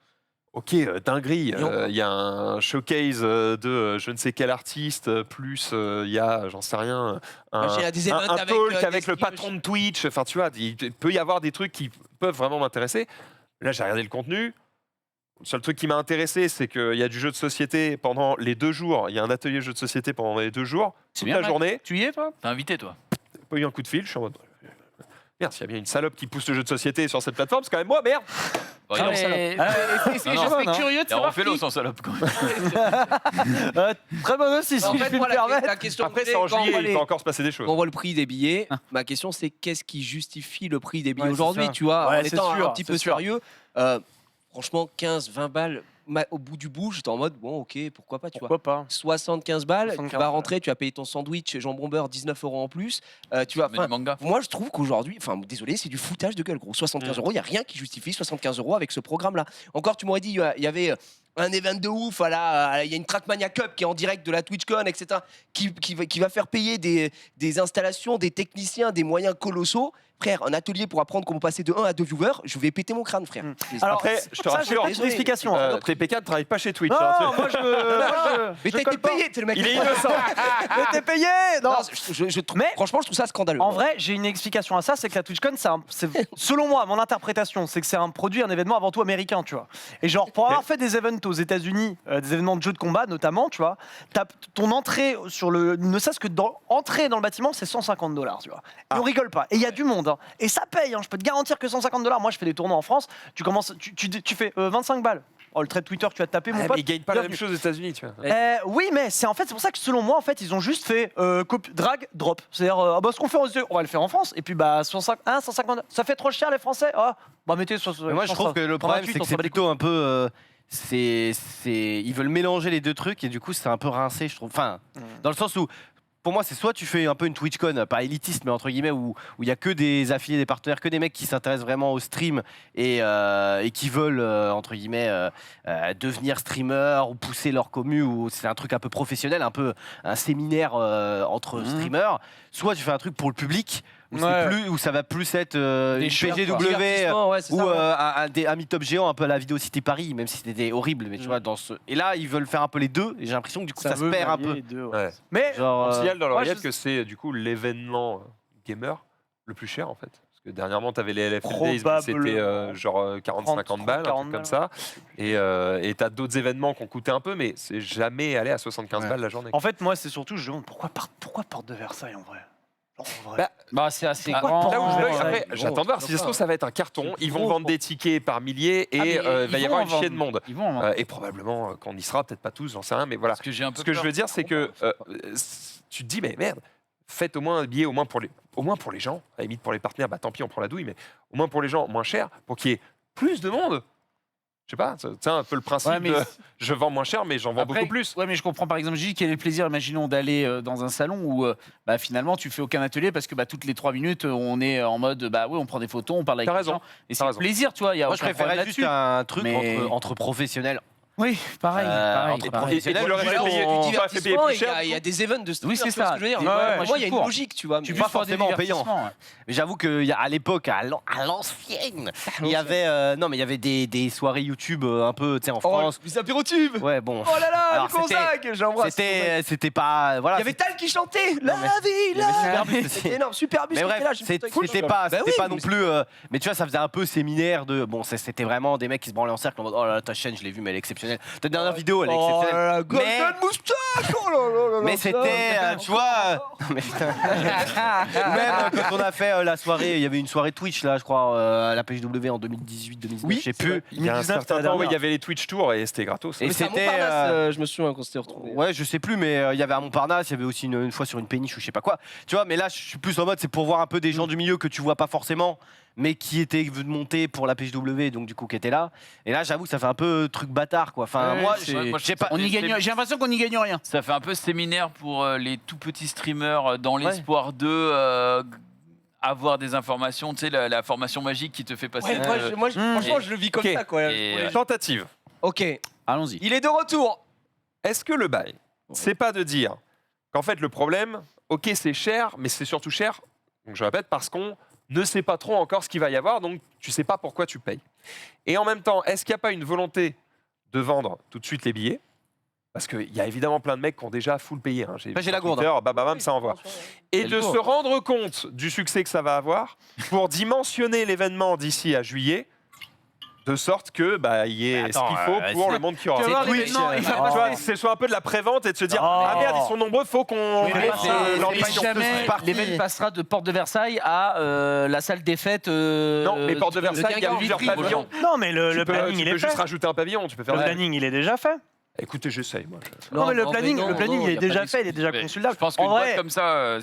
ok, dinguerie, Et on- il y a un showcase de je ne sais quel artiste, plus il y a, j'en sais rien, un, Il y a des un- events un avec, talk des avec le streams, patron de Twitch, enfin tu vois, il peut y avoir des trucs qui peuvent vraiment m'intéresser. Là, j'ai regardé le contenu. Le seul truc qui m'a intéressé, c'est qu'il y a du jeu de société pendant les 2 jours. Il y a un atelier jeu de société pendant les 2 jours, toute bien, la Max. journée. Tu y es, toi? T'es invité toi. Pas eu un coup de fil, je suis en mode. Merde, s'il y a bien une salope qui pousse le jeu de société sur cette plateforme, c'est quand même moi, merde! Bon, Non, il y a- mais- Ah, je serais curieux de il y a savoir Refelo qui. sans salope quand même. Très bonne aussi, si En je fait, puis moi, me permettre. la question Après, que c'est en j'ai, quand on juillet, voit il les- peut encore se passer des choses. quand on voit le prix des billets, ma question c'est qu'est-ce qui justifie le prix des billets Ouais, c'est aujourd'hui, ça. tu vois, Ouais, en c'est étant sûr, un petit peu c'est sûr. sérieux. Franchement, 15, 20 balles au bout du bout, j'étais en mode bon, ok, pourquoi pas, tu vois. Pourquoi pas 75 balles, 75 tu vas rentrer, tu vas payer ton sandwich jambon beurre 19 € en plus. Tu vas, Mais du manga. moi, je trouve qu'aujourd'hui, enfin, désolé, c'est du foutage de gueule, gros. 75 €, il n'y a rien qui justifie 75 € avec ce programme-là. Encore, tu m'aurais dit, il y avait un event de ouf, voilà, il y a une Trackmania Cup qui est en direct de la TwitchCon, etc., qui va faire payer des installations, des techniciens, des moyens colossaux. Frère, un atelier pour apprendre comment passer de 1 à 2 viewers, je vais péter mon crâne, frère. Alors, Après, je te ça, j'ai rassure, pas une explication. TPK ne travaille pas chez Twitch. Non, hein, moi je. Mais t'as été payé, t'es le mec. Il est innocent. Mais t'es payé Non. Non, Mais- franchement, je trouve ça scandaleux. En vrai, j'ai une explication à ça, c'est que la TwitchCon, selon moi, mon interprétation, c'est que c'est un produit, un événement avant tout américain, tu vois. Et genre, pour avoir fait des events aux États-Unis, des événements de jeux de combat notamment, tu vois, ton entrée sur le, ne serait-ce que entrer dans le bâtiment, c'est 150 $, tu vois. Et on rigole pas. Et il y a du monde, hein. Et ça paye. Hein. Je peux te garantir que 150 $. Moi, je fais des tournois en France. Tu commences, tu fais 25 balles. Oh, le trait de Twitter, tu vas te taper, mon Ouais, pote. mais ils gagnent pas la même Bienvenue. chose aux États-Unis, tu vois. Oui, mais c'est pour ça que selon moi, en fait, ils ont juste fait drag, drop. C'est-à-dire, ce qu'on fait aux États-Unis, on va le faire en France. Et puis, 150, ça fait trop cher les Français. Ah, bah mettez. Mais moi, je trouve que le problème, c'est que c'est plutôt un peu. Ils veulent mélanger les deux trucs et du coup, c'est un peu rincé, je trouve. Enfin, dans le sens où. Pour moi, c'est soit tu fais un peu une TwitchCon, pas élitiste, mais entre guillemets, où il y a que des affiliés, des partenaires, que des mecs qui s'intéressent vraiment au stream et qui veulent, entre guillemets, devenir streamer ou pousser leur commu, ou c'est un truc un peu professionnel, un peu un séminaire entre streamers. Soit tu fais un truc pour le public, où, où ça va plus être une PGW ou un meet-up géant, un peu à la Vidéo City Paris, même si c'était horrible, mais tu vois, et là, ils veulent faire un peu les deux, et j'ai l'impression que du coup, ça se perd un peu. Ouais. Mais On signale dans l'oreillette je- que c'est du coup l'événement gamer le plus cher en fait. Parce que dernièrement, tu avais les LFL Days, mais c'était genre 40-50 balles, un truc comme ça. Et tu as d'autres événements qui ont coûté un peu, mais c'est jamais allé à 75 balles la journée. En fait, moi, c'est surtout, je me demande pourquoi Porte de Versailles en vrai. Bah, c'est assez Pourquoi grand. Là où je Ouais, après, gros, j'attends de voir si ça se trouve, ça va être un carton. Ils vont gros, vendre des tickets par milliers et Ah, mais il va ils y vont avoir en une chier de vendre. monde. Ils vont en vendre. Et probablement qu'on y sera, peut-être pas tous, j'en sais rien, mais voilà. Parce que j'ai un peu Ce que je peur. veux dire, c'est que tu te dis, mais merde, faites au moins un billet au moins pour les gens. À la limite, pour les partenaires, bah tant pis, on prend la douille, mais au moins pour les gens, moins cher, pour qu'il y ait plus de monde. Je sais pas, c'est un peu le principe Ouais, mais de je vends moins cher, mais j'en vends Après, beaucoup plus. Ouais, mais je comprends par exemple, Gilles, quel est le plaisir, imaginons, d'aller dans un salon où finalement tu fais aucun atelier parce que toutes les 3 minutes on est en mode on prend des photos, on parle avec T'as les raison. gens. Et c'est T'as le raison. plaisir, tu vois. Y a Moi, je aucun problème préférais juste là-dessus. un truc Mais- entre professionnels. Oui, pareil. entre professionnels. Et le reste, Voilà, payer- du on va payer divertissement, plus il y cher, a- il y a des events de streamers, Oui, c'est tu vois ça. ce que je veux dire. Ouais, Moi, moi, il y je a suis une pour. logique, tu vois. Tu mais- peux pas faire des forcément en payant. divertissements, ouais. Mais j'avoue qu'à l'époque, à l'ancienne, il y avait non mais il y avait des soirées YouTube un peu, tu sais, en France. Les apérotubes. Ouais, bon. Oh là là, Alors, le Gonzague, j'embrasse. C'était pas voilà. Il y avait Tal qui chantait La mais- vie, il y avait la Superbus vie. aussi. C'était énorme, Superbus Mais qui bref, était là. j'ai c'était fait une pas, Bah c'était oui, pas non mais plus. Mais tu vois, ça faisait un peu séminaire de. Bon, c'était vraiment des mecs qui se branlaient en cercle en mode oh là là, ta chaîne, je l'ai vue, mais elle est exceptionnelle. exceptionnelle. Ta dernière vidéo, elle est Oh exceptionnelle. là là, Golden Moustache. Oh là là là là, Mais ça. c'était, tu vois. Non, mais putain. Ou même quand on a fait la soirée, il y avait une soirée Twitch là, je crois, à la PHW en 2018-2019, Oui, je sais plus. Il y a un 2019, certain temps où il y avait les Twitch Tours et c'était gratos. Et Mais c'est à c'était, Montparnasse, je me souviens quand c'était retrouvé. Ouais, je sais plus, mais il y avait à Montparnasse, il y avait aussi une fois sur une péniche ou je sais pas quoi. Tu vois, mais là, je suis plus en mode, c'est pour voir un peu des gens du milieu que tu vois pas forcément, mais qui étaient venus monter pour la PHW, donc du coup qui étaient là. Et là, j'avoue, ça fait un peu truc bâtard, quoi. Enfin, Ouais, moi, c'est- j'ai pas. On y gagne. J'ai l'impression qu'on n'y gagne rien. Ça fait un peu séminaire pour les tout petits streamers dans l'espoir de avoir des informations, tu sais, la formation magique qui te fait passer. Ouais, moi, franchement, je le vis comme Ok. ça, quoi. Et, Tentative. Ok, Allons-y. il est de retour. Est-ce que le bail, c'est pas de dire qu'en fait le problème, ok c'est cher, mais c'est surtout cher, donc je répète, parce qu'on ne sait pas trop encore ce qu'il va y avoir, donc tu sais pas pourquoi tu payes. Et en même temps, est-ce qu'il n'y a pas une volonté de vendre tout de suite les billets? Parce qu'il y a évidemment plein de mecs qui ont déjà full payé. Hein. J'ai la gourde. Bam, ça envoie. Et de se rendre compte du succès que ça va avoir pour dimensionner l'événement d'ici à juillet, de sorte que il y ait ce qu'il faut pour le monde qui aura. Tu vas voir Twitch, l'événement, il va tu passer. vois, c'est soit un peu de la prévente et de se dire ah merde ils sont nombreux, faut qu'on Oui, mais fasse, l'ambition. jamais l'événement passera de Porte de Versailles à la salle des fêtes. Non, mais Porte de Versailles, il y a Guingamp, plusieurs Vitry, pavillons. Non, mais le Tu peux planning, il est juste fait. rajouter un pavillon, tu peux faire Le la- planning, il est déjà fait. Écoutez, j'essaye moi. Non, mais le non, planning, mais non, le planning, non, il y est a pas déjà de fait, il est déjà Mais consultable. Je pense qu'une En boîte vrai, comme ça,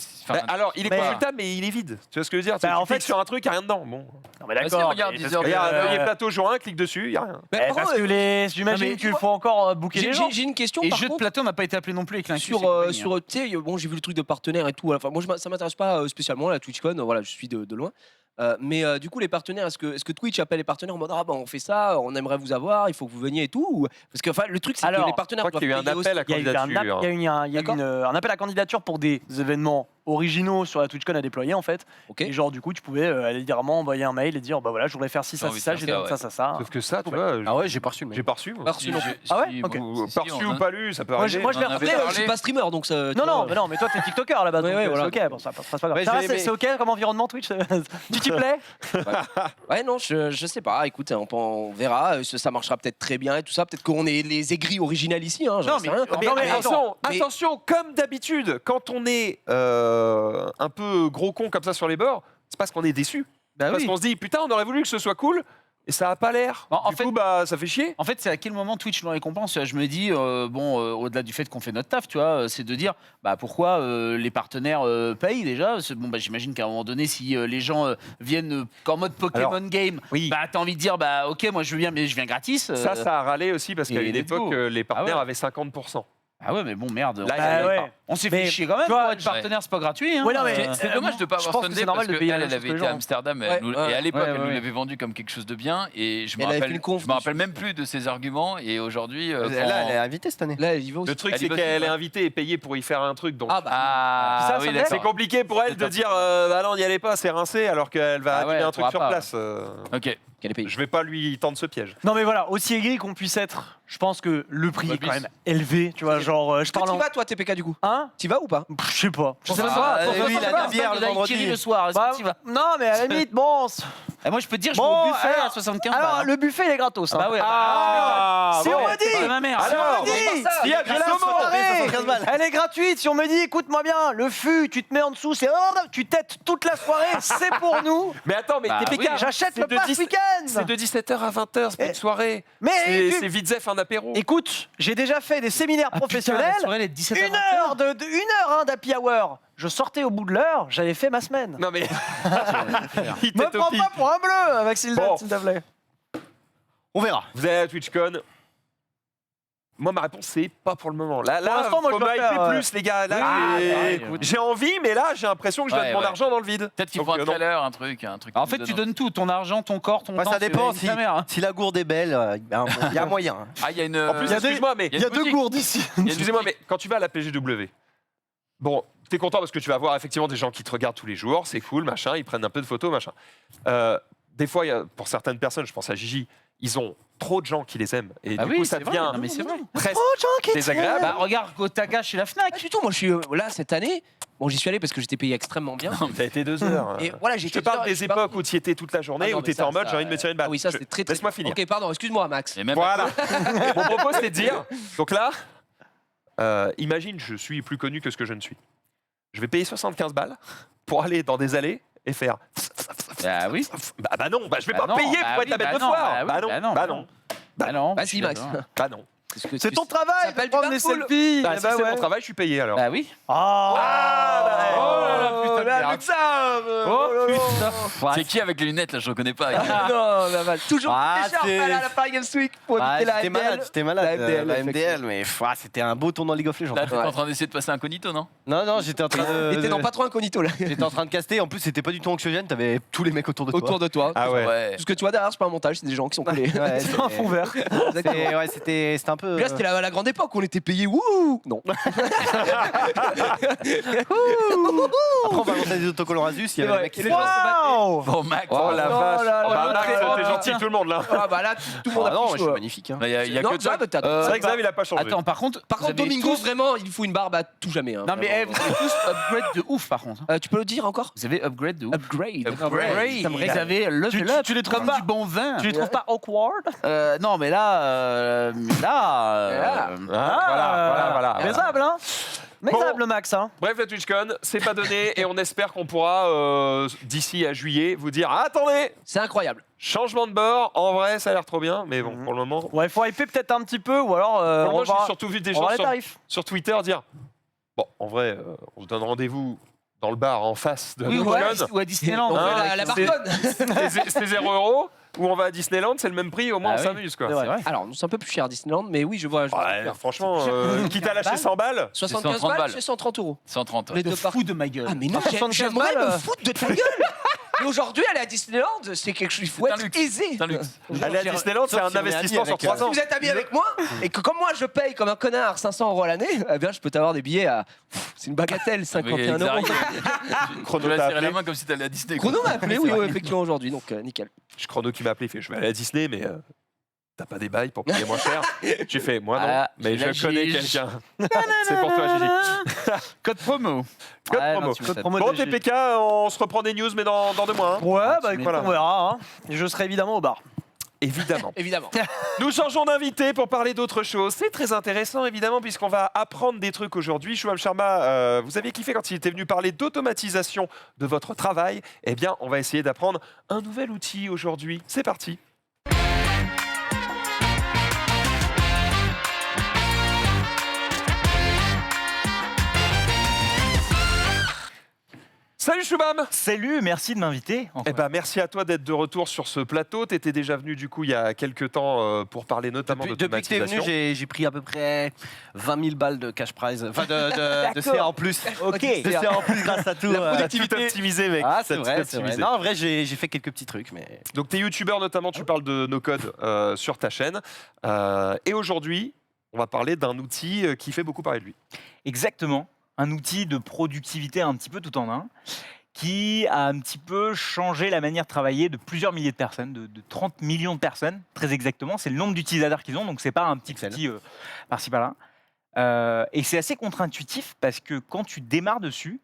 Alors, il est Mais- consultable, mais il est vide. Tu vois ce que je veux dire? Bah, Tu en fait- cliques sur un truc, il n'y a rien dedans. Bon. non, mais Vas-y, d'accord. regarde, mais 10 parce heures. que, Regarde, veuillez plateau jour 1, clic dessus, il n'y a rien. Mais par parce contre, que j'imagine non, mais- qu'il faut encore booker les gens. j'ai une question. Et par jeu de contre, plateau n'a pas été appelé non plus avec l'inclus. sur, c'est compagnie, hein. tu sais, bon, j'ai vu le truc de partenaire et tout. Enfin, moi, ça m'intéresse pas spécialement la TwitchCon. Voilà, je suis de loin. Mais du coup, les partenaires, est-ce que Twitch appelle les partenaires en mode ah bah on fait ça, on aimerait vous avoir, il faut que vous veniez et tout parce que enfin le truc c'est que Alors, les Je partenaires crois qu'il y a eu un doivent payer appel à Il y a eu un candidature. D'accord. un appel à candidature pour des événements originaux sur la TwitchCon à déployer en fait. Ok. Et genre du coup tu pouvais aller directement envoyer un mail et dire bah voilà je voudrais faire ci J'ai ça envie ça de j'ai faire demandé ça, ça ça. Sauf que ça, tu vois, Ah ouais, j'ai pas reçu. j'ai pas reçu. moi. Pas reçu non plus. Ah ouais Ok. Ou Si, pas reçu on ou a- pas lu, ça peut Moi, arriver. moi, je vais on en avait regarder, Après, parlé. je suis pas streamer donc ça. Non, mais toi t'es TikToker à la base, Ouais, donc ouais, voilà. c'est ok, bon, ça passe pas grave. Ouais, Ça va, j'ai- c'est ok comme environnement Twitch Tu t'y plais Ouais, non, je sais pas. Écoute, on verra. Ça marchera peut-être très bien et tout ça. Peut-être qu'on est les aigris originales ici. Hein, j'en Non, sais mais- rien. Mais Non, mais attention, mais- attention, comme d'habitude, quand on est un peu gros con comme ça sur les bords, c'est parce qu'on est déçu. Parce oui. qu'on se dit, putain, on aurait voulu que ce soit cool, et ça a pas l'air. En Du fait- coup, ça fait chier. En fait, c'est à quel moment Twitch nous récompense? Je me dis, au-delà du fait qu'on fait notre taf, tu vois, c'est de dire, pourquoi les partenaires payent déjà? Bon, j'imagine qu'à un moment donné, si les gens viennent qu'en mode Pokémon Alors, Game, oui. t'as envie de dire, ok, moi je veux bien, mais je viens gratis. Ça a râlé aussi parce qu'à et une let's époque, go. les partenaires Ah ouais. avaient 50%. Ah ouais, mais bon, merde. Là, Bah ouais. On s'est Mais, fait chier quand même. tu vois, Pour être partenaire, c'est pas gratuit. Hein. Ouais, non, mais- C'est dommage de pas je avoir pense que Sunday c'est normal parce de payer la qu'elle même chose avait que les été à gens. Amsterdam Ouais, et à l'époque ouais, elle nous ouais. l'avait vendu comme quelque chose de bien et je me Elle avait fait rappelle, une conf je me rappelle dessus. même plus de ses arguments et aujourd'hui Là, elle est invitée cette année. Là, il y va aussi. Le truc, Elle y c'est va qu'elle aussi, est ouais. invitée et payée pour y faire un truc. Donc, Ah bah. ah Ça, oui ça d'accord. c'est compliqué pour elle de dire bah non, n'y allez pas, c'est rincé, alors qu'elle va Ah ouais, animer un elle truc pourra sur pas. place. Ok. Qu'elle est payée. Je vais pas lui tendre ce piège. Non mais voilà, aussi aigri qu'on puisse être, je pense que le prix Bah, est quand bis. même élevé, tu vois, genre je Est-ce que parle tu en... vas toi TPK du coup? Hein Tu vas ou pas? Je sais pas. Je sais même Ah, pas. oui, il a la bière le vendredi. le soir. Est-ce Bah, que tu vas non mais à la limite, bon... Et moi, je peux te dire, je Bon, vais au buffet alors- à 75 Alors balles. le buffet il est gratos. Ah bah ouais, si bon. on me dit, C'est ma mère. si on me dit, il y a de la la soirée, 75 balles. elle est gratuite. Si on me dit, écoute-moi bien, le fût, tu te mets en dessous, c'est tu têtes toute la soirée, c'est pour nous. Mais attends, mais Bah TPK, oui, J'achète c'est le de pass 10 week-end. c'est de 17h à 20h, c'est pas une soirée. Mais C'est Vitzef un apéro. écoute, j'ai déjà fait des séminaires professionnels. elle est 17 Une heure d'happy hour. Je sortais au bout de l'heure, j'avais fait ma semaine. Non mais. Il Me t'est prends au pif. pas pour un bleu, Maxime, Bon. s'il te plaît. On verra. Vous allez à la TwitchCon. Moi, ma réponse, c'est pas pour le moment. Là, l'instant, moi, faut je dois m'hyper faire, plus, les gars. Là, Ah, j'ai- ouais, écoute. j'ai envie, mais là, j'ai l'impression que je donne Ouais, mon ouais. argent dans le vide. Peut-être qu'il Donc, faut un non. trailer, un truc. En fait, tu donnes tout, ton argent, ton corps, ton Bah, temps. ça dépend. c'est Si, ta mère, hein. si la gourde est belle, il y a moyen. hein. Ah, il y a une. En plus, Il y a des- excuse-moi, mais il y a une boutique. gourdes ici. excusez-moi, mais quand tu vas à la PGW, bon, t'es content parce que tu vas voir effectivement des gens qui te regardent tous les jours, c'est cool, machin, ils prennent un peu de photos, machin. Des fois, pour certaines personnes, je pense à Gigi, ils ont trop de gens qui les aiment. Et Ah du oui, coup, ça c'est vrai. devient Non, mais c'est vrai. presque désagréable. Bah, regarde Gotaka chez la Fnac. Pas du tout, moi je suis là cette année. Bon, j'y suis allé parce que j'étais payé extrêmement bien. T'as été 2 heures. Et voilà, Je j'étais te parle 2 heures, je des suis pas époques revenu. où tu y étais toute la journée, Ah non, où mais tu étais ça, en mode ça, j'ai envie de me tirer une balle. Ah oui, ça c'était très très. Laisse-moi finir. Ok, pardon, excuse-moi, Max. Et même Voilà. Mon propos, c'est de dire, donc là, imagine, je suis plus connu que ce que je ne suis. Je vais payer 75 balles pour aller dans des allées et faire... Ah oui. Bah non, je vais Bah pas non, payer bah pour être la oui, bête bah de non, foire. bah oui, Bah non, bah non, bah non. Bah non. Bah si, Max. Bah non. C'est ton travail, s'appelle prendre du des Dark Pool. selfies. Bah, Eh si bah c'est ouais. mon travail, je suis payé alors. Bah oui. C'est qui avec les lunettes là? Je reconnais pas. Non, la balle. Toujours Ah, très cher, c'est- pas à la Paris Games Week pour éviter la J'étais malade, MDL. j'étais malade. La La MDL, mais c'était un beau tournoi League of Legends. Là, t'es en train d'essayer de passer incognito, non? Non, j'étais en train Et t'es de. dans pas trop incognito là. J'étais en train de caster. En plus, c'était pas du tout anxiogène. T'avais tous les mecs autour de toi. Autour de toi. Ah ouais. Ouais. Tout ce que tu vois derrière, c'est pas un montage, c'est des gens qui sont collés. Ouais, C'est un fond vert. Exactement. Ouais, c'était un peu. Là, c'était la grande époque où on était payé. Wouh Non. Après, on va lancer des autocollants Asus. Il y avait des mecs qui. Waouh. Bon, Max. Oh la Oh vache. là Oh, bah, là Max, là t'es là. gentil, tout le monde là. Ah bah là, tout le monde a Ah non, pris je suis chaud. magnifique. hein. Il y a Non, que Xav, toi. t'as- C'est vrai que Xav, il a pas changé. Attends, par contre, Par vous contre, avez Domingo, tous- vraiment, il faut une barbe à tout jamais. hein, Non mais vraiment. vous avez tous upgrade de ouf par contre. Tu peux le dire encore Vous avez upgrade de ouf. Upgrade. Upgrade. Ça me Vous régale. avez level up tu les trouves comme pas- du bon vin. Tu les trouves pas awkward? Non mais là, Voilà. Maisable, hein? Maisable, Max, hein? Bref, la TwitchCon, c'est pas donné et on espère qu'on pourra, d'ici à juillet, vous dire ah, attendez, C'est incroyable. changement de bord, en vrai, ça a l'air trop bien, mais bon, pour le moment. Ouais, il faut hyper peut-être un petit peu, ou alors Pour le on moment, j'ai va surtout vu des on gens va les sur, tarifs. sur Twitter dire bon, en vrai, on se donne rendez-vous dans le bar en face de oui, la TwitchCon. ou à Disneyland. On Hein, fait la barconne. C'est 0 €. Ou on va à Disneyland, c'est le même prix, au moins Ah on oui. s'amuse quoi. C'est vrai. Alors, c'est un peu plus cher Disneyland, mais oui, je vois. je vois Ouais, bien. franchement, quitte à lâcher 100 balles. 75 130 balles, balles. c'est 130 €. 130. ouais. Les Te deux par. fous de ma gueule. Ah, mais non, 75 j'aimerais balles, me foutre de ta gueule. Mais aujourd'hui, aller à Disneyland, c'est quelque chose. Il faut C'est un être luxe. aisé. C'est un luxe. Aller à Disneyland, c'est Sauf un si on est investissement amis sur avec, 3 Si ans. vous êtes amis avec moi et que comme moi je paye comme un connard 500 € l'année, eh bien je peux t'avoir des billets à. C'est une bagatelle, 51 Avec €. Xari, Chrono Tu vas t'a serrer la appelé. main comme si t'allais à Disney. Chrono quoi. m'a appelé, oui, effectivement aujourd'hui, donc nickel. Chrono qui m'a appelé, il fait je vais aller à Disney, mais t'as pas des bails pour payer moins cher. J'ai fait moi non, Ah, mais la je connais Gigi. quelqu'un. C'est pour toi, Gigi. Code promo. Code Ouais, promo. non, tu m'étonnes. Bon, TPK, on se reprend des news, mais dans 2 mois. hein. Ouais, bah écoute, Voilà. on verra, hein. Et je serai évidemment au bar. Évidemment. Évidemment. Nous changeons d'invité pour parler d'autre chose. C'est très intéressant, évidemment, puisqu'on va apprendre des trucs aujourd'hui. Shubham Sharma, vous aviez kiffé quand il était venu parler d'automatisation de votre travail. Eh bien, on va essayer d'apprendre un nouvel outil aujourd'hui. C'est parti. Salut Shubham. Salut, merci de m'inviter. Eh ben, merci à toi d'être de retour sur ce plateau. Tu étais déjà venu du coup il y a quelques temps pour parler notamment Depuis que t'es d'automatisation. venu, j'ai pris à peu près 20 000 balles de cash prize. Enfin, de CA en plus. Ok. De CA en plus grâce à tout. T'as tout optimisé, mec. Ah, T'as c'est tout vrai, c'est vrai. optimisé. Non, en vrai, j'ai fait quelques petits trucs, mais. Donc, tu es youtubeur notamment, tu parles de no code sur ta chaîne. Et aujourd'hui, on va parler d'un outil qui fait beaucoup parler de lui. Exactement. Un outil de productivité un petit peu tout en un, qui a un petit peu changé la manière de travailler de plusieurs milliers de personnes, de 30 millions de personnes, très exactement. C'est le nombre d'utilisateurs qu'ils ont, donc c'est pas un petit outil par-ci par-là. Et c'est assez contre-intuitif parce que quand tu démarres dessus,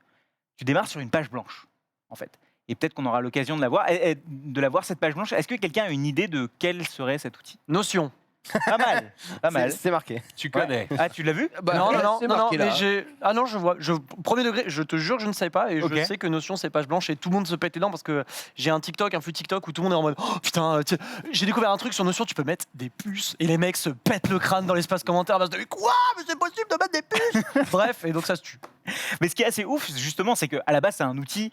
tu démarres sur une page blanche, en fait. Et peut-être qu'on aura l'occasion de la voir, cette page blanche. Est-ce que quelqu'un a une idée de quel serait cet outil? Notion. Pas mal, pas mal. C'est marqué. Tu connais. Ah, tu l'as vu? Non, mais j'ai. Ah non, je vois. Premier degré, je te jure, je ne sais pas. Et Ok. je sais que Notion, c'est page blanche et tout le monde se pète les dents parce que j'ai un TikTok, un flux TikTok où tout le monde est en mode oh, putain, tiens, j'ai découvert un truc sur Notion, tu peux mettre des puces. Et les mecs se pètent le crâne dans l'espace commentaire parce que quoi? Mais c'est possible de mettre des puces? Bref, et donc ça se tue. Mais ce qui est assez ouf, justement, c'est qu'à la base, c'est un outil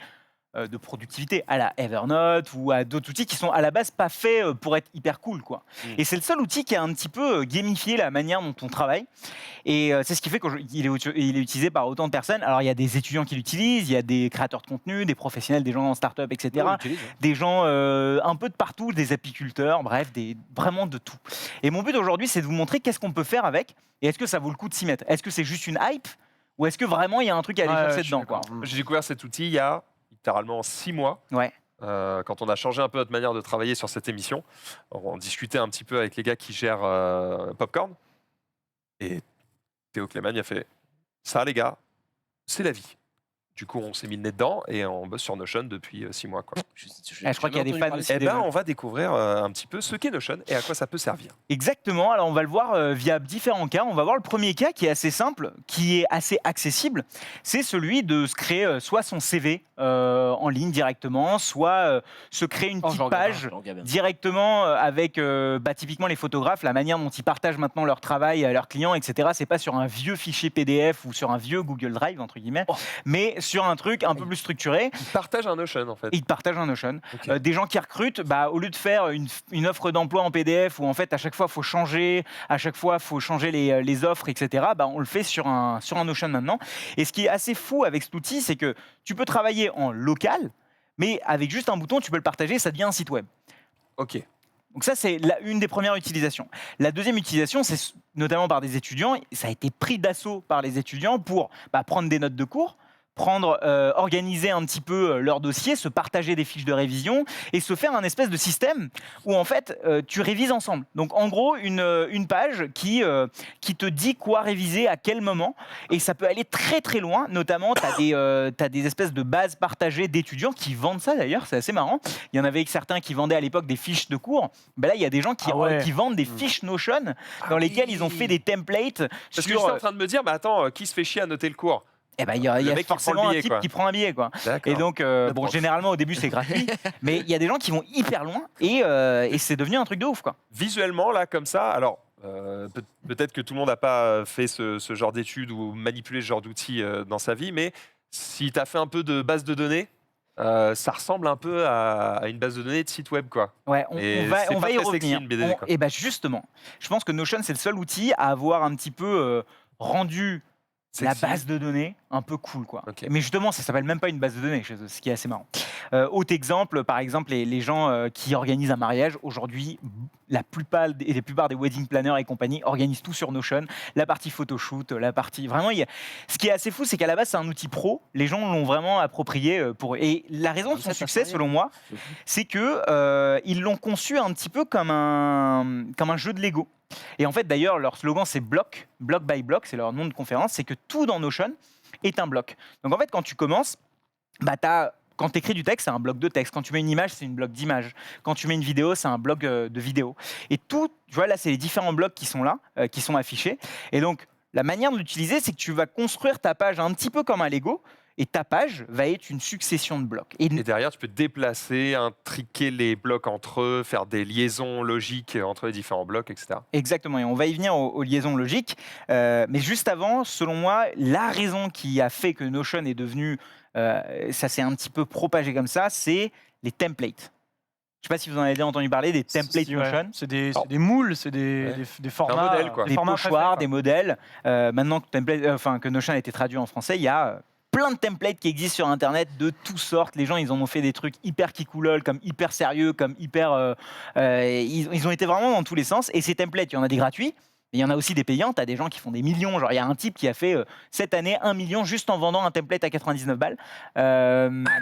de productivité à la Evernote ou à d'autres outils qui sont à la base pas faits pour être hyper cool, quoi. Et c'est le seul outil qui a un petit peu gamifié la manière dont on travaille. Et c'est ce qui fait qu'il est utilisé par autant de personnes. Alors, il y a des étudiants qui l'utilisent, il y a des créateurs de contenu, des professionnels, des gens en start-up, etc. Des gens un peu de partout, des apiculteurs, bref, vraiment de tout. Et mon but aujourd'hui, c'est de vous montrer qu'est-ce qu'on peut faire avec et est-ce que ça vaut le coup de s'y mettre. Est-ce que c'est juste une hype ou est-ce que vraiment il y a un truc à aller chercher dedans, quoi. J'ai découvert cet outil il y a littéralement 6 mois. Ouais. quand on a changé un peu notre manière de travailler sur cette émission. On discutait un petit peu avec les gars qui gèrent Popcorn. Et Théo Clément a fait ça, les gars, c'est la vie. Du coup, on s'est mis le nez dedans et on bosse sur Notion depuis 6 mois. Quoi. Je crois qu'il y a des fans aussi. Eh ben, on va découvrir un petit peu ce qu'est Notion et à quoi ça peut servir. Exactement, alors on va le voir via différents cas. On va voir le premier cas qui est assez simple, qui est assez accessible. C'est celui de se créer soit son CV en ligne directement, soit se créer une petite page directement avec typiquement les photographes, la manière dont ils partagent maintenant leur travail à leurs clients, etc. C'est pas sur un vieux fichier PDF ou sur un vieux Google Drive, entre guillemets, mais sur un truc un peu plus structuré. Ils partagent un Notion, en fait. Ils partagent un Notion. Okay. Des gens qui recrutent, au lieu de faire une offre d'emploi en PDF où en fait à chaque fois il faut changer, les offres, etc. On le fait sur un Notion maintenant. Et ce qui est assez fou avec cet outil, c'est que tu peux travailler en local, mais avec juste un bouton, tu peux le partager, ça devient un site web. Ok. Donc ça, c'est une des premières utilisations. La deuxième utilisation, c'est notamment par des étudiants. Ça a été pris d'assaut par les étudiants pour prendre des notes de cours, organiser un petit peu leur dossier, se partager des fiches de révision et se faire un espèce de système où en fait tu révises ensemble. Donc en gros une page qui te dit quoi réviser à quel moment, et ça peut aller très très loin. Notamment t'as des espèces de bases partagées d'étudiants qui vendent ça d'ailleurs, c'est assez marrant. Il y en avait certains qui vendaient à l'époque des fiches de cours. Là il y a des gens qui vendent des fiches Notion dans lesquelles ils ont fait des templates. Parce que je suis en train de me dire, attends, qui se fait chier à noter le cours? Il y a forcément un type qui prend un billet, quoi. Et donc, généralement au début c'est gratuit, mais il y a des gens qui vont hyper loin et c'est devenu un truc de ouf, quoi. Visuellement, là, comme ça, alors peut-être que tout le monde n'a pas fait ce genre d'études ou manipulé ce genre d'outils dans sa vie, mais si tu as fait un peu de base de données, ça ressemble un peu à une base de données de site web, quoi. Ouais, on va y revenir. Et justement, je pense que Notion c'est le seul outil à avoir un petit peu rendu la base de données un peu cool, quoi. Okay. Mais justement, ça s'appelle même pas une base de données, ce qui est assez marrant. Autre exemple, par exemple, les gens qui organisent un mariage aujourd'hui, la plupart des wedding planners et compagnie organisent tout sur Notion. La partie photoshoot, la partie vraiment. Ce qui est assez fou, c'est qu'à la base c'est un outil pro. Les gens l'ont vraiment approprié pour. Et la raison de son succès, selon moi, c'est que ils l'ont conçu un petit peu comme un jeu de Lego. Et en fait, d'ailleurs, leur slogan, c'est block by block, c'est leur nom de conférence, c'est que tout dans Notion est un bloc. Donc en fait, quand tu commences, quand tu écris du texte, c'est un bloc de texte. Quand tu mets une image, c'est une bloc d'image. Quand tu mets une vidéo, c'est un bloc de vidéo. Et tout, tu vois, là, c'est les différents blocs qui sont là, qui sont affichés. Et donc, la manière de l'utiliser, c'est que tu vas construire ta page un petit peu comme un Lego. Et ta page va être une succession de blocs. Et derrière, tu peux déplacer, intriquer les blocs entre eux, faire des liaisons logiques entre les différents blocs, etc. Exactement, et on va y venir aux liaisons logiques. Mais juste avant, selon moi, la raison qui a fait que Notion est devenu, ça s'est un petit peu propagé comme ça, c'est les templates. Je ne sais pas si vous en avez déjà entendu parler, des templates Notion. C'est des moules, c'est des formats. Un modèle, quoi. Des pochoirs, des modèles. Maintenant que Notion a été traduit en français, il y a plein de templates qui existent sur Internet de toutes sortes. Les gens, ils en ont fait des trucs hyper kikoulol, comme hyper sérieux, comme hyper... ils ont été vraiment dans tous les sens. Et ces templates, il y en a des gratuits, mais il y en a aussi des payants. Tu as des gens qui font des millions. Genre, il y a un type qui a fait cette année 1 million juste en vendant un template à 99 balles.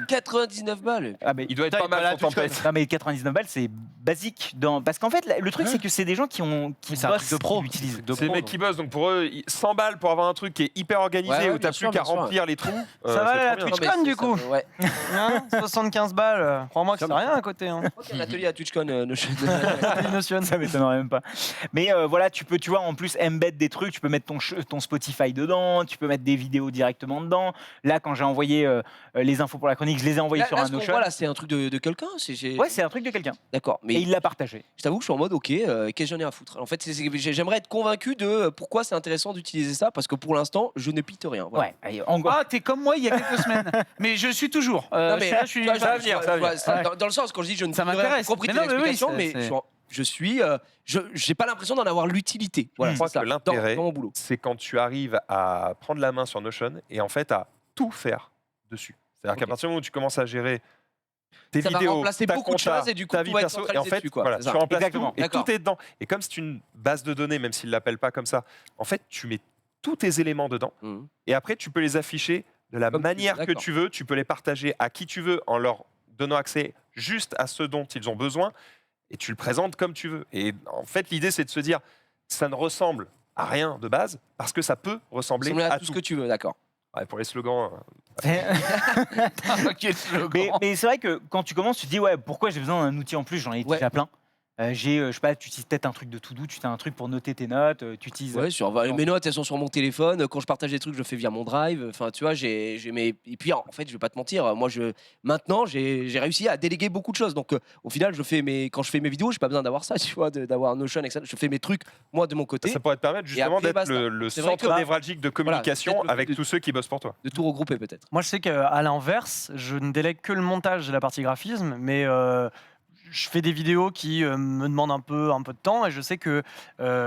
99 balles Il doit être pas mal son template. Non, mais 99 balles, c'est basique. Parce qu'en fait, le truc, c'est que c'est des gens qui bossent, de pro. qui l'utilisent. C'est des mecs qui bossent, donc pour eux, 100 balles pour avoir un truc qui est hyper organisé, où t'as plus qu'à remplir les trous. Ça va la TwitchCon du coup. 75 balles, crois-moi que c'est rien à côté. Il y a l'atelier à TwitchCon Notion. Ça m'étonnerait même pas. Mais voilà, tu vois, en plus embed des trucs, tu peux mettre ton Spotify dedans, tu peux mettre des vidéos directement dedans. Là, quand j'ai envoyé les infos pour la chronique, je les ai envoyées sur un Notion. Voilà, c'est un truc de quelqu'un. Ouais, c'est un truc de quelqu'un. D'accord. Et il l'a partagé. Je t'avoue que je suis en mode, ok, qu'est-ce que j'en ai à foutre. En fait, j'aimerais être convaincu de pourquoi c'est intéressant d'utiliser ça, parce que pour l'instant, je ne pite rien. Voilà. Ouais. T'es comme moi il y a quelques semaines. Mais je suis toujours. Non, mais je suis. Ça va venir. Dans le sens, quand je dis je ne ça m'intéresse. compris tes explications, mais j'ai pas l'impression d'en avoir l'utilité. Voilà, je crois que l'intérêt, dans mon boulot, c'est quand tu arrives à prendre la main sur Notion et en fait à tout faire dessus. C'est-à-dire qu'à partir du moment où tu commences à gérer tes ça vidéos, va remplacer ta beaucoup de compta, choses et du coup ta vie tout va être perso, et en centralisé fait, dessus, quoi. voilà, tu remplaces Exactement. tout et tout est dedans. Et comme c'est une base de données, même s'ils ne l'appellent pas comme ça, en fait, tu mets tous tes éléments dedans et après, tu peux les afficher de la manière que tu veux. Tu peux les partager à qui tu veux en leur donnant accès juste à ce dont ils ont besoin et tu le présentes comme tu veux. Et en fait, l'idée, c'est de se dire, ça ne ressemble à rien de base parce que ça peut ressembler à tout ce que tu veux, d'accord. Ouais, pour les slogans. Mais c'est vrai que quand tu commences, tu te dis ouais, pourquoi j'ai besoin d'un outil en plus? J'en ai déjà plein. Je sais pas, tu utilises peut-être un truc de to-do, tu as un truc pour noter tes notes, tu utilises. Ouais, mes notes, elles sont sur mon téléphone. Quand je partage des trucs, je le fais via mon drive. Enfin, tu vois, j'ai mes. Et puis, en fait, je vais pas te mentir, moi, maintenant, j'ai réussi à déléguer beaucoup de choses. Donc, au final, quand je fais mes vidéos, j'ai pas besoin d'avoir ça, tu vois, d'avoir Notion, etc. Je fais mes trucs, moi, de mon côté. Ça pourrait te permettre justement d'être le centre névralgique de communication avec tous ceux qui bossent pour toi. De tout regrouper, peut-être. Moi, je sais qu'à l'inverse, je ne délègue que le montage de la partie graphisme, mais. Je fais des vidéos qui me demandent un peu de temps et je sais que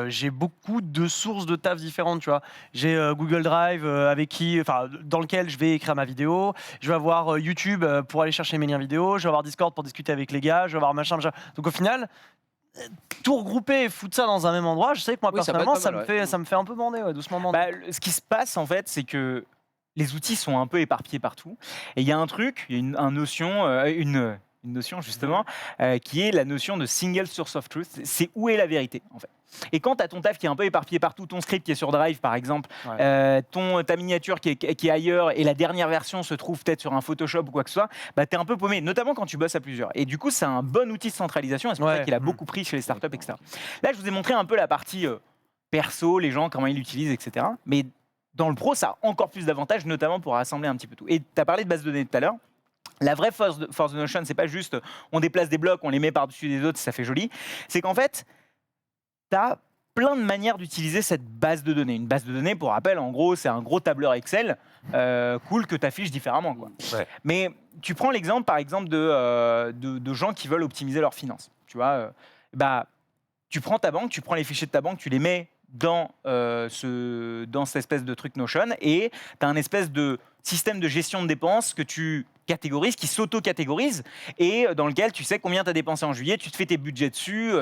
j'ai beaucoup de sources de taf différentes, tu vois. J'ai Google Drive dans lequel je vais écrire ma vidéo. Je vais avoir YouTube pour aller chercher mes liens vidéo. Je vais avoir Discord pour discuter avec les gars. Je vais avoir machin. Donc au final, tout regrouper et foutre ça dans un même endroit, je sais que moi personnellement, ça me fait un peu bander, doucement bander. Ce qui se passe en fait, c'est que les outils sont un peu éparpillés partout. Et il y a un truc, il y a une notion justement, qui est la notion de single source of truth. C'est où est la vérité en fait. Et quand tu as ton taf qui est un peu éparpillé partout, ton script qui est sur Drive par exemple, ta miniature qui est ailleurs et la dernière version se trouve peut-être sur un Photoshop ou quoi que ce soit, bah, tu es un peu paumé, notamment quand tu bosses à plusieurs. Et du coup, c'est un bon outil de centralisation et c'est pour ça qu'il a beaucoup pris chez les startups, etc. Là, je vous ai montré un peu la partie perso, les gens, comment ils l'utilisent, etc. Mais dans le pro, ça a encore plus d'avantages, notamment pour rassembler un petit peu tout. Et tu as parlé de base de données tout à l'heure. La vraie force de Notion, c'est pas juste on déplace des blocs, on les met par-dessus des autres, ça fait joli. C'est qu'en fait, tu as plein de manières d'utiliser cette base de données. Une base de données, pour rappel, en gros, c'est un gros tableur Excel cool que tu affiches différemment, quoi. Ouais. Mais tu prends l'exemple, par exemple, de gens qui veulent optimiser leurs finances. Tu vois, tu prends ta banque, tu prends les fichiers de ta banque, tu les mets dans cette espèce de truc Notion et tu as un espèce de système de gestion de dépenses que tu catégorises, qui s'auto-catégorise et dans lequel tu sais combien tu as dépensé en juillet, tu te fais tes budgets dessus,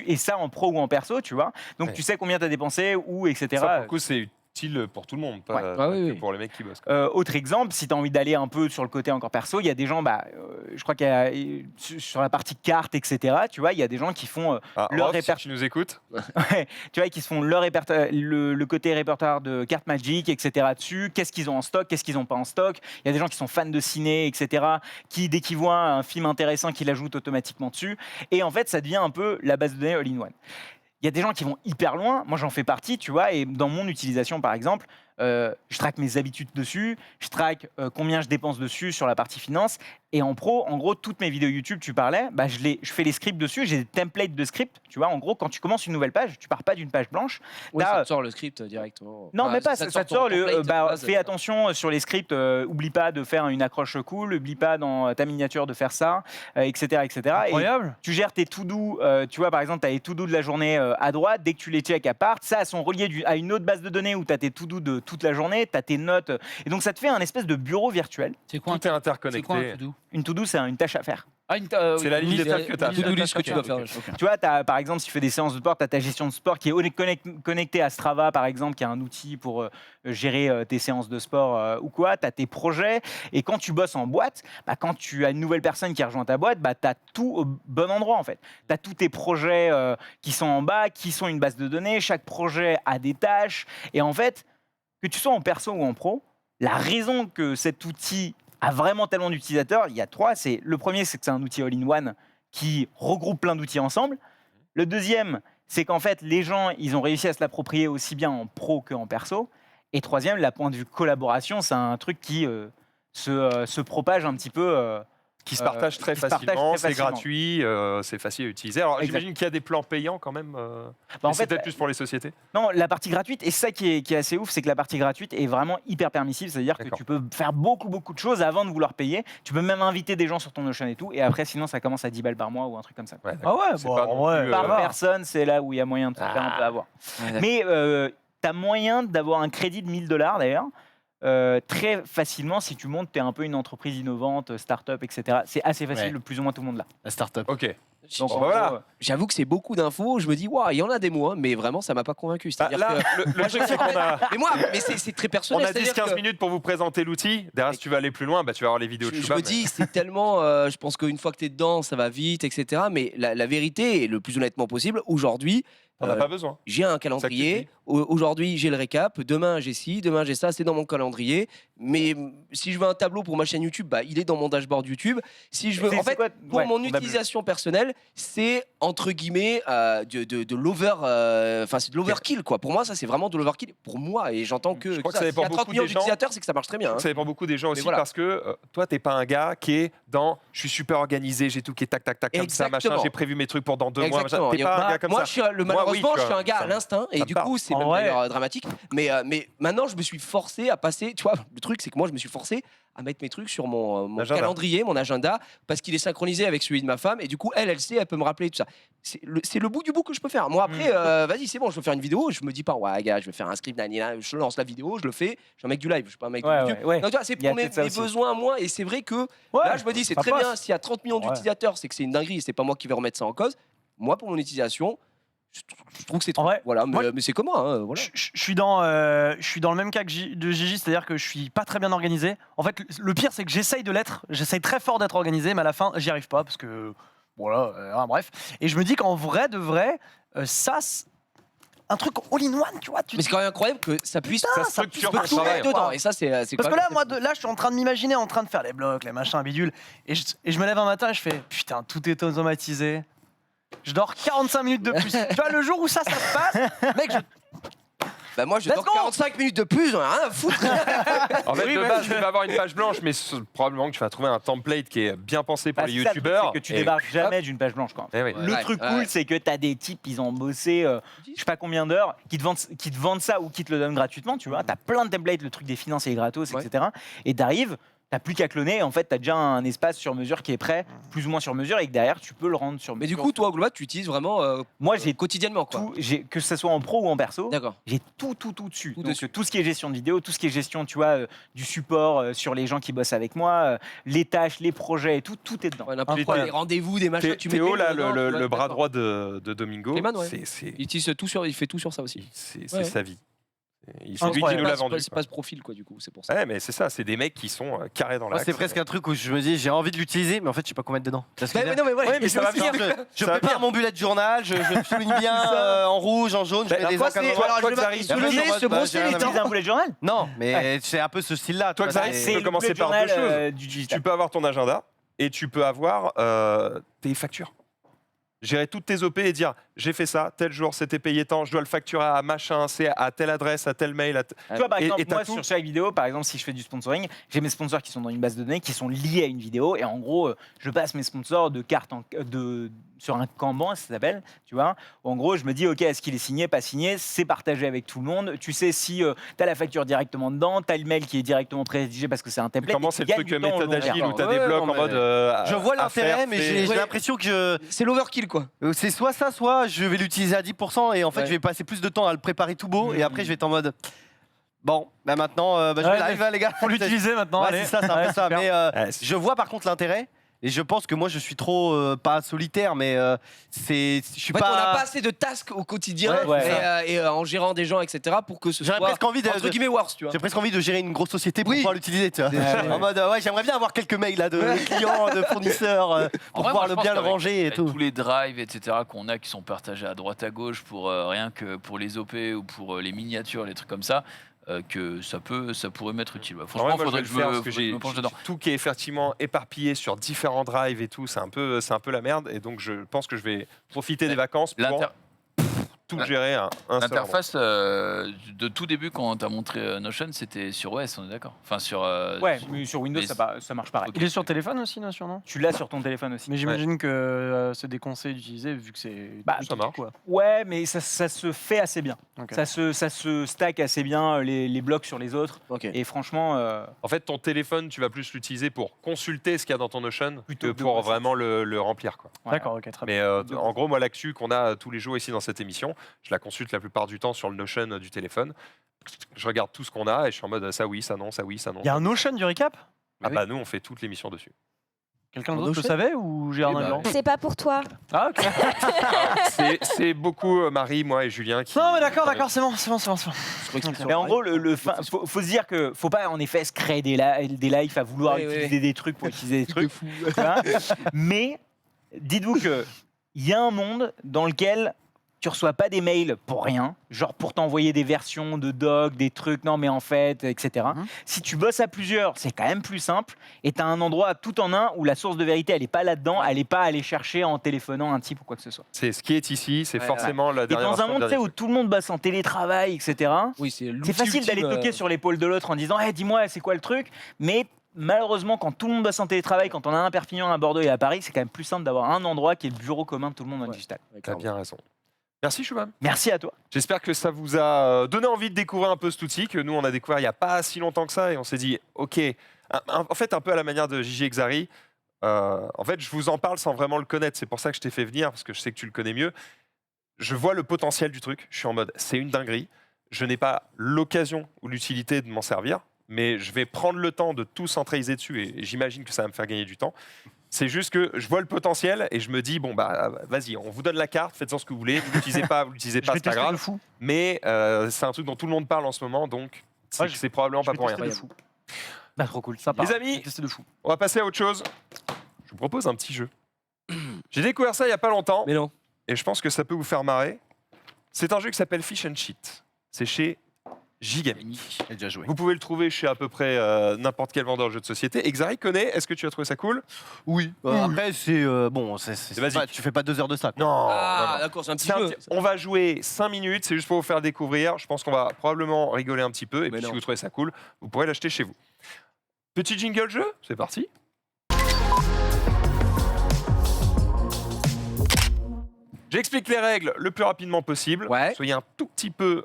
et ça en pro ou en perso, tu vois. Donc tu sais combien tu as dépensé, où, etc. Ça, pour le coup, c'est utile pour tout le monde, pas que pour les mecs qui bossent. Autre exemple, si tu as envie d'aller un peu sur le côté encore perso, il y a des gens, je crois qu'il y a sur la partie carte, etc., tu vois, il y a des gens qui font leur répertoire. Si tu nous écoutes. Tu vois, qui se font leur le côté répertoire de cartes Magic, etc. dessus, qu'est-ce qu'ils ont en stock, qu'est-ce qu'ils n'ont pas en stock. Il y a des gens qui sont fans de ciné, etc., qui, dès qu'ils voient un film intéressant, qui l'ajoutent automatiquement dessus. Et en fait, ça devient un peu la base de données all-in-one. Il y a des gens qui vont hyper loin, moi j'en fais partie, tu vois, et dans mon utilisation par exemple, je traque mes habitudes dessus, je traque combien je dépense dessus sur la partie finance, et en pro, en gros, toutes mes vidéos YouTube, tu parlais, je fais les scripts dessus, j'ai des templates de scripts, tu vois, en gros, quand tu commences une nouvelle page, tu pars pas d'une page blanche. Oui, ça te sort le script directement. Non, mais pas, ça te sort fais attention sur les scripts, oublie pas de faire une accroche cool, oublie pas dans ta miniature de faire ça, etc., etc. Incroyable. Et tu gères tes to-do, tu vois, par exemple, tu as les to-do de la journée à droite, dès que tu les check à part, ça, sont reliés à une autre base de données où tu as tes to-do de toute la journée, tu as tes notes, et donc ça te fait un espèce de bureau virtuel. C'est quoi, tout est interconnecté. C'est quoi un to-do ? Une to-do, c'est une tâche à faire. C'est la liste d'étapes que tu as. To-do list que tu dois faire. Tu vois, par exemple, si tu fais des séances de sport, tu as ta gestion de sport qui est connectée à Strava, par exemple, qui est un outil pour gérer tes séances de sport ou quoi. Tu as tes projets. Et quand tu bosses en boîte, quand tu as une nouvelle personne qui rejoint ta boîte, tu as tout au bon endroit, en fait. Tu as tous tes projets qui sont en bas, qui sont une base de données. Chaque projet a des tâches. Et en fait, que tu sois en perso ou en pro, la raison que cet outil a vraiment tellement d'utilisateurs, il y a trois. Le premier, c'est que c'est un outil all-in-one qui regroupe plein d'outils ensemble. Le deuxième, c'est qu'en fait, les gens, ils ont réussi à se l'approprier aussi bien en pro qu'en perso. Et troisième, la point de vue collaboration, c'est un truc qui se propage un petit peu. Qui se partage très facilement, c'est gratuit, c'est facile à utiliser. Alors j'imagine qu'il y a des plans payants quand même. En fait, c'est peut-être plus pour les sociétés. Non, la partie gratuite, et ça qui est assez ouf, c'est que la partie gratuite est vraiment hyper permissive, c'est-à-dire que tu peux faire beaucoup de choses avant de vouloir payer. Tu peux même inviter des gens sur ton Notion et tout, et après sinon ça commence à 10 balles par mois ou un truc comme ça. Par personne, c'est là où il y a moyen de se faire un peu avoir. Mais tu as moyen d'avoir un crédit de $1000 d'ailleurs. Très facilement si tu montes, tu es un peu une entreprise innovante, start-up, etc. C'est assez facile, plus ou moins tout le monde là. La start-up. Ok. Donc, en voilà. gros, J'avoue que c'est beaucoup d'infos. Je me dis, waouh, il y en a des mots, hein, mais vraiment, ça m'a pas convaincu. C'est-à-dire Là, que... le truc, c'est qu'on a. Mais c'est très On personnel. a 10-15 minutes pour vous présenter l'outil. Derrière, si tu veux aller plus loin, bah, tu vas voir les vidéos de Je Chouba. me dis, c'est tellement. Je pense qu'une fois que tu es dedans, ça va vite, etc. Mais la vérité, et le plus honnêtement possible, aujourd'hui, On n'a pas besoin. j'ai un Ça que tu calendrier. dis. Aujourd'hui, j'ai le récap. Demain, j'ai ci. Demain, j'ai ça. C'est dans mon calendrier. Mais si je veux un tableau pour ma chaîne YouTube, bah, il est dans mon dashboard YouTube. Si je veux, en fait, pour mon utilisation personnelle, c'est entre guillemets de l'over. Enfin, c'est de l'overkill, quoi. Pour moi, ça, c'est vraiment de l'overkill. Pour moi, et j'entends que. Je crois que ça, ça s'il y dépend a 30 beaucoup millions des gens. d'utilisateurs, c'est que ça marche très bien. hein. Ça dépend beaucoup des gens aussi voilà. parce que toi, t'es pas un gars qui est dans je suis super organisé, j'ai tout qui est tac, tac, tac, comme ça, machin, Exactement. j'ai prévu mes trucs pour dans 2 mois. Exactement. Machin. T'es pas un gars comme moi, ça. je suis malheureusement, je suis un gars à l'instinct, et du coup, c'est même d'ailleurs dramatique. Mais maintenant, je me suis forcé à passer. Tu vois, le truc, c'est que moi, je me suis forcé à mettre mes trucs sur mon calendrier, mon agenda, parce qu'il est synchronisé avec celui de ma femme, et du coup, elle sait, elle peut me rappeler tout ça. C'est le bout du bout que je peux faire. Moi, après, vas-y, c'est bon, je veux faire une vidéo, je me dis pas, ouais, gars, je vais faire un script, je lance la vidéo, je le fais, je suis un mec du live, je suis pas un mec du YouTube. Donc, tu vois, c'est pour mes besoins à moi, et c'est vrai que là, je me dis, c'est très bien, s'il y a 30 millions d'utilisateurs, c'est que c'est une dinguerie, et c'est pas moi qui vais remettre ça en cause. Moi, pour mon utilisation, je trouve que c'est trop. Voilà, mais c'est comme moi. Hein, voilà. Je suis dans le même cas que de Gigi, c'est-à-dire que je suis pas très bien organisé. En fait, le pire, c'est que j'essaye de l'être, j'essaye très fort d'être organisé, mais à la fin, j'y arrive pas parce que voilà, bref. Et je me dis qu'en vrai de vrai, ça, un truc all-in-one, tu vois. Mais c'est quand même incroyable que ça puisse. Ça puisse structure tout mettre dedans. Et ça, c'est. Parce que là, moi, là, je suis en train de m'imaginer en train de faire les blocs, les machins, bidules, et je me lève un matin, et je fais putain, tout est automatisé. Je dors 45 minutes de plus. Tu vois, le jour où ça se passe, mec, Bah moi je dors 45 minutes de plus, j'en ai rien à foutre. En fait, de base, tu vas avoir une page blanche, mais probablement que tu vas trouver un template qui est bien pensé pour les c'est ça, le truc, youtubeurs. c'est que tu débarques jamais d'une page blanche. Quoi. Eh oui. Le truc cool, c'est que tu as des types, ils ont bossé je sais pas combien d'heures, qui te vendent ça ou qui te le donnent gratuitement. Tu vois, tu as plein de templates, le truc des finances est gratos, etc. Et t'arrives. T'as plus qu'à cloner, en fait, t'as déjà un espace sur mesure qui est prêt, plus ou moins sur mesure, et que derrière, tu peux le rendre sur mesure. Mais du coup, toi, au global, tu utilises vraiment moi, j'ai quotidiennement, quoi. Que ce soit en pro ou en perso, D'accord. j'ai tout dessus. Donc, tout ce qui est gestion de vidéo, tout ce qui est gestion, tu vois, du support sur les gens qui bossent avec moi, les tâches, les projets et tout est dedans. Les rendez-vous, des machins, tu mets. Théo, là, le bras droit de Domingo, il fait tout sur ça aussi. C'est sa vie. C'est lui qui nous l'a vendu. C'est pas ce profil, quoi, du coup, c'est pour ça. Ouais, mais c'est ça, c'est des mecs qui sont carrés dans l'axe. C'est presque un truc où je me dis, j'ai envie de l'utiliser, mais en fait, je sais pas quoi mettre dedans. Mais ça va bien. Je prépare mon bullet journal, je souligne bien en rouge, en jaune, je mets des accords. Se brosser les dents. Un bullet journal ? Non, mais c'est un peu ce style-là. Toi, Xavier, tu peux commencer par deux choses. Tu peux avoir ton agenda et tu peux avoir tes factures. Gérer toutes tes OP et dire j'ai fait ça, tel jour, c'était payé tant, je dois le facturer à machin, c'est à telle adresse, à tel mail. Tu vois, par exemple, moi, sur chaque vidéo, par exemple, si je fais du sponsoring, j'ai mes sponsors qui sont dans une base de données, qui sont liés à une vidéo, et en gros, je passe mes sponsors de carte sur un Kanban, ça s'appelle, tu vois. En gros, je me dis, ok, est-ce qu'il est signé, pas signé, c'est partagé avec tout le monde. Tu sais si tu as la facture directement dedans, tu as le mail qui est directement prérédigé parce que c'est un template. Comment c'est le truc méthode agile où tu as des blocs en mode. Je vois l'intérêt, mais j'ai l'impression que c'est l'overkill, quoi. C'est soit ça, soit je vais l'utiliser à 10% et en fait, je vais passer plus de temps à le préparer tout beau et après, je vais être en mode. Bon, bah maintenant, je vais live, hein, les gars. Faut l'utiliser maintenant. Ouais, c'est ça, c'est un peu ça. Mais je vois par contre l'intérêt. Et je pense que moi je suis trop pas solitaire, mais je suis pas. On n'a pas assez de tasks au quotidien et en gérant des gens, etc. pour que ce soit presque envie de, entre guillemets worse, tu vois. J'ai presque envie de gérer une grosse société pour pouvoir l'utiliser, tu vois. En mode j'aimerais bien avoir quelques mails là de clients, de fournisseurs pour pouvoir bien le ranger et tout. Tous les drives, etc. qu'on a qui sont partagés à droite à gauche pour rien que pour les OP ou pour les miniatures, les trucs comme ça. Que ça pourrait m'être utile. Franchement, il faudrait que je me penche dedans. Tout qui est effectivement éparpillé sur différents drives et tout, c'est un peu la merde. Et donc, je pense que je vais profiter des vacances pour tout gérer un seul L'interface de tout début quand tu as montré Notion, c'était sur OS, on est d'accord. Enfin, sur. Ouais, mais sur Windows, ça marche pareil. Il est sur téléphone aussi, Notion, non ? Tu l'as sur ton téléphone aussi. Mais j'imagine que c'est déconseillé d'utiliser vu que c'est. Ça marche. Quoi. Ouais, mais ça se fait assez bien. Okay. Ça se stack assez bien les blocs sur les autres. Okay. Et franchement. En fait, ton téléphone, tu vas plus l'utiliser pour consulter ce qu'il y a dans ton Notion plutôt que pour vraiment le remplir. Quoi. D'accord, ok, très Mais bien. en gros, moi, l'actu qu'on a tous les jours ici dans cette émission, je la consulte la plupart du temps sur le Notion du téléphone. Je regarde tout ce qu'on a et je suis en mode ça oui, ça non, ça oui, ça non. Il y a un Notion du récap ? Ah bah nous, on fait toute l'émission dessus. Quelqu'un d'autre le savait ou j'ai un avion C'est pas pour toi. Ah, ok. C'est beaucoup Marie, moi et Julien qui. Non, mais d'accord, c'est bon. Mais en gros, faut se dire que faut pas en effet se créer des lives à vouloir utiliser des trucs pour utiliser des trucs. Tu vois. Mais dites-vous que il y a un monde dans lequel tu reçois pas des mails pour rien, genre pour t'envoyer des versions de doc, des trucs, non mais en fait, etc. Si tu bosses à plusieurs, c'est quand même plus simple et tu as un endroit tout en un où la source de vérité, elle est pas là-dedans, elle est pas à aller chercher en téléphonant un type ou quoi que ce soit. C'est ce qui est ici, c'est forcément la Et dernière. dans un monde où tout le monde bosse en télétravail, etc., c'est facile d'aller toquer sur l'épaule de l'autre en disant hey, dis-moi, c'est quoi le truc, mais malheureusement, quand tout le monde bosse en télétravail, quand on a un à Perpignan, un Bordeaux et à Paris, c'est quand même plus simple d'avoir un endroit qui est le bureau commun de tout le monde en digital. T'as bien raison. Merci Shubham. Merci à toi. J'espère que ça vous a donné envie de découvrir un peu cet outil que nous on a découvert il n'y a pas si longtemps que ça et on s'est dit ok, en fait un peu à la manière de Gigi Exari, en fait je vous en parle sans vraiment le connaître, c'est pour ça que je t'ai fait venir parce que je sais que tu le connais mieux. Je vois le potentiel du truc, je suis en mode c'est une dinguerie, je n'ai pas l'occasion ou l'utilité de m'en servir, mais je vais prendre le temps de tout centraliser dessus et j'imagine que ça va me faire gagner du temps. C'est juste que je vois le potentiel et je me dis bon bah vas-y, on vous donne la carte, faites-en ce que vous voulez, vous l'utilisez pas, c'est pas grave. Mais c'est un truc dont tout le monde parle en ce moment, donc c'est probablement pas pour rien. Bah trop cool, sympa. Les amis, de fou. on va passer à autre chose. Je vous propose un petit jeu. J'ai découvert ça il y a pas longtemps. Mais non. Et je pense que ça peut vous faire marrer. C'est un jeu qui s'appelle Fish and Cheat. C'est chez Gigamic. J'ai déjà joué. Vous pouvez le trouver chez à peu près n'importe quel vendeur de jeux de société. Exari connaît. Est-ce que tu as trouvé ça cool? Oui. Après, c'est bon, tu fais pas 2 heures de ça. Quoi. Non. D'accord, c'est un petit jeu. On va jouer 5 minutes. C'est juste pour vous faire découvrir. Je pense qu'on va probablement rigoler un petit peu. Et puis si vous trouvez ça cool, vous pourrez l'acheter chez vous. Petit jingle jeu. C'est parti. J'explique les règles le plus rapidement possible. Soyez un tout petit peu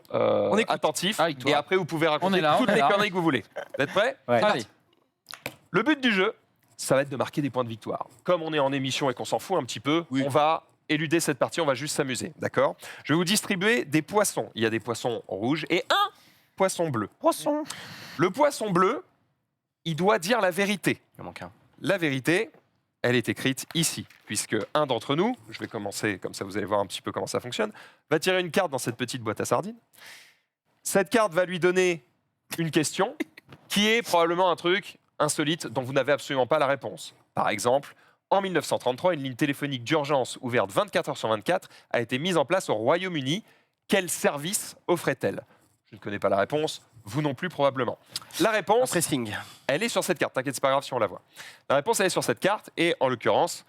attentifs. Et après, vous pouvez raconter toutes les conneries que vous voulez. Vous êtes prêts? Allez. Le but du jeu, ça va être de marquer des points de victoire. Comme on est en émission et qu'on s'en fout un petit peu, on va éluder cette partie, on va juste s'amuser. D'accord? Je vais vous distribuer des poissons. Il y a des poissons rouges et un poisson bleu. Poisson. Le poisson bleu, il doit dire la vérité. Il en manque un. La vérité, elle est écrite ici, puisque un d'entre nous, je vais commencer, comme ça vous allez voir un petit peu comment ça fonctionne, va tirer une carte dans cette petite boîte à sardines. Cette carte va lui donner une question qui est probablement un truc insolite dont vous n'avez absolument pas la réponse. Par exemple, en 1933, une ligne téléphonique d'urgence ouverte 24 heures sur 24 a été mise en place au Royaume-Uni. Quel service offrait-elle? Je ne connais pas la réponse. Vous non plus, probablement. La réponse, elle est sur cette carte. T'inquiète, c'est pas grave si on la voit. La réponse, elle est sur cette carte et, en l'occurrence,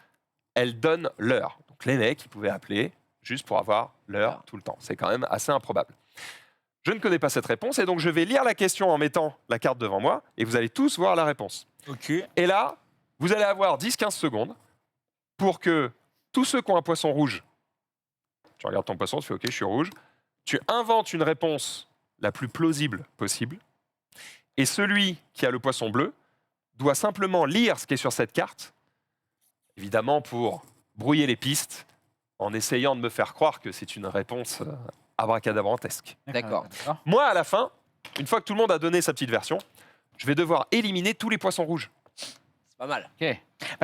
elle donne l'heure. Donc, les mecs, ils pouvaient appeler juste pour avoir l'heure tout le temps. C'est quand même assez improbable. Je ne connais pas cette réponse et donc je vais lire la question en mettant la carte devant moi et vous allez tous voir la réponse. Et là, vous allez avoir 10-15 secondes pour que tous ceux qui ont un poisson rouge, tu regardes ton poisson, tu fais OK, je suis rouge, tu inventes une réponse la plus plausible possible. Et celui qui a le poisson bleu doit simplement lire ce qui est sur cette carte, évidemment pour brouiller les pistes, en essayant de me faire croire que c'est une réponse abracadabrantesque. D'accord. Moi, à la fin, une fois que tout le monde a donné sa petite version, je vais devoir éliminer tous les poissons rouges. C'est pas mal.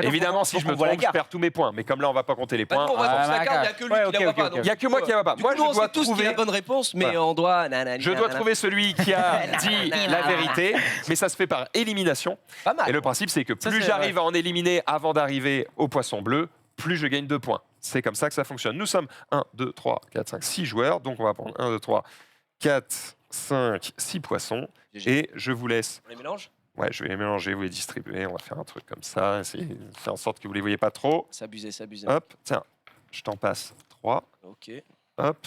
Évidemment, si je me trompe, je perds tous mes points. Mais comme là, on va pas compter les points. On va la carte, il n'y a que lui qui la voit pas. Il n'y a que moi qui la vois pas. Moi, je dois tous trouver la bonne réponse, mais on doit. Je dois trouver celui qui a dit la vérité, mais ça se fait par élimination. Et le principe, c'est que plus j'arrive à en éliminer avant d'arriver au poisson bleu, plus je gagne 2 points. C'est comme ça que ça fonctionne. Nous sommes 1, 2, 3, 4, 5, 6 joueurs. Donc, on va prendre 1, 2, 3, 4, 5, 6 poissons. Et je vous laisse. On les mélange? Ouais, je vais les mélanger, vous les distribuer. On va faire un truc comme ça. Essayer de faire en sorte que vous ne les voyez pas trop. S'abuser, s'abuser. Hop, tiens, je t'en passe 3. Ok. Hop.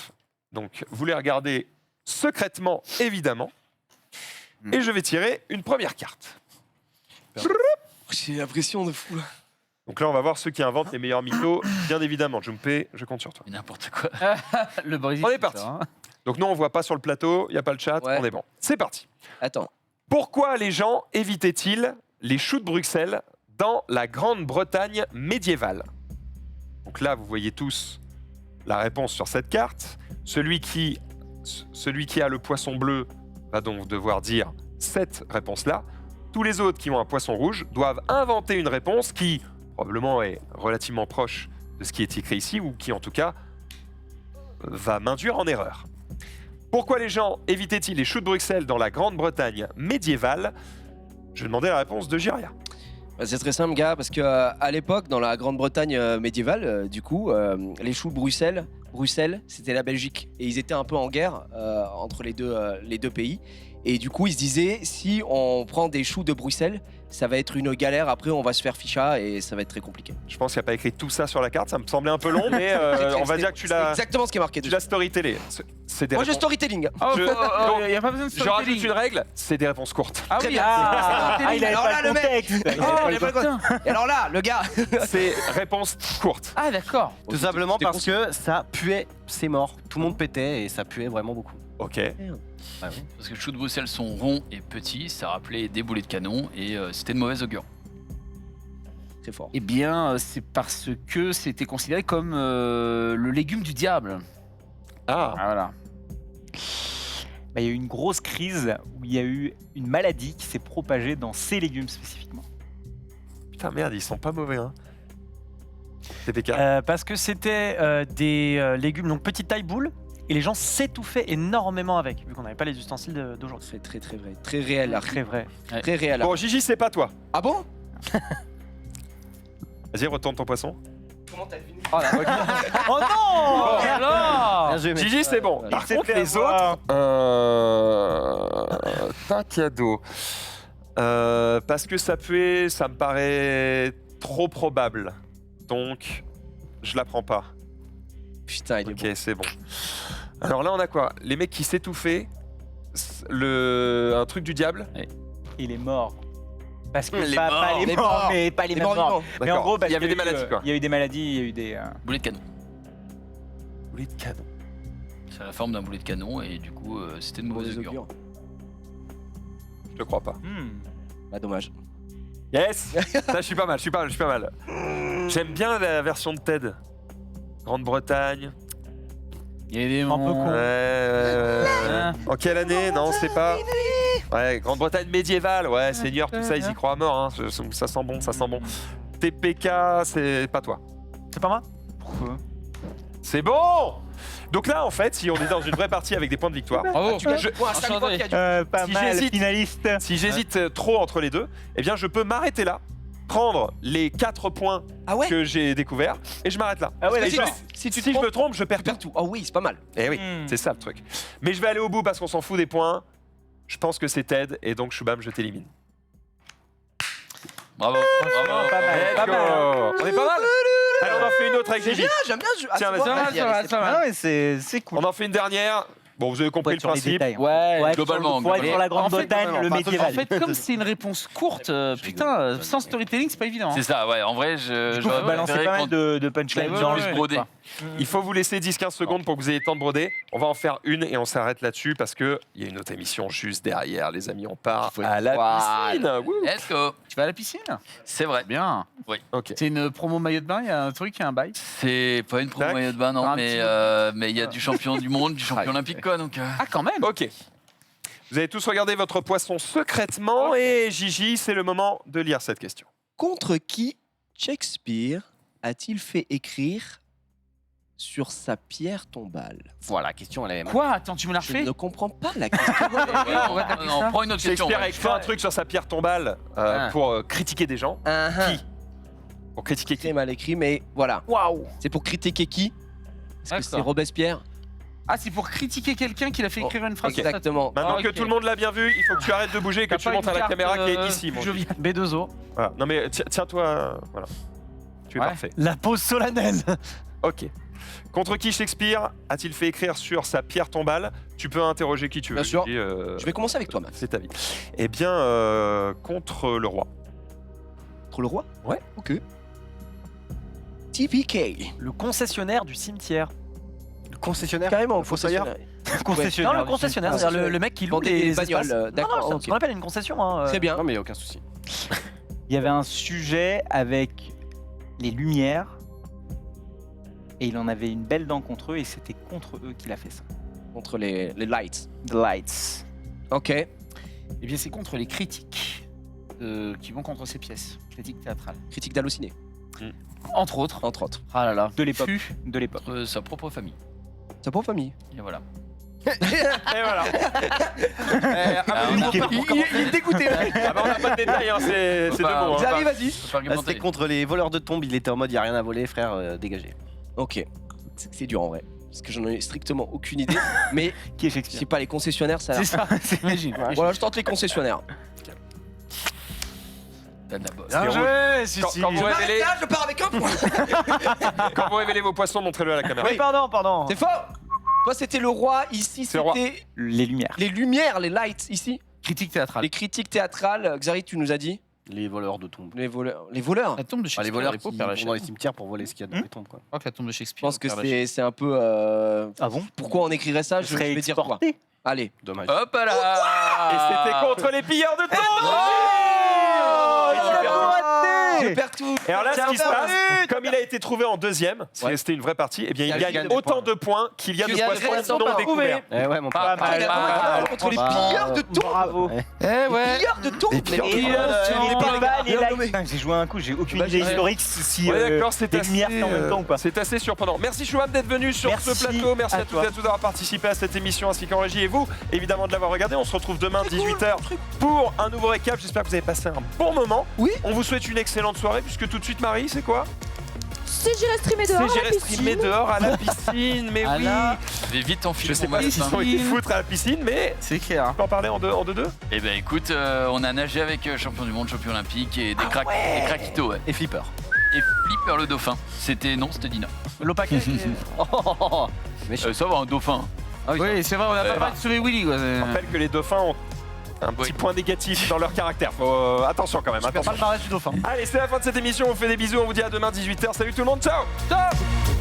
Donc, vous les regardez secrètement, évidemment. Et je vais tirer une première carte. J'ai l'impression de fou, là. Donc là, on va voir ceux qui inventent les meilleurs mythos. Bien évidemment, Jumpé, je compte sur toi. N'importe quoi. Le Brésil. On est parti. Donc nous, on voit pas sur le plateau, il n'y a pas le chat, on est bon. C'est parti. Attends. Pourquoi les gens évitaient-ils les choux de Bruxelles dans la Grande-Bretagne médiévale? Donc là, vous voyez tous la réponse sur cette carte. Celui qui a le poisson bleu va donc devoir dire cette réponse-là. Tous les autres qui ont un poisson rouge doivent inventer une réponse qui, probablement est relativement proche de ce qui est écrit ici, ou qui en tout cas va m'induire en erreur. Pourquoi les gens évitaient-ils les choux de Bruxelles dans la Grande-Bretagne médiévale? Je demandais la réponse de Jiria. C'est très simple, gars, parce qu'à l'époque, dans la Grande-Bretagne médiévale, les choux de Bruxelles, c'était la Belgique. Et ils étaient un peu en guerre entre les deux pays. Et du coup, ils se disaient, si on prend des choux de Bruxelles, ça va être une galère. Après, on va se faire ficha et ça va être très compliqué. Je pense qu'il n'y a pas écrit tout ça sur la carte, ça me semblait un peu long, mais on va dire que tu l'as... exactement ce qui est marqué. Tu l'as storytellé. Moi, je storytelling. Il n'y a pas besoin de Je rajoute storytelling. une règle, c'est des réponses courtes. Ah Très oui, bien. il avait alors pas là, le le mec. contexte. Et alors là, le gars. C'est réponse courte. Ah d'accord. Tout simplement parce que ça puait, c'est mort. Tout le monde pétait et ça puait vraiment beaucoup. Ok. Parce que les choux de Bruxelles sont ronds et petits, ça rappelait des boulets de canon et c'était de mauvaise augure. Très fort. Eh bien, c'est parce que c'était considéré comme le légume du diable. Ah. Voilà. Bah, il y a eu une grosse crise où il y a eu une maladie qui s'est propagée dans ces légumes spécifiquement. Putain, merde, ils sont pas mauvais, hein. TPK. Parce que c'était des légumes, donc petite taille boule, et les gens s'étouffaient énormément avec, vu qu'on n'avait pas les ustensiles d'aujourd'hui. C'est très très vrai. Très réel. Très vrai. Très réel. Bon, Gigi, c'est pas toi. Ah bon? Vas-y, retourne ton poisson. Comment t'as deviné? Oh non Bon. Alors Gigi, c'est bon. Par s'est contre, fait les avoir. autres... Pas cadeau. Parce que ça puait, ça me paraît trop probable. Donc, je la prends pas. Putain, il est Ok, c'est bon. Alors là, on a quoi? Les mecs qui s'étouffaient. Un truc du diable. Il est mort. Parce que Les pas morts. les morts, mais pas les mêmes morts. Mais en gros, il y avait des maladies, quoi. Il y a eu des maladies, il y a eu des... Boulet de canon. Boulet de canon. C'est la forme d'un boulet de canon et du coup c'était de mauvaise augure. Je te crois pas. Bah dommage. Yes. Ça, je suis pas mal, je suis pas mal. J'aime bien la version de Ted. Grande-Bretagne. Il y a des Un peu con. En quelle année? Non, c'est pas. Ouais, Grande-Bretagne médiévale, ouais, Seigneur, tout ça, ils y croient à mort, hein. Ça sent bon, ça sent bon. TPK, c'est pas toi. C'est pas moi? Pourquoi? C'est bon! Donc là, en fait, si on est dans une vraie partie avec des points de victoire, Bravo. Pas Si mal, j'hésite- finaliste. si j'hésite trop entre les deux, eh bien, je peux m'arrêter là, prendre les 4 points que j'ai découverts, et je m'arrête là. Ah ouais, Et d'accord. si je me trompe, je perds tout. Oh oui, c'est pas mal. Eh oui, c'est ça le truc. Mais je vais aller au bout parce qu'on s'en fout des points. Je pense que c'est Ted, et donc Shubham, je t'élimine. Bravo, bravo. Pas mal, Let's pas go. mal. On est pas mal? Allez, on en fait une autre avec C'est Gigi. bien, j'aime bien. Tiens, c'est vas-y. bon, vas-y, allez, c'est pas mal. Ah ouais, c'est cool. On en fait une dernière. Bon, vous avez compris le Sur les principe. détails. Ouais, globalement, Faut être sur la Grande-Bretagne, le En médiéval. fait, comme c'est une réponse courte, putain, sans storytelling, c'est pas évident. hein. C'est ça, ouais, en vrai, je Du coup, faut balancer pas mal de punchlines Ouais, dans ouais, le ouais. broder. Il faut vous laisser 10-15 secondes pour que vous ayez le temps de broder. On va en faire une et on s'arrête là-dessus parce qu'il y a une autre émission juste derrière, les amis. On part à la piscine. Wouh. Let's go. Tu vas à la piscine? C'est vrai. Bien. Oui. Ok. C'est une promo maillot de bain, il y a un truc, il y a un bail. C'est pas une promo Tac. maillot de bain, non, Un mais il y a du champion du monde, du champion olympique, quoi. Donc, Ah, quand même. Ok. Vous avez tous regardé votre poisson secrètement et Gigi, c'est le moment de lire cette question. Contre qui Shakespeare a-t-il fait écrire sur sa pierre tombale? Voilà, la question, elle est... Quoi? Attends, tu me l'as Je refait? ne comprends pas la question. on prend une autre question. Shakespeare a ouais. écrit un truc sur sa pierre tombale pour critiquer des gens. Qui? Pour critiquer qui? Très mal écrit, mais voilà. Waouh. C'est pour critiquer qui? Est-ce que c'est Robespierre? Ah, c'est pour critiquer quelqu'un qui l'a fait écrire une phrase. ok. sur sa- Exactement. Maintenant Ah, que ok. tout le monde l'a bien vu, il faut que tu arrêtes de bouger et que T'as tu pas montres une à la carte, caméra qui est ici. plus mon joviale. B2O. Voilà. Non mais tiens-toi, voilà. Tu es Ouais. parfait. La pause solennelle. Ok. Contre qui Shakespeare a-t-il fait écrire sur sa pierre tombale? Tu peux interroger qui tu veux. Bien sûr. Gigi, Je vais commencer avec toi, Max. c'est ta vie. Eh bien, contre le roi. Contre le roi? Ouais. Ok. TPK. Le concessionnaire du cimetière. Le concessionnaire. Carrément, Le fossoyeur. Non, le concessionnaire, c'est-à-dire le mec qui loue Vendait des les bagnoles, espaces. Non, d'accord, non, c'est ok. ce qu'on appelle une concession. Hein. Très bien. Non, mais aucun souci. Il y avait un sujet avec les lumières et il en avait une belle dent contre eux et c'était contre eux qu'il a fait ça. Contre les lights. The Lights. Ok. Eh bien, c'est contre les critiques qui vont contre ces pièces. Critiques théâtrales. Critique d'Allociné. Entre autres. Entre autres. Ah là là. De l'époque. De l'époque. Sa propre famille. Sa propre famille. Et voilà. Et voilà. Il est dégoûté. Ah bah on n'a pas de détails, hein, c'est deux mots. hein. Xavier, vas-y. Là, c'était contre les voleurs de tombes. Il était en mode, il n'y a rien à voler, frère, dégagez. Ok. C'est dur en vrai. Parce que j'en ai strictement aucune idée. Mais Qui est Shakespeare? c'est pas les concessionnaires, ça a C'est l'air. ça, c'est magique. Voilà, je tente les concessionnaires. Quand vous révélez, Je pars avec un point. quand vous révélez vos poissons, montrez-le à la caméra. Oui, pardon. C'est faux. Toi, c'était le roi. Ici, C'est le roi. c'était Les lumières. les lumières, les lights. Ici, Critique théâtrale. les critiques théâtrales. Xari, tu nous as dit Les voleurs de tombes. les voleurs. Les voleurs. La tombe de Les Shakespeare. voleurs elle est qui pas Père vont Lachaise. dans les cimetières pour voler ce qu'il y a dans les tombes. Quoi. Je crois que la tombe de Je Shakespeare. pense que Père Lachaise. c'est un peu. Ah bon? Pourquoi on écrirait ça? Je vais dire quoi. Allez. Dommage. Hop là. Et c'était contre les pilleurs de tombes. Je perds tout. Et alors là, ce qui se passe, comme il a été trouvé en deuxième, si c'était une vraie partie, eh bien il gagne autant de points qu'il y a de poissons non découverts. Eh ouais, mon pote. Pas mal, pas mal. Contre les pilleurs de tombes. Bravo. Eh ouais. Pilleurs de tombes. J'ai joué un coup, j'ai aucune idée historique si Ouais, d'accord, c'est les lumières en même temps ou pas. C'est assez surprenant. Merci Chouam d'être venu sur Merci ce plateau. Merci à à toutes et à tous d'avoir participé à cette émission ainsi qu'en régie. Et vous, évidemment, de l'avoir regardé. On se retrouve demain 18h pour un nouveau récap. J'espère que vous avez passé un bon moment. Oui. On vous souhaite une excellente soirée puisque tout de suite, Marie, c'est quoi? C'est j'irai streamer dehors à C'est la j'irai streamer piscine. dehors à la piscine. Mais oui. Je vais vite enfiler Je sais mon pas maillot s'ils de bain. ont été foutre à la piscine, mais C'est clair. on peut en parler en deux. Eh ben écoute, on a nagé avec champion du monde, champion olympique et des craquitos, ouais. Et Flipper. Et Flipper le dauphin. C'était Dina. L'Opaquet. Ça va, un dauphin. Oui, c'est vrai, on n'a pas parlé de sauver Willy. Quoi. Je rappelle que les dauphins ont un petit point négatif dans leur caractère. Faut, attention quand même. Pas Attention. le barrage du dauphin. Allez, c'est la fin de cette émission. On vous fait des bisous. On vous dit à demain 18h. Salut tout le monde. Ciao. Ciao.